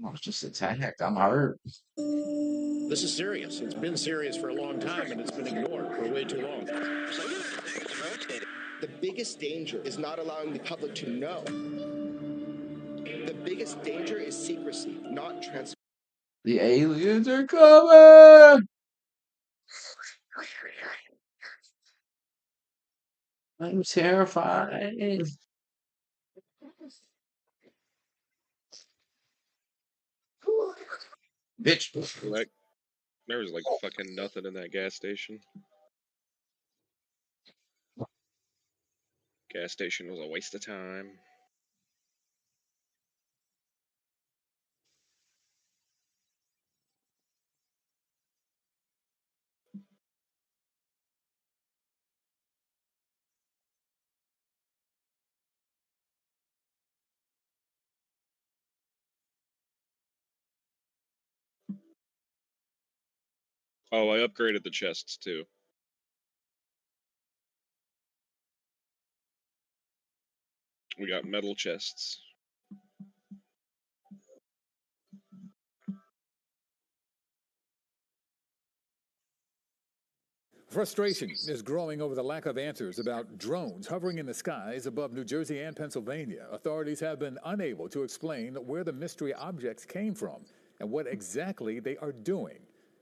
S10: I was just attacked. I'm hurt.
S27: This is serious. It's been serious for a long time, and it's been ignored for way too long.
S28: The biggest danger is not allowing the public to know. The biggest danger is secrecy, not transparency.
S10: The aliens are coming! I'm terrified. Bitch.
S6: Like, there was like fucking nothing in that gas station. Gas station was a waste of time. Oh, I upgraded the chests too. We got metal chests.
S29: Frustration is growing over the lack of answers about drones hovering in the skies above New Jersey and Pennsylvania. Authorities have been unable to explain where the mystery objects came from and what exactly they are doing.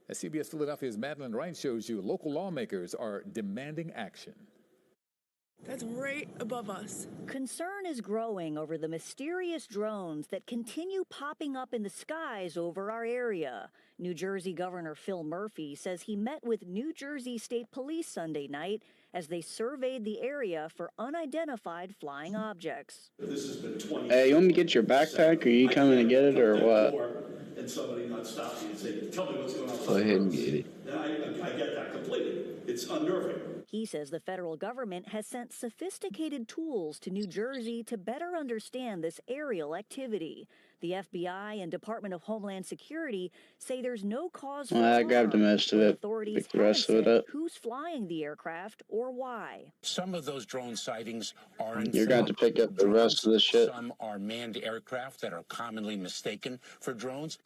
S29: As CBS Philadelphia's Madeline Wright shows you, local lawmakers are demanding action.
S1: that's right above us.
S2: Concern is growing over the mysterious drones that continue popping up in the skies over our area. New Jersey Governor Phil Murphy says he met with New Jersey State Police Sunday night as they surveyed the area for unidentified flying objects.
S12: This has been 20.
S3: Hey, you want me to get your backpack? Are you coming to get it or what?
S12: And somebody not stop you and say, tell me what's going on.
S10: Go ahead and get it.
S12: I get that completely. It's unnerving.
S2: He says the federal government has sent sophisticated tools to New Jersey to better understand this aerial activity. The FBI and Department of Homeland Security say there's no cause for
S3: I grabbed the
S2: alarm,
S3: most of
S2: but
S3: it.
S2: authorities
S3: Pick the rest of
S2: haven't
S3: it
S2: said
S3: up.
S2: who's flying the aircraft or why.
S8: Some of those drone sightings are
S3: You're going to pick up the rest of the shit.
S8: Some are manned aircraft that are commonly mistaken for drones.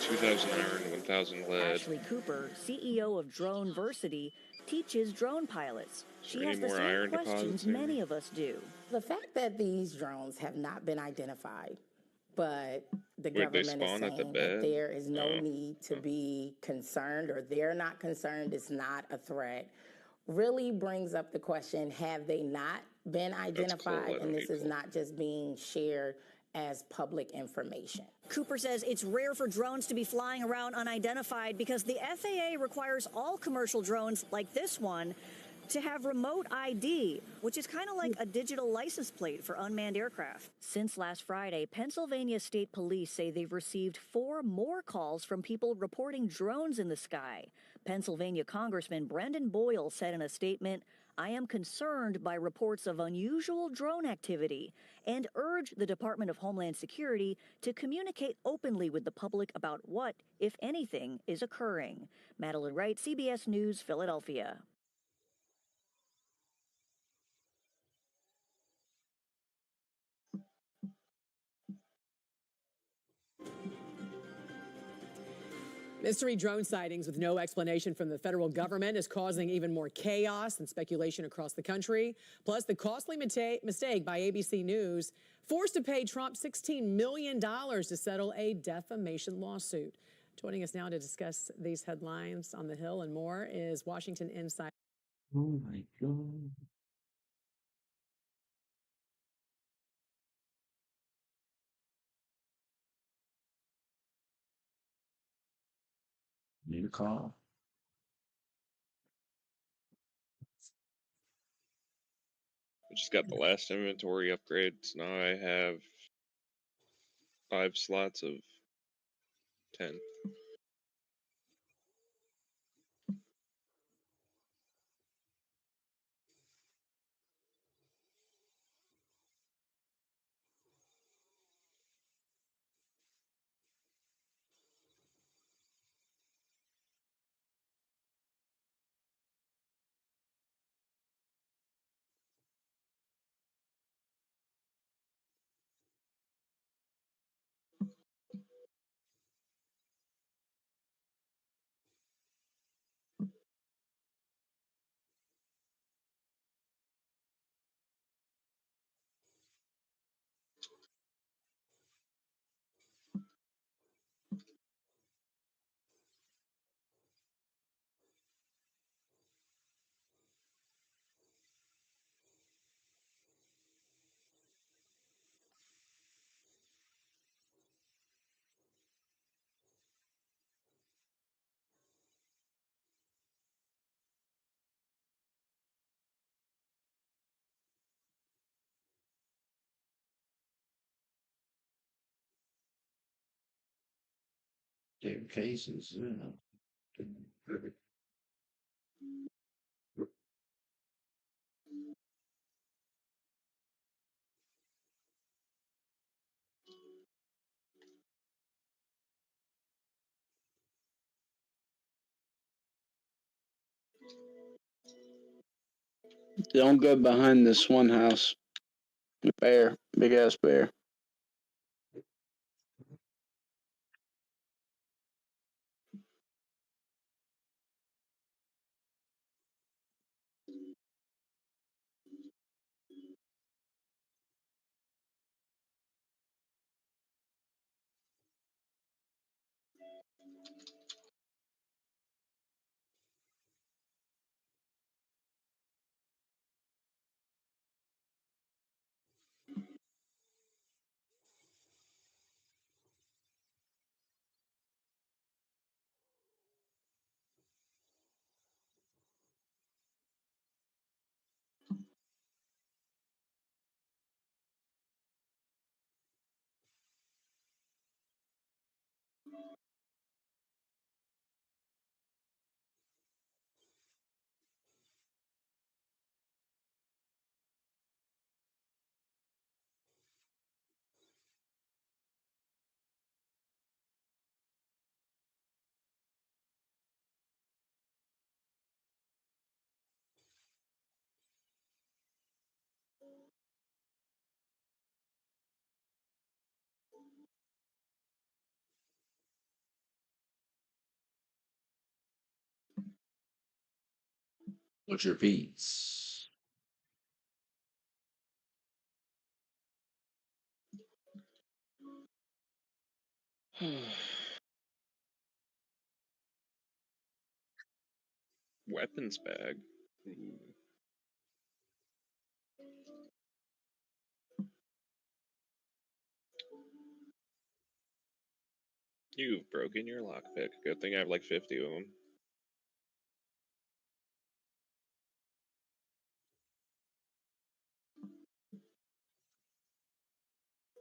S6: 2,000 iron, 1,000 lead.
S2: Ashley Cooper, CEO of Droneversity, teaches drone pilots. She has the
S6: more
S2: same
S6: iron
S2: questions
S6: deposits in
S2: many of us do.
S13: The fact that these drones have not been identified, but the
S6: Wait, they
S13: government is
S6: spawn at the
S13: saying that
S6: bed?
S13: there is no
S6: Oh.
S13: need to be concerned, or they're not concerned, it's not a threat, really brings up the question, have they not been identified? And this is not just being shared as public information.
S2: Cooper says it's rare for drones to be flying around unidentified because the FAA requires all commercial drones like this one to have remote ID, which is kind of like a digital license plate for unmanned aircraft. Since last Friday, Pennsylvania State Police say they've received 4 more calls from people reporting drones in the sky. Pennsylvania Congressman Brendan Boyle said in a statement, "I am concerned by reports of unusual drone activity and urge the Department of Homeland Security to communicate openly with the public about what, if anything, is occurring." Madeline Wright, CBS News, Philadelphia.
S18: Mystery drone sightings with no explanation from the federal government is causing even more chaos and speculation across the country. Plus, the costly mistake by ABC News, forced to pay Trump $16 million to settle a defamation lawsuit. Joining us now to discuss these headlines on the Hill and more is Washington Insider.
S10: Oh my God. Need a call.
S6: I just got the last inventory upgrades. Now I have 5 slots of 10.
S10: Their cases,
S3: Don't go behind this one house. Bear, big ass bear.
S10: Butcher Pete's.
S6: Weapons bag. Ooh. You've broken your lockpick. Good thing I have like 50 of them.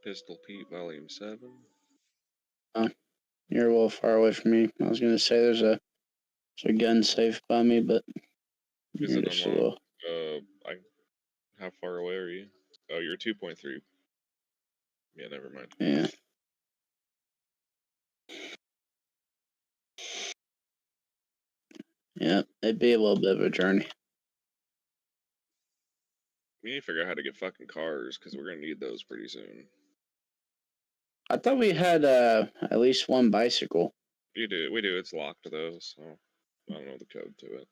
S6: Pistol Pete Volume 7.
S3: Oh, you're a little far away from me. I was gonna say there's a gun safe by me, but
S6: Is
S3: you're
S6: it
S3: just a
S6: unlocked?
S3: little.
S6: How far away are you? Oh, you're 2.3. Yeah, never mind.
S3: Yeah. Yeah, it'd be a little bit of a journey.
S6: We need to figure out how to get fucking cars, because we're gonna need those pretty soon.
S3: I thought we had at least one bicycle.
S6: We do. It's locked though, so I don't know the code to it.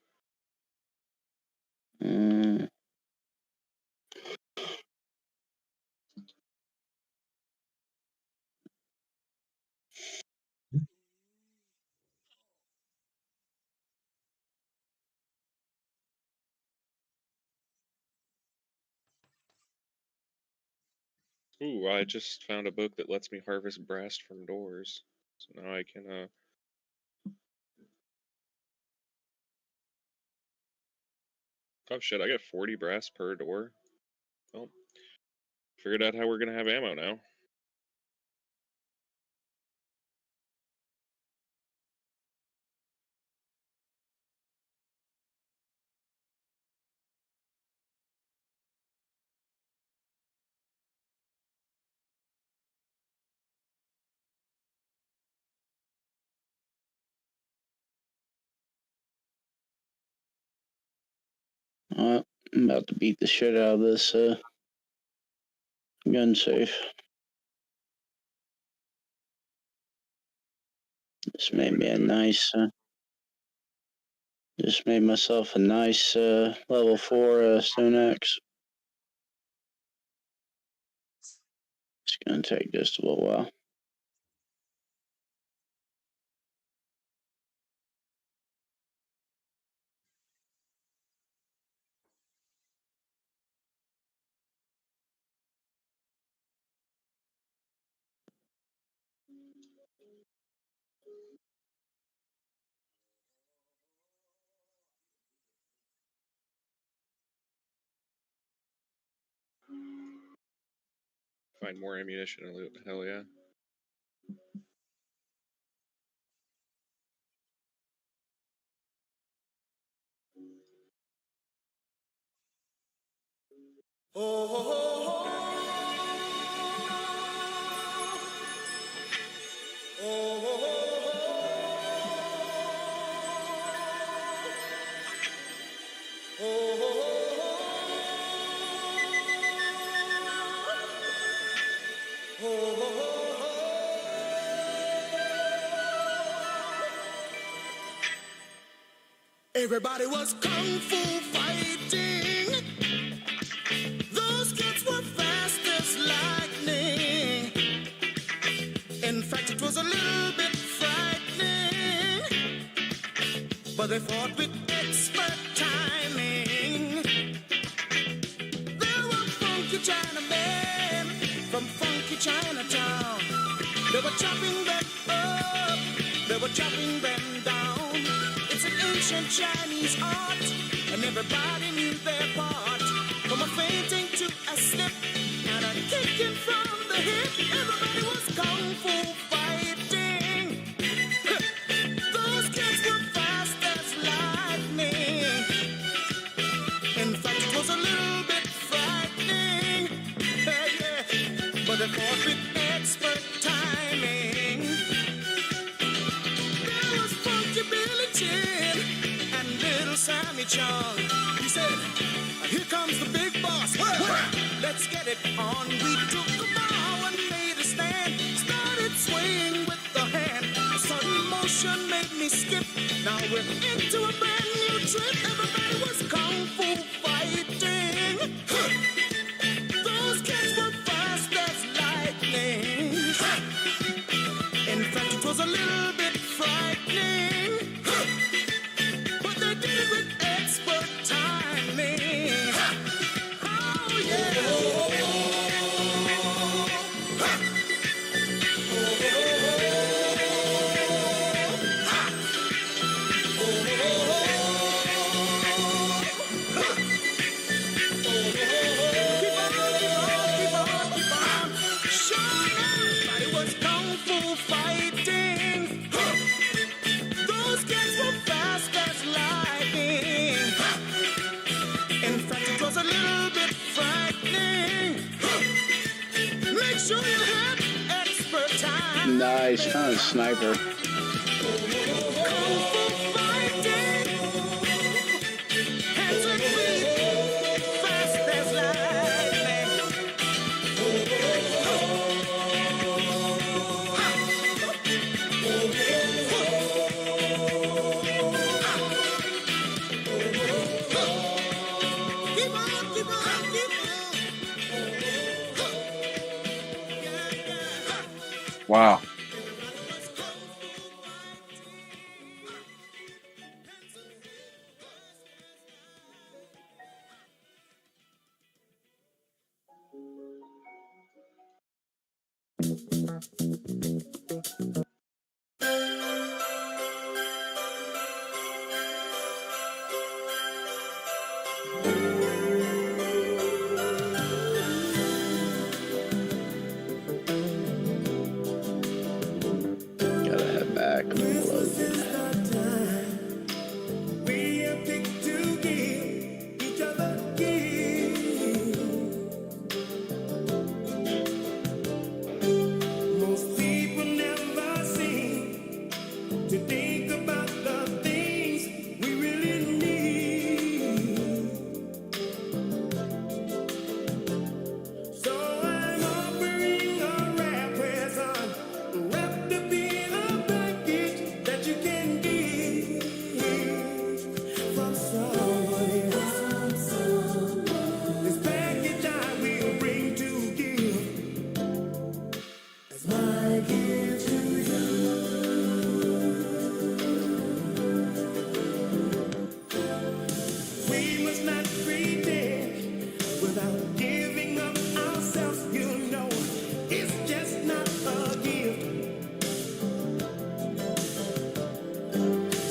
S6: Ooh, I just found a book that lets me harvest brass from doors. So now I can, oh shit, I get 40 brass per door. Well, figured out how we're gonna have ammo now.
S3: I'm about to beat the shit out of this gun safe. Just made me a nice. Just made myself a nice level 4 Stone Axe. It's gonna take just a little while.
S6: Find more ammunition and loot. Hell yeah.
S17: Everybody was kung fu fighting. Those kids were fast as lightning. In fact, it was a little bit frightening. But they fought with expert timing. There were funky Chinamen from funky Chinatown. They were chopping them up. They were chopping them down. It's an ancient Chinese art, and everybody knew their part. From a fainting to a slip, and a kicking from the hip. Everybody was kung fu fighting. Those kids were fast as lightning. In fact, it was a little bit frightening. Yeah. But they fought with expert timing. There was funky Billy Chin and little Sammy Chung. He said, here comes the big boss. Let's get it on. We took a bow and made a stand. Started swaying with the hand. A sudden motion made me skip. Now we're into a brand new trip. Everybody was kung show you had expert time.
S3: Nice, kind of sniper.
S10: Wow.
S3: Gotta head back. I'm loaded.
S17: Most people never seem to think about the things we really need. So I'm offering a rare present, wrapped up in a package that you can give from someone else. This package I will bring to give as my gift to you. We must not pretend without giving up ourselves, you know. It's just not a gift.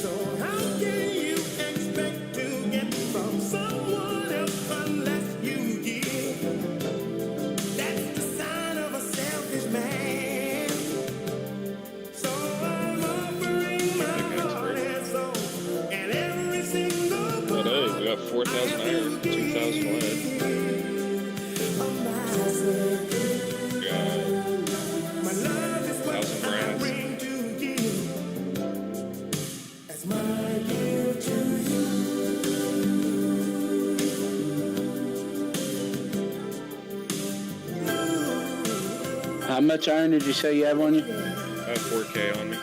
S17: So how can you expect to get from someone else unless you give? That's the sign of a selfish man. So I'm offering my heart and soul and every single
S6: But hey, we got 4,000 iron, 2,000 lead.
S17: my love is what
S6: 1,000
S17: I
S6: brass.
S17: bring to give as my gift to you.
S3: How much iron did you say you have on you?
S6: I have 4K on me.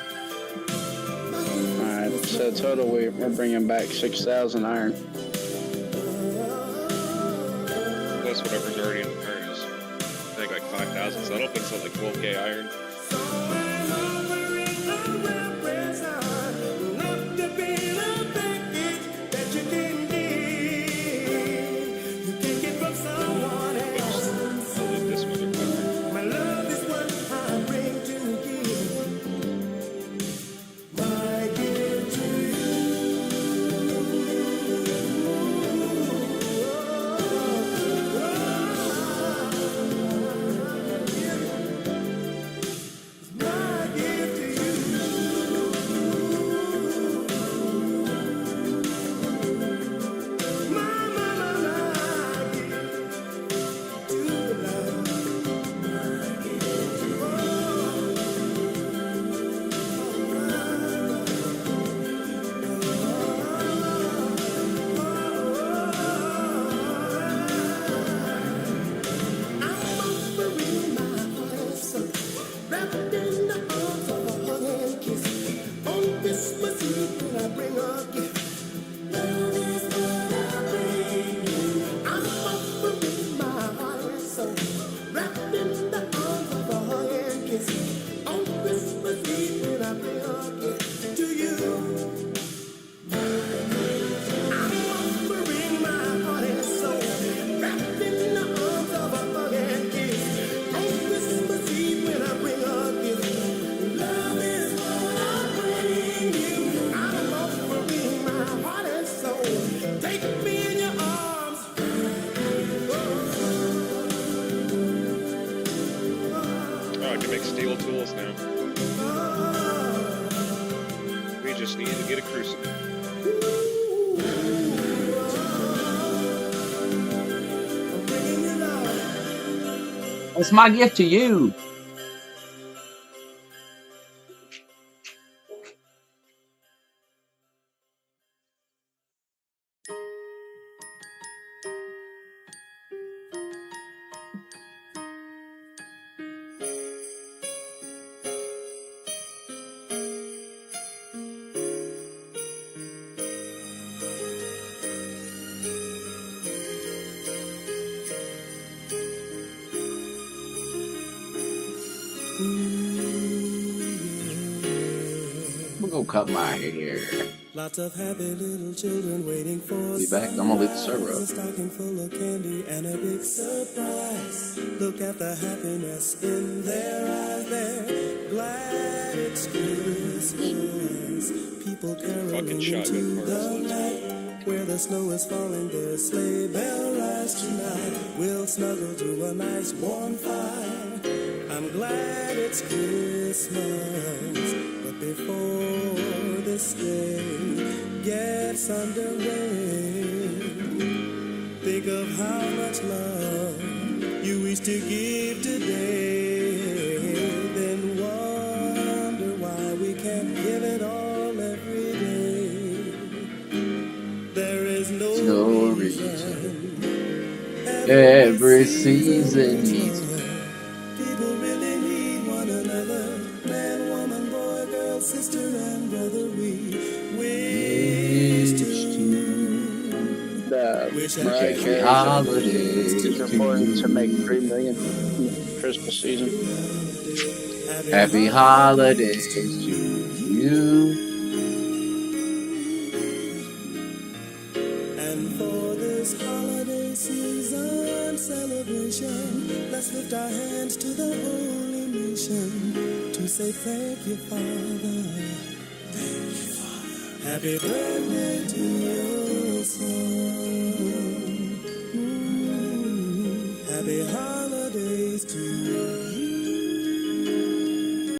S3: Alright, so total we're bringing back 6,000 iron.
S6: Plus whatever's already in the furnace. I think like 5,000, so that'll put us at like 12K iron. I can make steel tools now. We just need to get a crucible.
S10: That's my gift to you. I'm gonna go cut my hair.
S17: Lots of happy little children waiting for
S10: Be back. I'm gonna leave the server up.
S17: a stocking full of candy and a big surprise. Look at the happiness in their eyes. They're glad it's Christmas. People caroling into the night. Where the snow is falling, their sleigh bell rise tonight. We'll snuggle to a nice warm fire. I'm glad it's Christmas, but before this day gets underway, think of how much love you wish to give today. Then wonder why we can't give it all every day. There is no reason
S10: every season needs.
S17: People really need one another. Man, woman, boy, girl, sister, and brother. We wish to.
S3: Mariah Carey
S10: holidays.
S3: is reported to make $3 million Christmas season.
S10: Happy holidays to you.
S17: And for this holiday season celebration, let's lift our hands to the holy nation to say thank you, Father. Thank you, Father. Happy birthday to your son. Happy holiday.